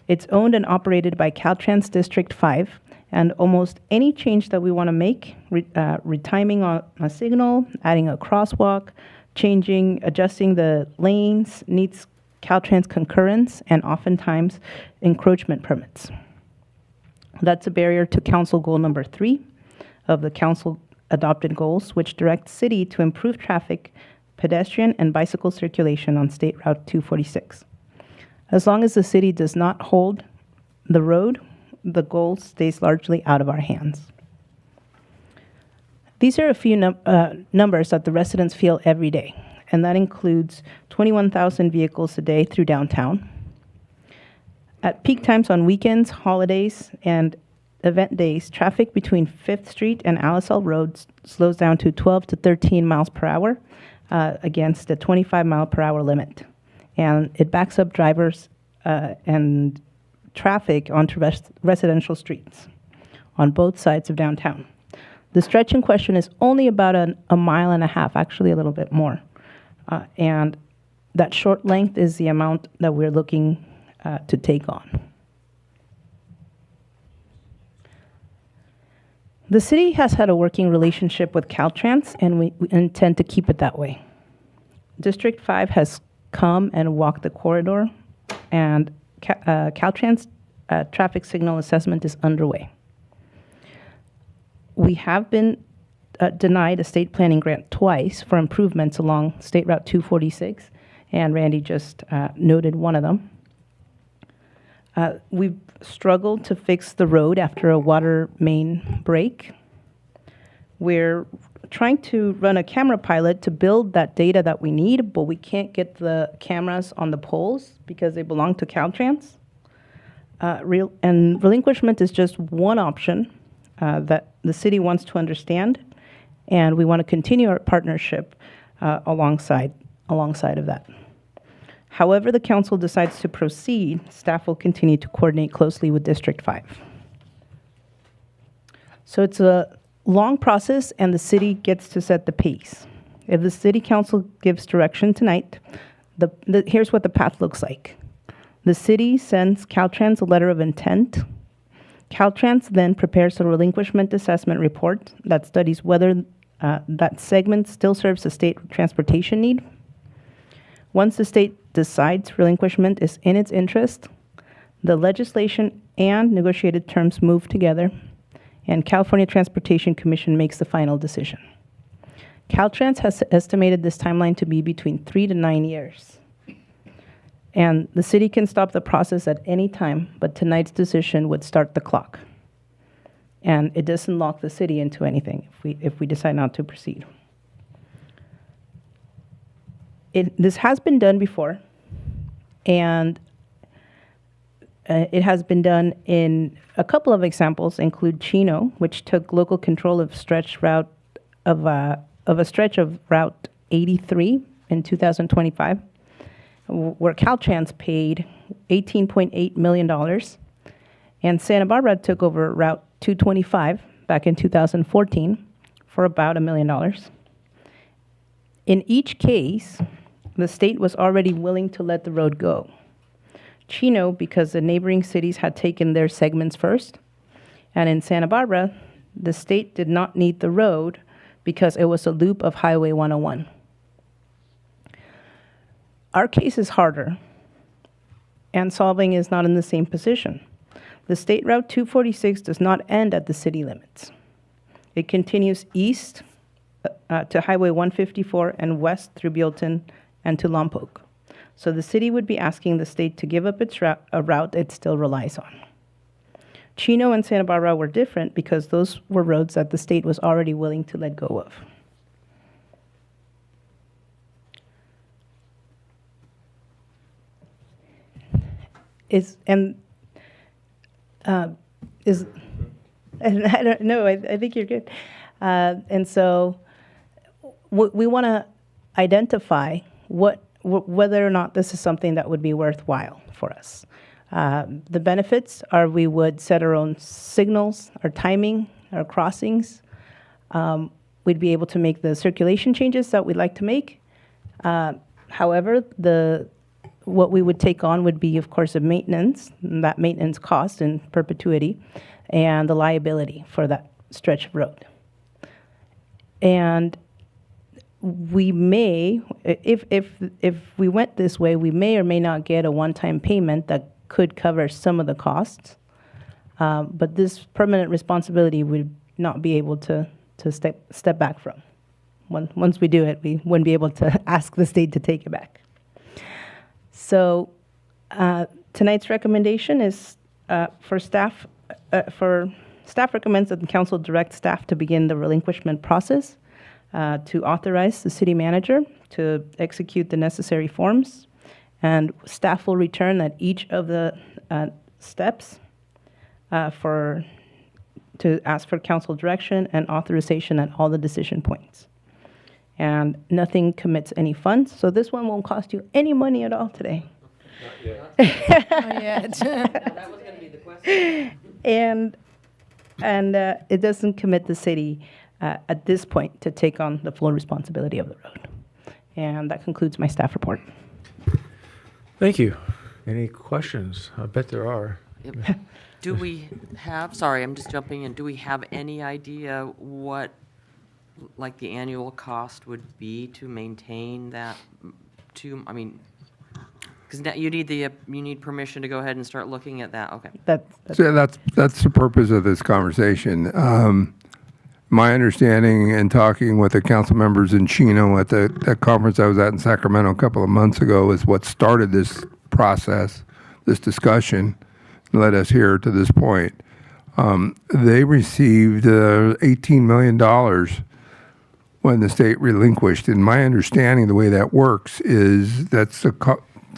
It's owned and operated by Caltrans District 5, and almost any change that we want to make, retiming on a signal, adding a crosswalk, adjusting the lanes, needs Caltrans concurrence and oftentimes encroachment permits. That's a barrier to council goal number 3 of the council adopted goals, which direct city to improve traffic, pedestrian, and bicycle circulation on State Route 246. As long as the city does not hold the road, the goal stays largely out of our hands. These are a few numbers that the residents feel every day, and that includes 21,000 vehicles a day through downtown. At peak times on weekends, holidays, and event days, traffic between 5th Street and Alisal Road slows down to 12 to 13 miles per hour against a 25 mile per hour limit. And it backs up drivers and traffic onto residential streets on both sides of downtown. The stretch in question is only about a mile and a half, actually a little bit more. And that short length is the amount that we're looking to take on. The city has had a working relationship with Caltrans, and we intend to keep it that way. District 5 has come and walked the corridor, and Caltrans traffic signal assessment is underway. We have been denied a state planning grant twice for improvements along State Route 246, and Randy just noted one of them. We've struggled to fix the road after a water main break. We're trying to run a camera pilot to build that data that we need, but we can't get the cameras on the poles because they belong to Caltrans. And relinquishment is just one option that the city wants to understand, and we want to continue our partnership alongside of that. However the council decides to proceed, staff will continue to coordinate closely with District 5. So it's a long process, and the city gets to set the pace. If the city council gives direction tonight, here's what the path looks like. The city sends Caltrans a letter of intent. Caltrans then prepares a relinquishment assessment report that studies whether that segment still serves a state transportation need. Once the state decides relinquishment is in its interest, the legislation and negotiated terms move together, and California Transportation Commission makes the final decision. Caltrans has estimated this timeline to be between 3 to 9 years. And the city can stop the process at any time, but tonight's decision would start the clock. And it doesn't lock the city into anything if we decide not to proceed. This has been done before, and it has been done in a couple of examples, include Chino, which took local control of a stretch of Route 83 in 2025, where Caltrans paid $18.8 million, and Santa Barbara took over Route 225 back in 2014 for about $1 million. In each case, the state was already willing to let the road go. Chino, because the neighboring cities had taken their segments first, and in Santa Barbara, the state did not need the road because it was a loop of Highway 101. Our case is harder, and Solvang is not in the same position. The State Route 246 does not end at the city limits. It continues east to Highway 154 and west through Buellton and to Lompoc. So the city would be asking the state to give up its a route it still relies on. Chino and Santa Barbara were different because those were roads that the state was already willing to let go of. And I don't know, I think you're good. And so we want to identify whether or not this is something that would be worthwhile for us. The benefits are we would set our own signals, our timing, our crossings. We'd be able to make the circulation changes that we'd like to make. However, what we would take on would be, of course, a maintenance, and that maintenance cost in perpetuity, and the liability for that stretch of road. And we may, if we went this way, we may or may not get a one-time payment that could cover some of the costs, but this permanent responsibility would not be able to step back from. Once we do it, we wouldn't be able to ask the state to take it back. So tonight's recommendation is for staff recommends that the council direct staff to begin the relinquishment process, to authorize the city manager to execute the necessary forms, and staff will return at each of the steps to ask for council direction and authorization at all the decision points. And nothing commits any funds, so this one won't cost you any money at all today. Not yet. That was going to be the question. And it doesn't commit the city at this point to take on the full responsibility of the road. And that concludes my staff report. Thank you. Any questions? I bet there are. Yep. Do we have, sorry, I'm just jumping in, do we have any idea what, like, the annual cost would be to maintain that, because now you need permission to go ahead and start looking at that, okay. So that's the purpose of this conversation. My understanding and talking with the council members in Chino at that conference I was at in Sacramento a couple of months ago is what started this process, this discussion, led us here to this point. They received $18 million when the state relinquished. And my understanding, the way that works is that's a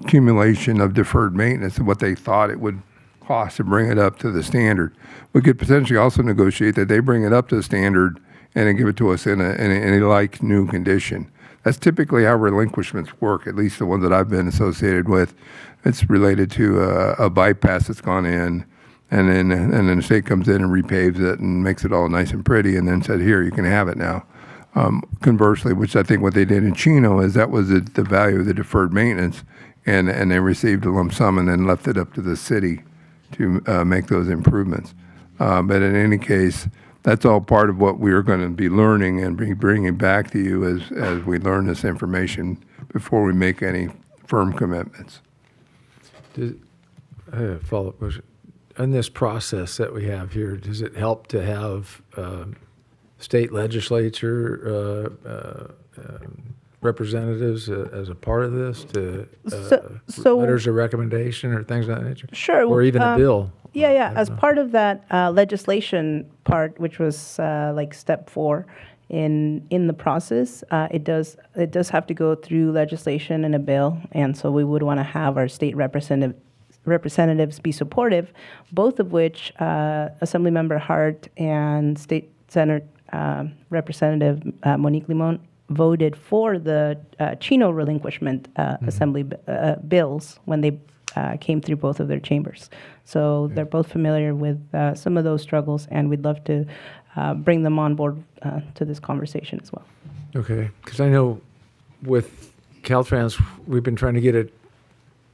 accumulation of deferred maintenance and what they thought it would cost to bring it up to the standard. We could potentially also negotiate that they bring it up to the standard and then give it to us in a like new condition. That's typically how relinquishments work, at least the ones that I've been associated with. It's related to a bypass that's gone in, and then the state comes in and repaves it and makes it all nice and pretty, and then said, here, you can have it now. Conversely, which I think what they did in Chino is that was the value of the deferred maintenance, and they received a lump sum and then left it up to the city to make those improvements. But in any case, that's all part of what we're going to be learning and be bringing back to you as we learn this information before we make any firm commitments. Follow-up question. In this process that we have here, does it help to have state legislature representatives as a part of this, to letters of recommendation or things of that nature? Sure. Or even a bill? Yeah. As part of that legislation part, which was like step 4 in the process, it does have to go through legislation and a bill, and so we would want to have our state representatives be supportive, both of which Assemblymember Hart and State Senate Representative Monique Limon voted for the Chino relinquishment assembly bills when they came through both of their chambers. So they're both familiar with some of those struggles, and we'd love to bring them on board to this conversation as well. Okay, because I know with Caltrans, we've been trying to get a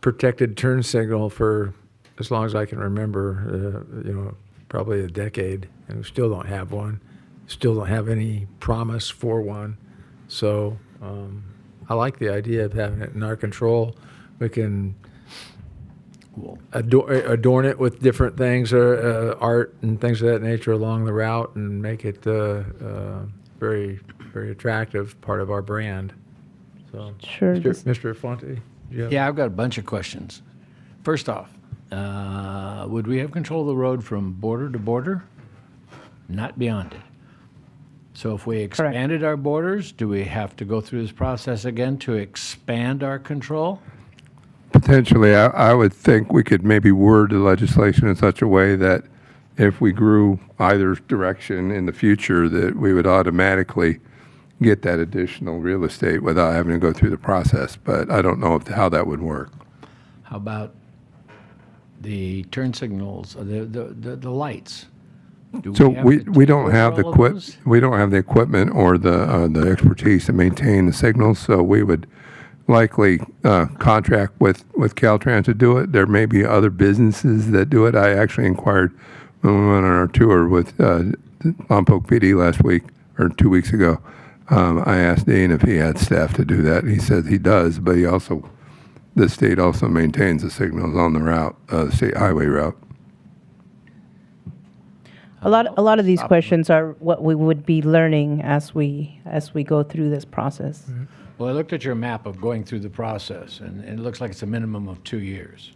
protected turn signal for as long as I can remember, probably a decade, and we still don't have one. Still don't have any promise for one. So I like the idea of having it in our control. We can adorn it with different things, art and things of that nature along the route, and make it very, very attractive part of our brand. So, Sure. Mr. Fonte? Yeah, I've got a bunch of questions. First off, would we have control of the road from border to border? Not beyond it. So if we expanded our borders, do we have to go through this process again to expand our control? Potentially, I would think we could maybe word the legislation in such a way that if we grew either direction in the future, that we would automatically get that additional real estate without having to go through the process. But I don't know how that would work. How about the turn signals, the lights? So we don't have the we don't have the equipment or the expertise to maintain the signals. So we would likely contract with Caltrans to do it. There may be other businesses that do it. I actually inquired when we went on our tour with Lompoc PD last week or 2 weeks ago. I asked Dean if he had staff to do that. He said he does, but the state also maintains the signals on the route, the state highway route. A lot of these questions are what we would be learning as we go through this process. Well, I looked at your map of going through the process, and it looks like it's a minimum of 2 years.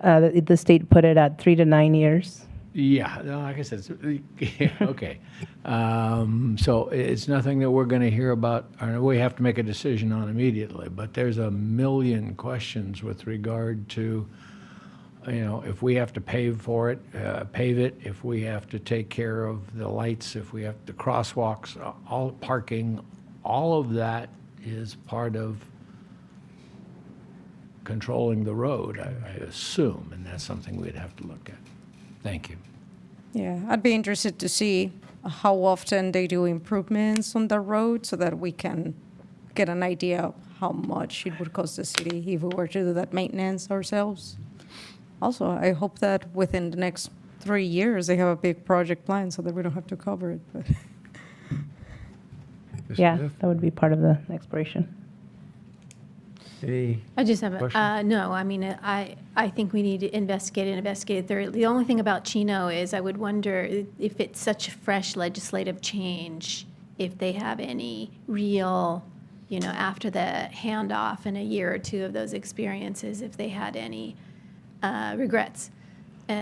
The state put it at 3 to 9 years. Yeah, no, like I said, okay. So it's nothing that we're going to hear about, or we have to make a decision on immediately, but there's a million questions with regard to, if we have to pave for it, pave it, if we have to take care of the lights, if we have the crosswalks, all parking, all of that is part of controlling the road, I assume, and that's something we'd have to look at. Thank you. Yeah, I'd be interested to see how often they do improvements on the road so that we can get an idea of how much it would cost the city if we were to do that maintenance ourselves. Also, I hope that within the next 3 years, they have a big project plan so that we don't have to cover it. But Yeah, that would be part of the exploration. I just have no. I mean, I think we need to investigate it. The only thing about Chino is I would wonder if it's such a fresh legislative change, if they have any real, after the handoff in a year or two of those experiences, if they had any regrets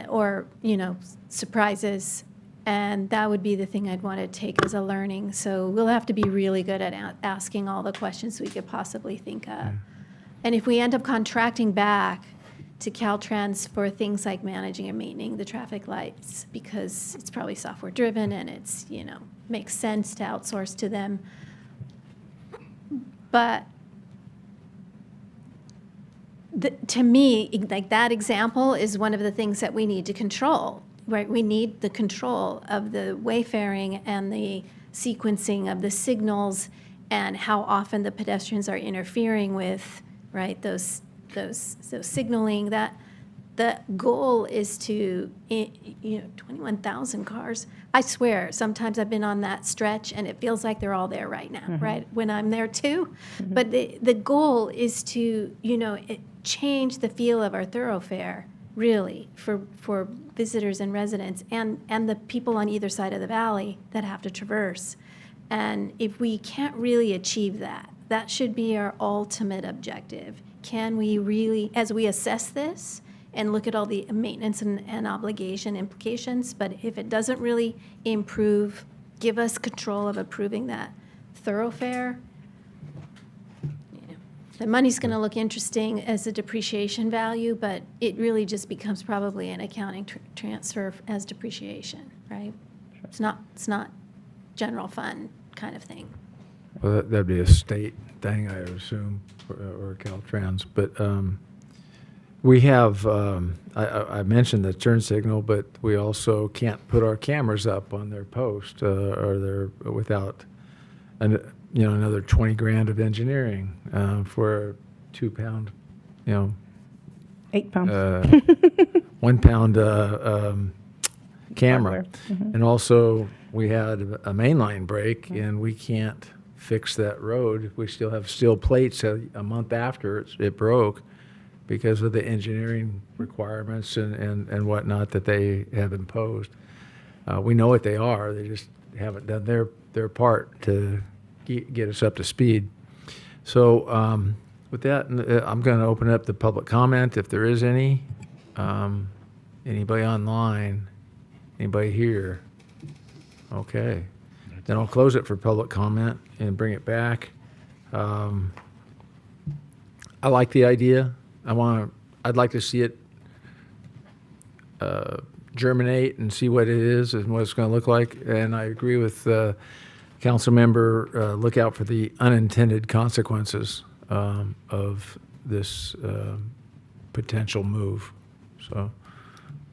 or, surprises. And that would be the thing I'd want to take as a learning. So we'll have to be really good at asking all the questions we could possibly think of. And if we end up contracting back to Caltrans for things like managing and maintaining the traffic lights, because it's probably software driven and it's, makes sense to outsource to them. But to me, like that example is one of the things that we need to control, right? We need the control of the wayfaring and the sequencing of the signals and how often the pedestrians are interfering with, right, those signaling. That the goal is to, 21,000 cars. I swear, sometimes I've been on that stretch and it feels like they're all there right now, right? When I'm there too. But the goal is to, change the feel of our thoroughfare, really, for visitors and residents and the people on either side of the valley that have to traverse. And if we can't really achieve that, that should be our ultimate objective. Can we really, as we assess this and look at all the maintenance and obligation implications, but if it doesn't really improve, give us control of approving that thoroughfare, the money's going to look interesting as a depreciation value, but it really just becomes probably an accounting transfer as depreciation, right? Sure. It's not general fund kind of thing. Well, that'd be a state thing, I assume, or Caltrans. But we have, I mentioned the turn signal, but we also can't put our cameras up on their post or they're without another 20 grand of engineering for a 2 pound, 8 pounds. 1 pound camera. And also we had a mainline break and we can't fix that road. We still have steel plates a month after it broke because of the engineering requirements and whatnot that they have imposed. We know what they are, they just haven't done their part to get us up to speed. So with that, I'm going to open up the public comment, if there is any. Anybody online? Anybody here? Okay. Then I'll close it for public comment and bring it back. I like the idea. I'd like to see it germinate and see what it is and what it's going to look like. And I agree with council member, look out for the unintended consequences of this potential move. So,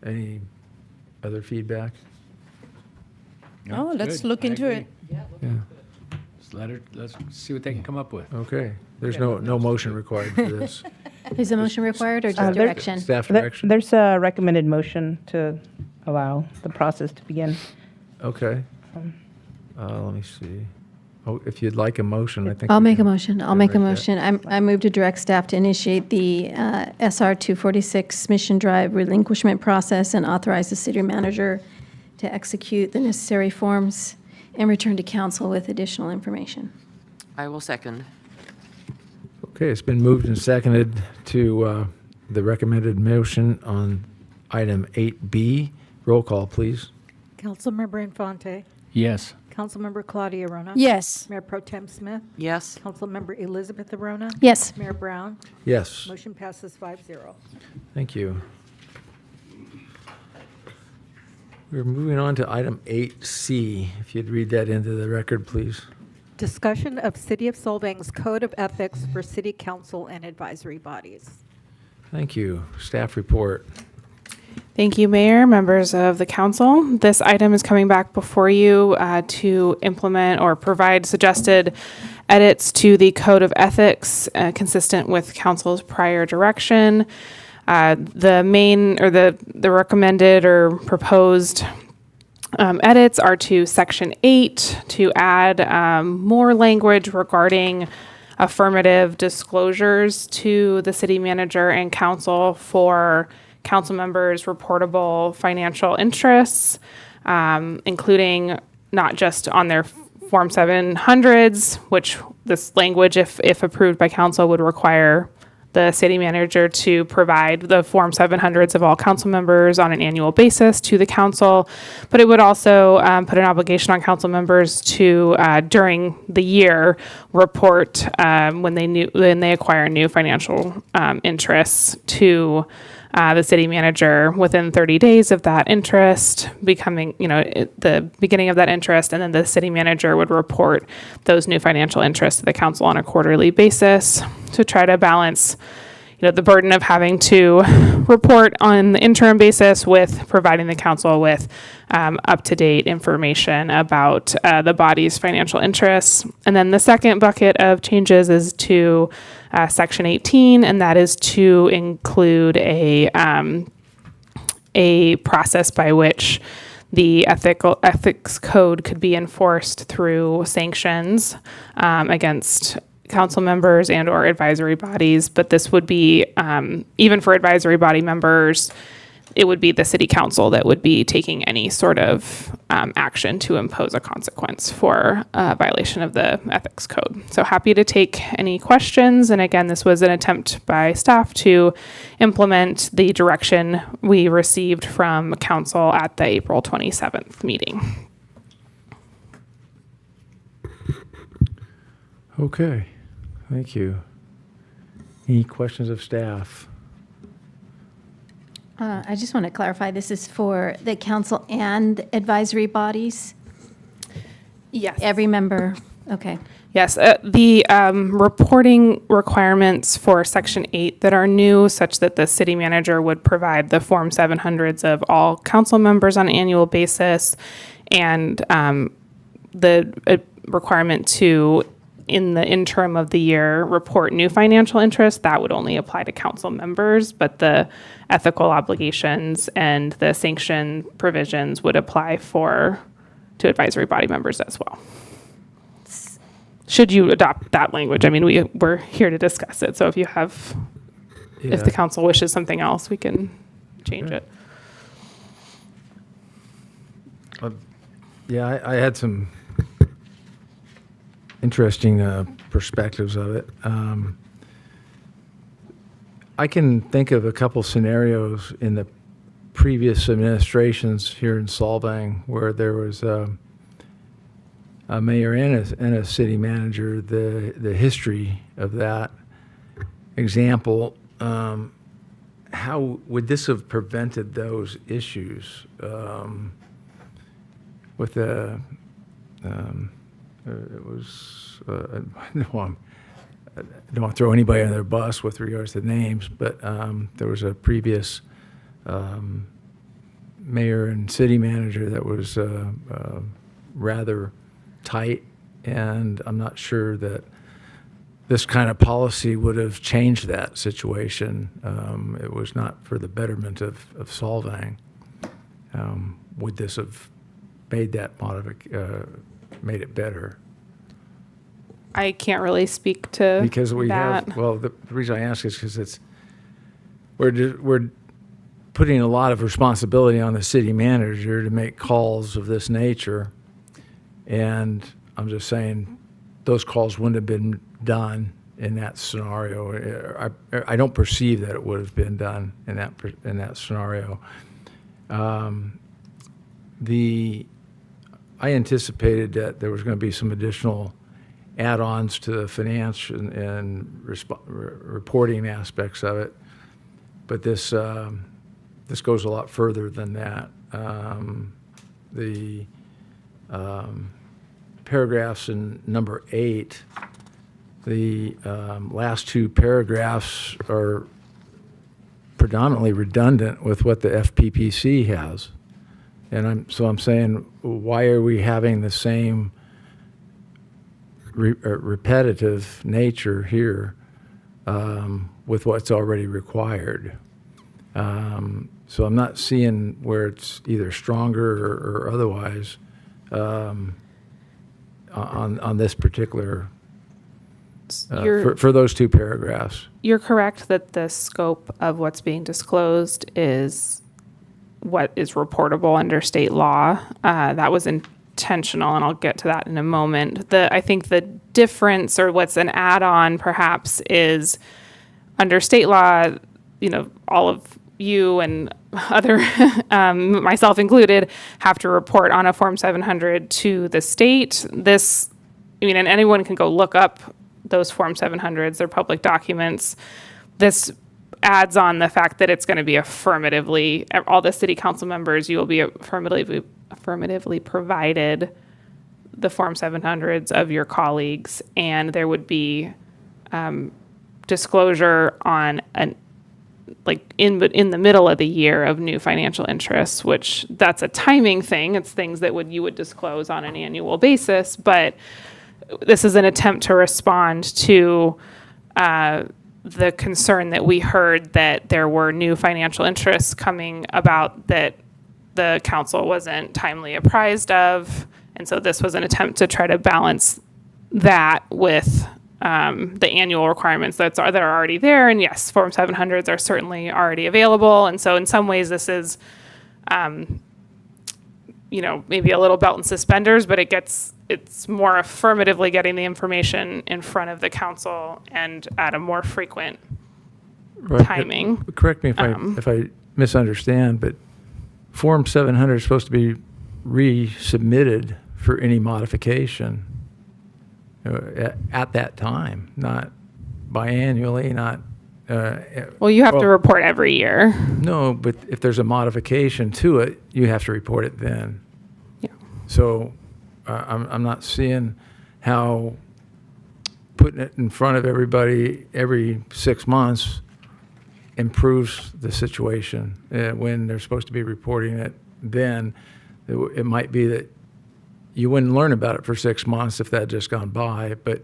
any other feedback? Oh, let's look into it. Yeah. Let's see what they can come up with. Okay. There's no motion required for this. Is a motion required or just direction? Staff direction. There's a recommended motion to allow the process to begin. Okay. Let me see. Oh, if you'd like a motion, I think. I'll we make a can motion. I'll make a generate that. motion. I move to direct staff to initiate the SR 246 Mission Drive relinquishment process and authorize the city manager to execute the necessary forms and return to council with additional information. I will second. Okay, it's been moved and seconded to the recommended motion on item 8B. Roll call, please. Councilmember Infante. Yes. Councilmember Claudia Arona. Yes. Mayor Pro Tem Smith. Yes. Councilmember Elizabeth Arona. Yes. Mayor Brown. Yes. Motion passes 5-0. Thank you. We're moving on to item 8C. If you'd read that into the record, please. Discussion of City of Solvang's Code of Ethics for City Council and Advisory Bodies. Thank you. Staff report. Thank you, Mayor, members of the council. This item is coming back before you to implement or provide suggested edits to the Code of Ethics consistent with council's prior direction. The main or the recommended or proposed edits are to Section 8 to add more language regarding affirmative disclosures to the city manager and council for council members' reportable financial interests, including not just on their Form 700s, which this language, if approved by council, would require the city manager to provide the Form 700s of all council members on an annual basis to the council, but it would also put an obligation on council members to, during the year, report when they acquire new financial interests to the city manager within 30 days of that interest becoming, the beginning of that interest, and then the city manager would report those new financial interests to the council on a quarterly basis to try to balance, the burden of having to report on the interim basis with providing the council with up-to-date information about the body's financial interests. And then the second bucket of changes is to Section 18, and that is to include a process by which the ethics code could be enforced through sanctions against council members and or advisory bodies. But this would be, even for advisory body members, it would be the city council that would be taking any sort of action to impose a consequence for violation of the ethics code. So happy to take any questions. And again, this was an attempt by staff to implement the direction we received from council at the April 27th meeting. Okay. Thank you. Any questions of staff? I just want to clarify, this is for the council and advisory bodies? Yes. Every member, okay. Yes, the reporting requirements for Section 8 that are new, such that the city manager would provide the Form 700s of all council members on an annual basis, and the requirement to, in the interim of the year, report new financial interests, that would only apply to council members, but the ethical obligations and the sanction provisions would apply to advisory body members as well. Should you adopt that language? I mean, we're here to discuss it, so if you have if the council wishes something else, we can change it. Yeah, I had some interesting perspectives of it. I can think of a couple scenarios in the previous administrations here in Solvang where there was a mayor and a city manager. The history of that example, how would this have prevented those issues with the it was no, I don't want to throw anybody on their bus with regards to names, but there was a previous mayor and city manager that was rather tight, and I'm not sure that this kind of policy would have changed that situation. It was not for the betterment of Solvang. Would this have made that made it better? I can't really speak to Because we that. have, well, the reason I ask is because we're putting a lot of responsibility on the city manager to make calls of this nature. And I'm just saying, those calls wouldn't have been done in that scenario. I don't perceive that it would have been done in that scenario. I anticipated that there was going to be some additional add-ons to the finance and reporting aspects of it, but this goes a lot further than that. The paragraphs in number 8, the last two paragraphs are predominantly redundant with what the FPPC has. And I'm saying, why are we having the same repetitive nature here with what's already required? So I'm not seeing where it's either stronger or otherwise on this particular, for those two paragraphs. You're correct that the scope of what's being disclosed is what is reportable under state law. That was intentional, and I'll get to that in a moment. I think the difference, or what's an add-on perhaps, is under state law, all of you and other, myself included, have to report on a Form 700 to the state. And anyone can go look up those Form 700s, they're public documents. This adds on the fact that it's going to be affirmatively, all the city council members, you will be affirmatively provided the Form 700s of your colleagues, and there would be disclosure on in the middle of the year of new financial interests, which that's a timing thing. It's things that you would disclose on an annual basis, but this is an attempt to respond to the concern that we heard that there were new financial interests coming about that the council wasn't timely apprised of. And so this was an attempt to try to balance that with the annual requirements that are already there. And yes, Form 700s are certainly already available. And so in some ways this is, maybe a little belt and suspenders, but it's more affirmatively getting the information in front of the council and at a more frequent timing. Correct me if I misunderstand, but Form 700 is supposed to be resubmitted for any modification at that time, not biannually, not. Well, you have to report every year. No, but if there's a modification to it, you have to report it then. Yeah. So I'm not seeing how putting it in front of everybody every 6 months improves the situation when they're supposed to be reporting it then. It might be that you wouldn't learn about it for 6 months if that had just gone by, but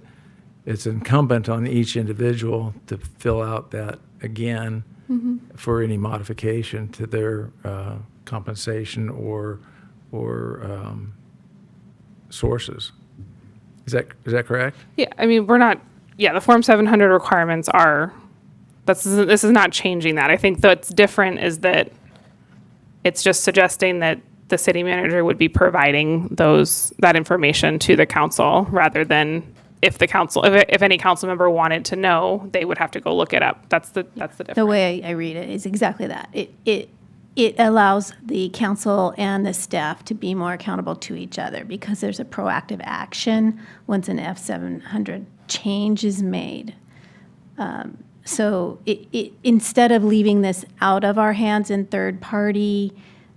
it's incumbent on each individual to fill out that again for any modification to their compensation or sources. Is that correct? Yeah, I mean, the Form 700 requirements are this is not changing that. I think what's different is that it's just suggesting that the city manager would be providing that information to the council rather than if any council member wanted to know, they would have to go look it up. That's the difference. The way I read it is exactly that. It allows the council and the staff to be more accountable to each other because there's a proactive action once an F700 change is made. So instead of leaving this out of our hands in third party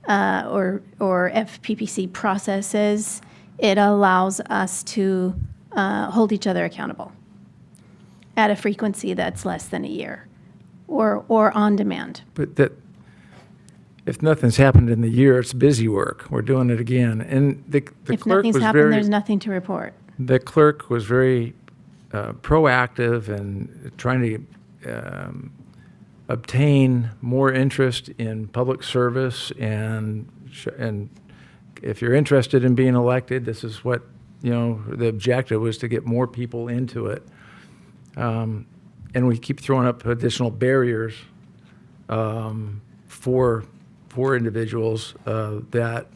or FPPC processes, it allows us to hold each other accountable at a frequency that's less than a year or on demand. But that, if nothing's happened in the year, it's busy work. We're doing it again. And the If clerk nothing's was happened, there's nothing to report. The clerk was very proactive and trying to obtain more interest in public service and if you're interested in being elected, this is what, the objective was to get more people into it. And we keep throwing up additional barriers for individuals that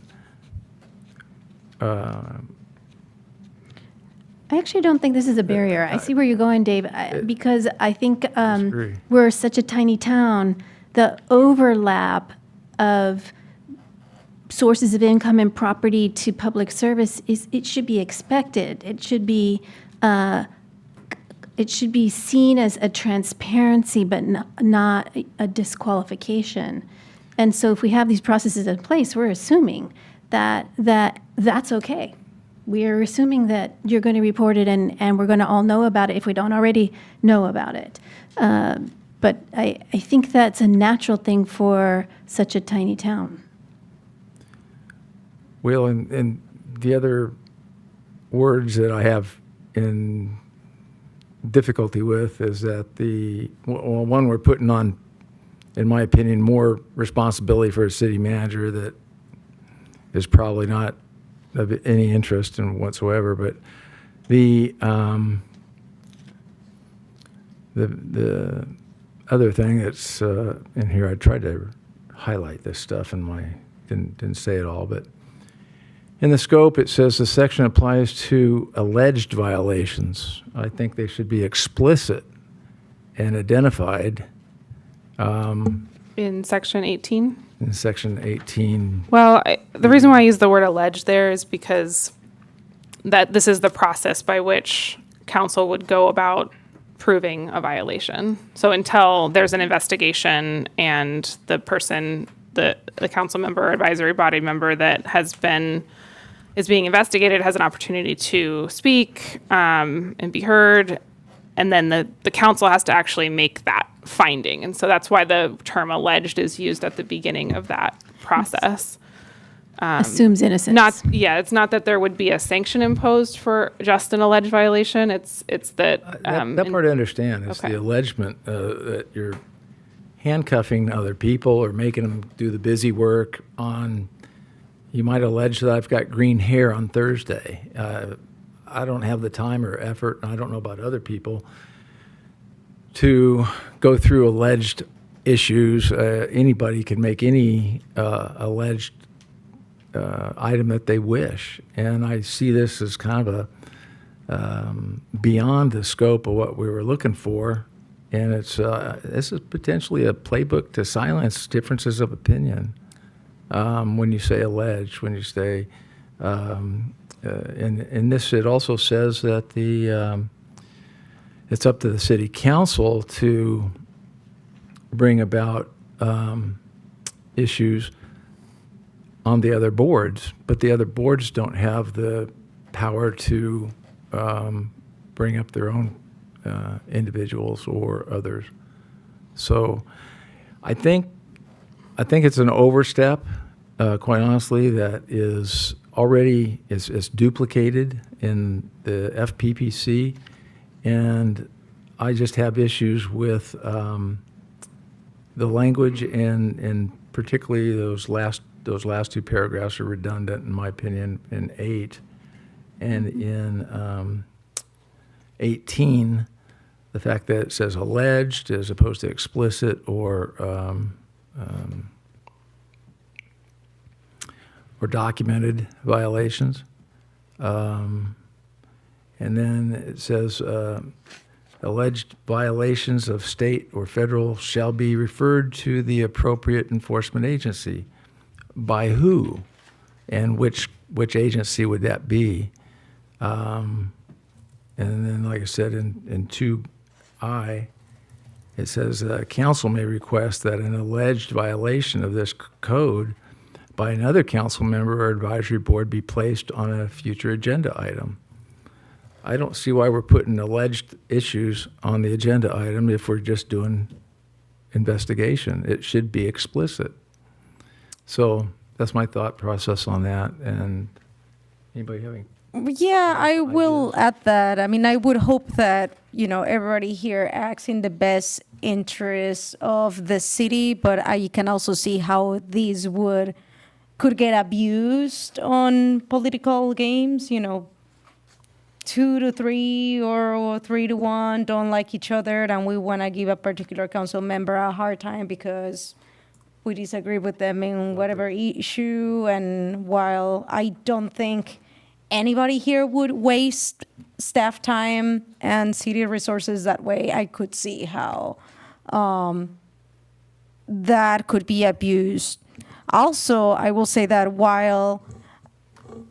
I actually don't think this is a barrier. I see where you're going, Dave, because I think we're such a tiny town. The overlap of sources of income and property to public service it should be expected. It should be seen as a transparency, but not a disqualification. And so, if we have these processes in place, we're assuming that's okay. We are assuming that you're going to report it and we're going to all know about it if we don't already know about it. But I think that's a natural thing for such a tiny town. Well, and the other words that I have in difficulty with is that one, we're putting on, in my opinion, more responsibility for a city manager that is probably not of any interest in whatsoever. But the other thing that's in here, I tried to highlight this stuff and didn't say it all, but in the scope, it says the section applies to alleged violations. I think they should be explicit and identified. In section 18? In section 18. Well, the reason why I use the word alleged there is because this is the process by which council would go about proving a violation. So until there's an investigation and the person, the council member or advisory body member that is being investigated has an opportunity to speak and be heard, and then the council has to actually make that finding. And so that's why the term alleged is used at the beginning of that process. Assumes innocence. It's not that there would be a sanction imposed for just an alleged violation. It's that that part I understand. It's the allegement that you're handcuffing other people or making them do the busy work on. You might allege that I've got green hair on Thursday. I don't have the time or effort, and I don't know about other people, to go through alleged issues. Anybody can make any alleged item that they wish. And I see this as kind of beyond the scope of what we were looking for. And this is potentially a playbook to silence differences of opinion. When you say alleged, when you say, in this, it also says that it's up to the city council to bring about issues on the other boards, but the other boards don't have the power to bring up their own individuals or others. So I think it's an overstep, quite honestly, that is already is duplicated in the FPPC, and I just have issues with the language and particularly those last two paragraphs are redundant in my opinion in 8 and in 18. the fact that it says alleged as opposed to explicit or documented violations. And then it says alleged violations of state or federal shall be referred to the appropriate enforcement agency. By who? And which agency would that be? And then, like I said, in 2I, it says council may request that an alleged violation of this code by another council member or advisory board be placed on a future agenda item. I don't see why we're putting alleged issues on the agenda item if we're just doing investigation. It should be explicit. So that's my thought process on that. And anybody having? Yeah, I will add that. I mean, I would hope that, everybody here acts in the best interest of the city, but I can also see how these could get abused on political games, 2-3 or 3-1 don't like each other, and we want to give a particular council member a hard time because we disagree with them in whatever issue. And while I don't think anybody here would waste staff time and city resources that way, I could see how that could be abused. Also, I will say that while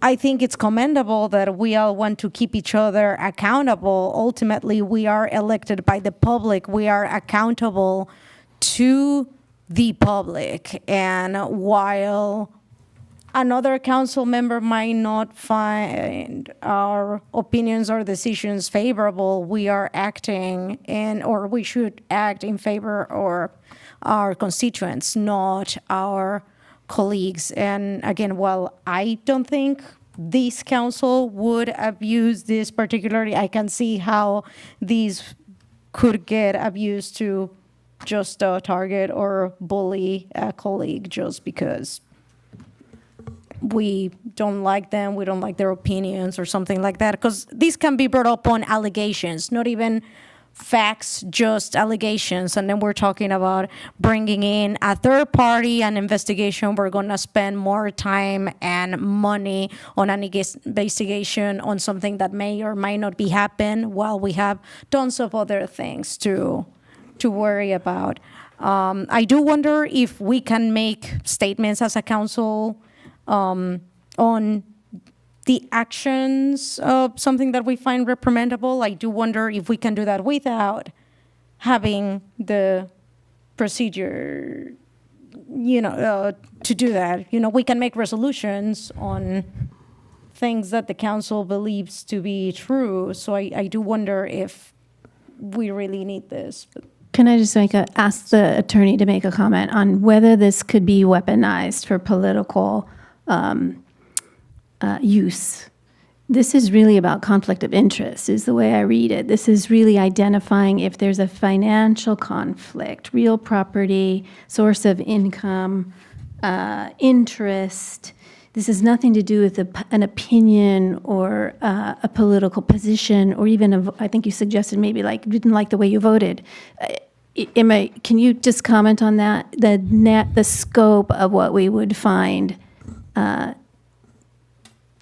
I think it's commendable that we all want to keep each other accountable, ultimately we are elected by the public. We are accountable to the public. And while another council member might not find our opinions or decisions favorable, we are acting or we should act in favor of our constituents, not our colleagues. And again, while I don't think this council would abuse this particularly, I can see how these could get abused to just target or bully a colleague just because we don't like them, we don't like their opinions or something like that. Because these can be brought up on allegations, not even facts, just allegations. And then we're talking about bringing in a third party, an investigation. We're going to spend more time and money on an investigation on something that may or might not be happen while we have tons of other things to worry about. I do wonder if we can make statements as a council on the actions of something that we find reprimandable. I do wonder if we can do that without having the procedure, to do that. We can make resolutions on things that the council believes to be true. So I do wonder if we really need this. Can I just ask the attorney to make a comment on whether this could be weaponized for political use? This is really about conflict of interest, is the way I read it. This is really identifying if there's a financial conflict, real property, source of income, interest. This has nothing to do with an opinion or a political position, or even I think you suggested maybe didn't like the way you voted. Can you just comment on that? The scope of what we would find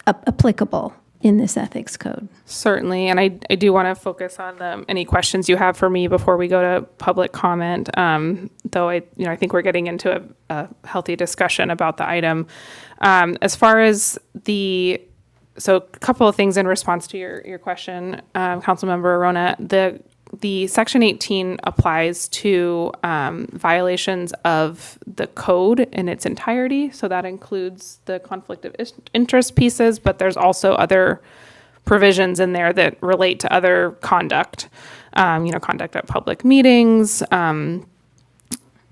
applicable in this ethics code. Certainly, and I do want to focus on any questions you have for me before we go to public comment. Though I think we're getting into a healthy discussion about the item. As far as so a couple of things in response to your question, Councilmember Arona. The Section 18 applies to violations of the code in its entirety. So that includes the conflict of interest pieces, but there's also other provisions in there that relate to other conduct, conduct at public meetings,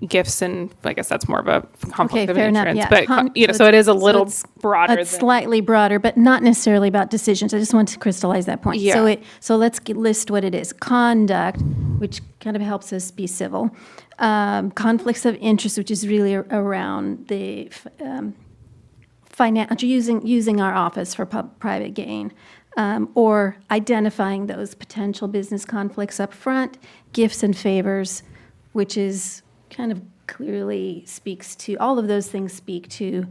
gifts, and I guess that's more of a conflict of interest. Yeah. But so it is a little broader. It's slightly broader, but not necessarily about decisions. I just want to crystallize that point. Yeah. So let's list what it is. Conduct, which kind of helps us be civil. Conflicts of interest, which is really around the financial using our office for private gain. or identifying those potential business conflicts up front, gifts and favors, which is kind of clearly speaks to, all of those things speak to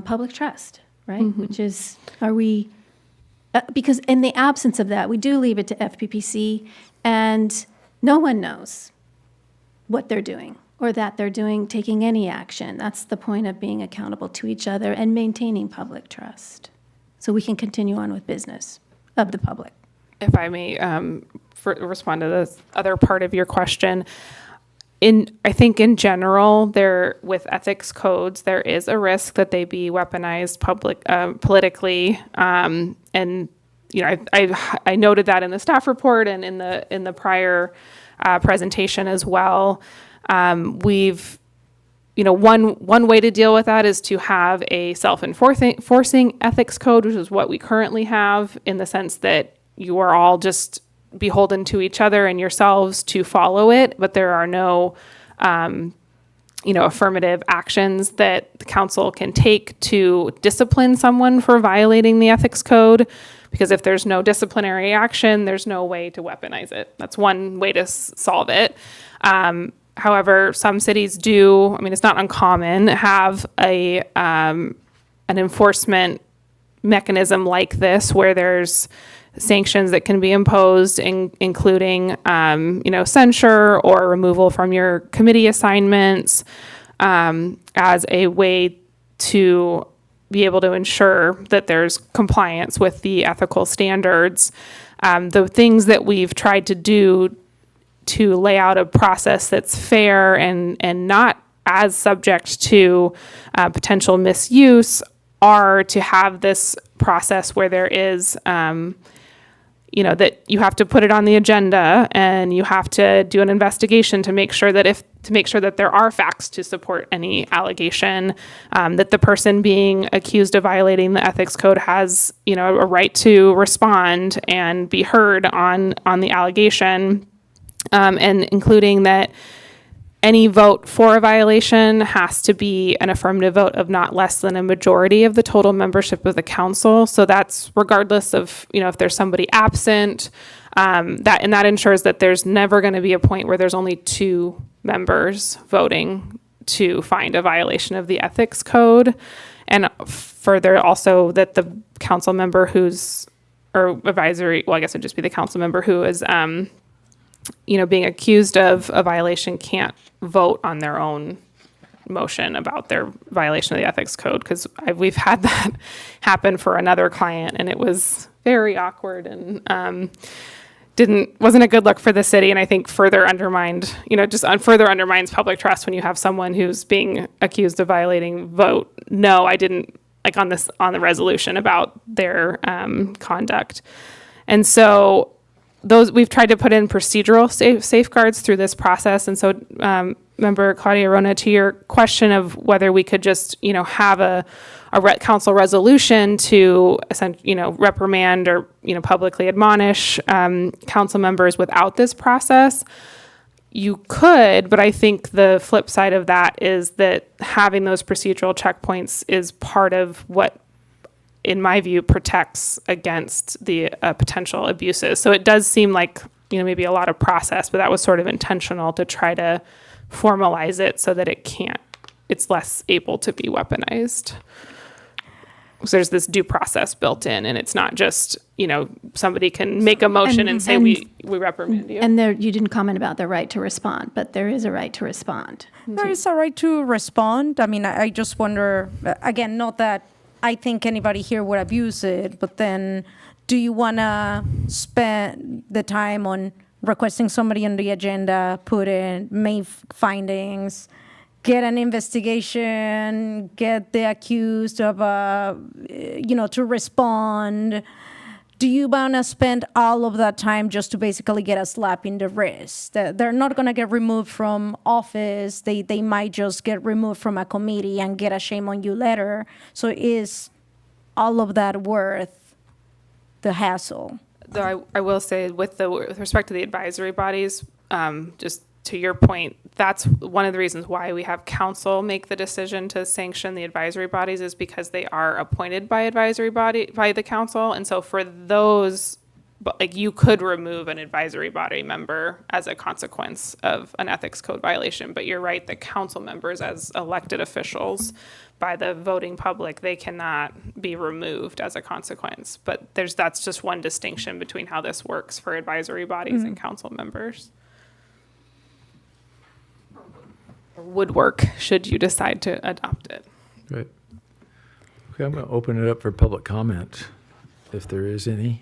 public trust, right? Which is, are we, because in the absence of that, we do leave it to FPPC, and no one knows what they're doing or that they're doing, taking any action. That's the point of being accountable to each other and maintaining public trust. So we can continue on with business of the public. If I may respond to the other part of your question, I think in general, with ethics codes, there is a risk that they be weaponized politically. And I noted that in the staff report and in the prior presentation as well. One way to deal with that is to have a self-enforcing ethics code, which is what we currently have, in the sense that you are all just beholden to each other and yourselves to follow it, but there are no, affirmative actions that the council can take to discipline someone for violating the ethics code. Because if there's no disciplinary action, there's no way to weaponize it. That's one way to solve it. However, some cities do, it's not uncommon, have an enforcement mechanism like this where there's sanctions that can be imposed, including, censure or removal from your committee assignments, as a way to be able to ensure that there's compliance with the ethical standards. The things that we've tried to do to lay out a process that's fair and not as subject to potential misuse are to have this process where there is, that you have to put it on the agenda and you have to do an investigation to make sure that there are facts to support any allegation, that the person being accused of violating the ethics code has, a right to respond and be heard on the allegation, and including that any vote for a violation has to be an affirmative vote of not less than a majority of the total membership of the council. So that's regardless of, if there's somebody absent, that ensures that there's never going to be a point where there's only 2 members voting to find a violation of the ethics code. And further also that the council member or advisory, well, I guess it'd just be the council member who is, being accused of a violation can't vote on their own motion about their violation of the ethics code, because we've had that happen for another client and it was very awkward and wasn't a good look for the city, and I think further undermined, further undermines public trust when you have someone who's being accused of violating vote, no, I didn't, on the resolution about their conduct. And so those we've tried to put in procedural safeguards through this process. And so, Member Claudia Rona, to your question of whether we could just, have a council resolution to, reprimand or, publicly admonish council members without this process, you could, but I think the flip side of that is that having those procedural checkpoints is part of what, in my view, protects against the potential abuses. So it does seem like, maybe a lot of process, but that was sort of intentional to try to formalize it so that it's less able to be weaponized. So there's this due process built in, and it's not just, somebody can make a motion and say, we reprimand you. And you didn't comment about the right to respond, but there is a right to respond. There is a right to respond. I just wonder, again, not that I think anybody here would abuse it, but then do you want to spend the time on requesting somebody on the agenda, make findings, get an investigation, get the accused of, to respond? Do you want to spend all of that time just to basically get a slap in the wrist? They're not going to get removed from office. They might just get removed from a committee and get a shame on you letter. So is all of that worth the hassle? Though I will say with respect to the advisory bodies, just to your point, that's one of the reasons why we have council make the decision to sanction the advisory bodies, is because they are appointed by by the council. And so for those, but like, you could remove an advisory body member as a consequence of an ethics code violation. But you're right, the council members as elected officials by the voting public, they cannot be removed as a consequence. But that's just one distinction between how this works for advisory bodies and council members. Or would work should you decide to adopt it. Right. Okay, I'm going to open it up for public comment, if there is any.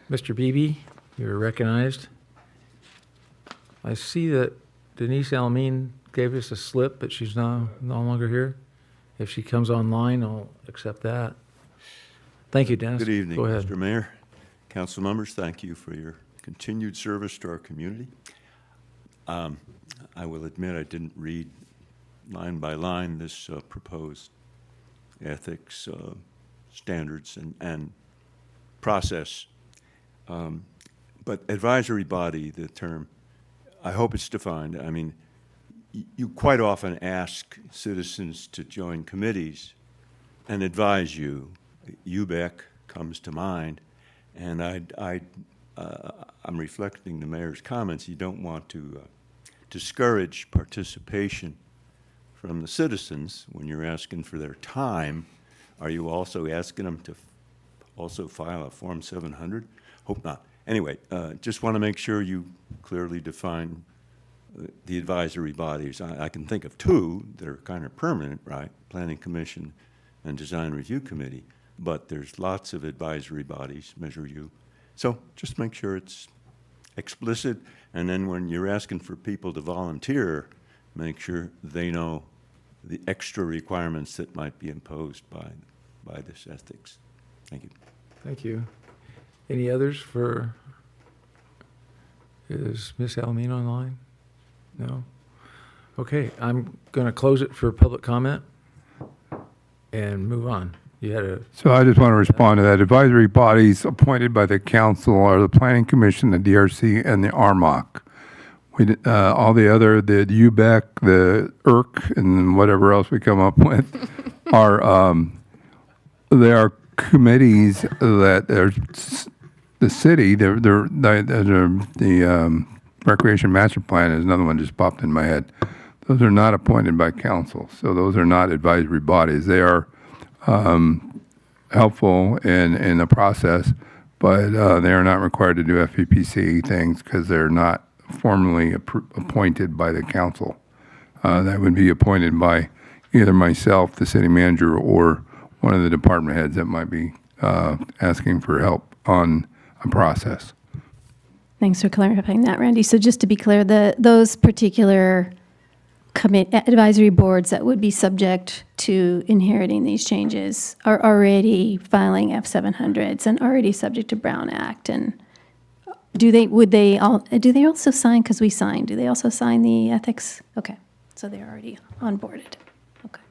Mr. Beebe, you're recognized. I see that Denise Almeen gave us a slip, but she's no longer here. If she comes online, I'll accept that. Thank you, Dennis. Good evening, Go ahead. Mr. Mayor, council members. Thank you for your continued service to our community. I will admit I didn't read line by line this proposed ethics standards and process. But advisory body, the term, I hope it's defined. I mean, you quite often ask citizens to join committees and advise you. UBEC comes to mind, and I'm reflecting the mayor's comments. You don't want to discourage participation from the citizens when you're asking for their time. Are you also asking them to also file a Form 700? Hope not. Anyway, just want to make sure you clearly define the advisory bodies. I can think of two that are kind of permanent, right? Planning Commission and Design Review Committee. But there's lots of advisory bodies, Measure U. So just make sure it's explicit. And then when you're asking for people to volunteer, make sure they know the extra requirements that might be imposed by this ethics. Thank you. Thank you. Any others for, is Ms. Almeen online? No? Okay, I'm going to close it for public comment and move on. You had a... So I just want to respond to that. Advisory bodies appointed by the council are the Planning Commission, the DRC, and the RMOC. All the other, the UBEC, the IRC, and whatever else we come up with, are they are committees that are the city. The Recreation Master Plan is another one just popped in my head. Those are not appointed by council, so those are not advisory bodies. They are helpful in the process, but they are not required to do FPPC things because they're not formally appointed by the council. That would be appointed by either myself, the city manager, or one of the department heads that might be asking for help on a process. Thanks for clarifying that, Randy. So just to be clear, those particular advisory boards that would be subject to inheriting these changes are already filing F-700s and already subject to Brown Act. And do they also sign, because we signed, do they also sign the ethics? Okay, so they're already onboarded. Okay.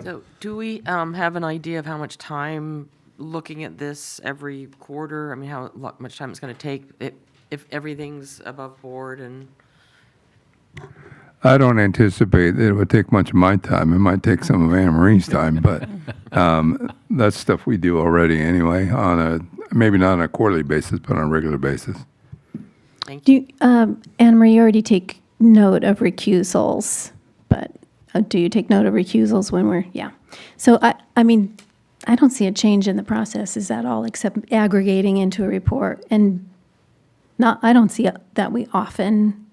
So do we have an idea of how much time looking at this every quarter? I mean, how much time it's going to take if everything's above board? And I don't anticipate that it would take much of my time. It might take some of Anna Marie's time, but that's stuff we do already anyway, maybe not on a quarterly basis, but on a regular basis. Thank you. Anna Marie, you already take note of recusals, but do you take note of recusals when we're, yeah. So I mean, I don't see a change in the processes at all, except aggregating into a report. And I don't see that we often,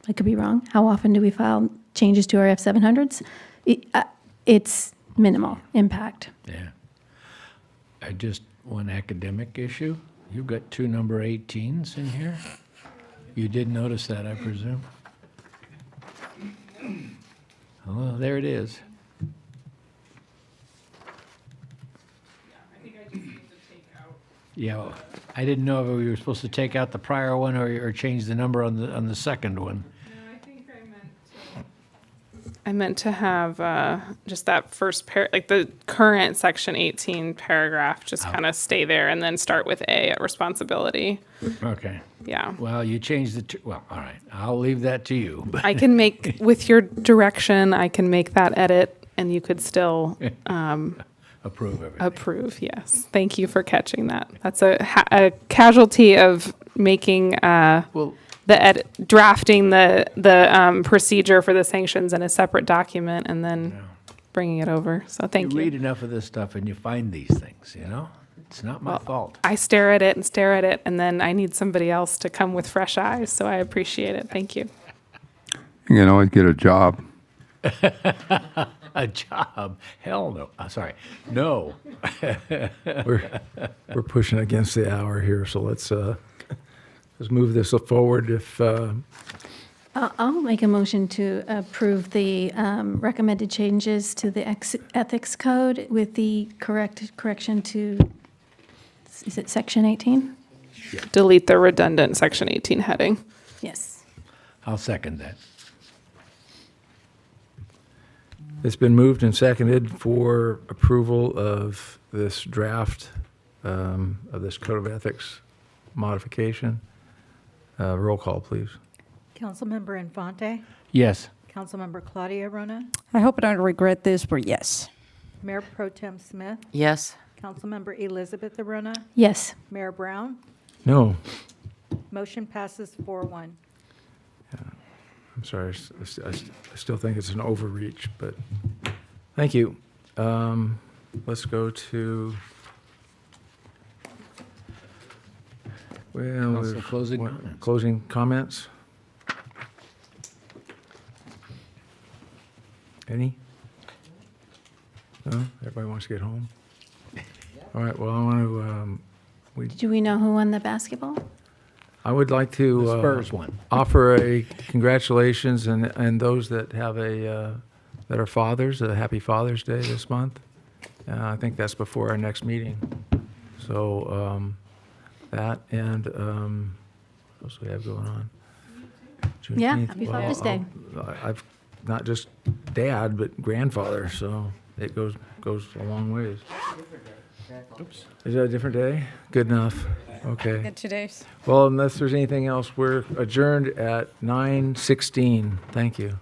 I could be wrong, how often do we file changes to our F-700s? It's minimal impact. Yeah. One academic issue. You've got two number 18s in here. You did notice that, I presume? Oh, there it is. Yeah, I didn't know if we were supposed to take out the prior one or change the number on the second one. No, I think I meant to I meant to have just that first like the current section 18 paragraph, just kind of stay there and then start with A at responsibility. Okay. Yeah. Well, you changed well, all right. I'll leave that to you. but- I can make, with your direction, I can make that edit and you could still Approve everything. approve. Yes. Thank you for catching that. That's a casualty of making drafting the procedure for the sanctions in a separate document and then bringing it over. So thank you. You read enough of this stuff and you find these things, you know? It's not my fault. I stare at it, and then I need somebody else to come with fresh eyes. So I appreciate it. Thank you. You can always get a job. A job? Hell no. Sorry. No. We're pushing against the hour here, so let's move this forward. If I'll make a motion to approve the recommended changes to the ethics code with the correction to, is it section 18? Delete the redundant section 18 heading. Yes. I'll second that. it's been moved and seconded for approval of this draft of this code of ethics modification. Roll call, please. Councilmember Infante, Yes. Councilmember Claudia Rona, I hope I don't regret this, but yes. Mayor Pro Tem Smith, Yes. Councilmember Elizabeth Arona, Yes. Mayor Brown. No. Motion passes 4-1. I'm sorry, I still think it's an overreach, but thank you. Let's go to, well, Council there's closing what- comments. Closing comments? Any? No? Everybody wants to get home? All right, well, I want to, Do we know who won the basketball? I would like to The Spurs won. offer a congratulations and those that have that are fathers, a happy Father's Day this month. I think that's before our next meeting. So that and what else do we have going on? Yeah, Juneteenth. happy Well, Father's Day. I've not just dad, but grandfather, so it goes a long ways. Oops. Is that a different day? Good enough. Okay. Good 2 days. Well, unless there's anything else, we're adjourned at 9:16. Thank you.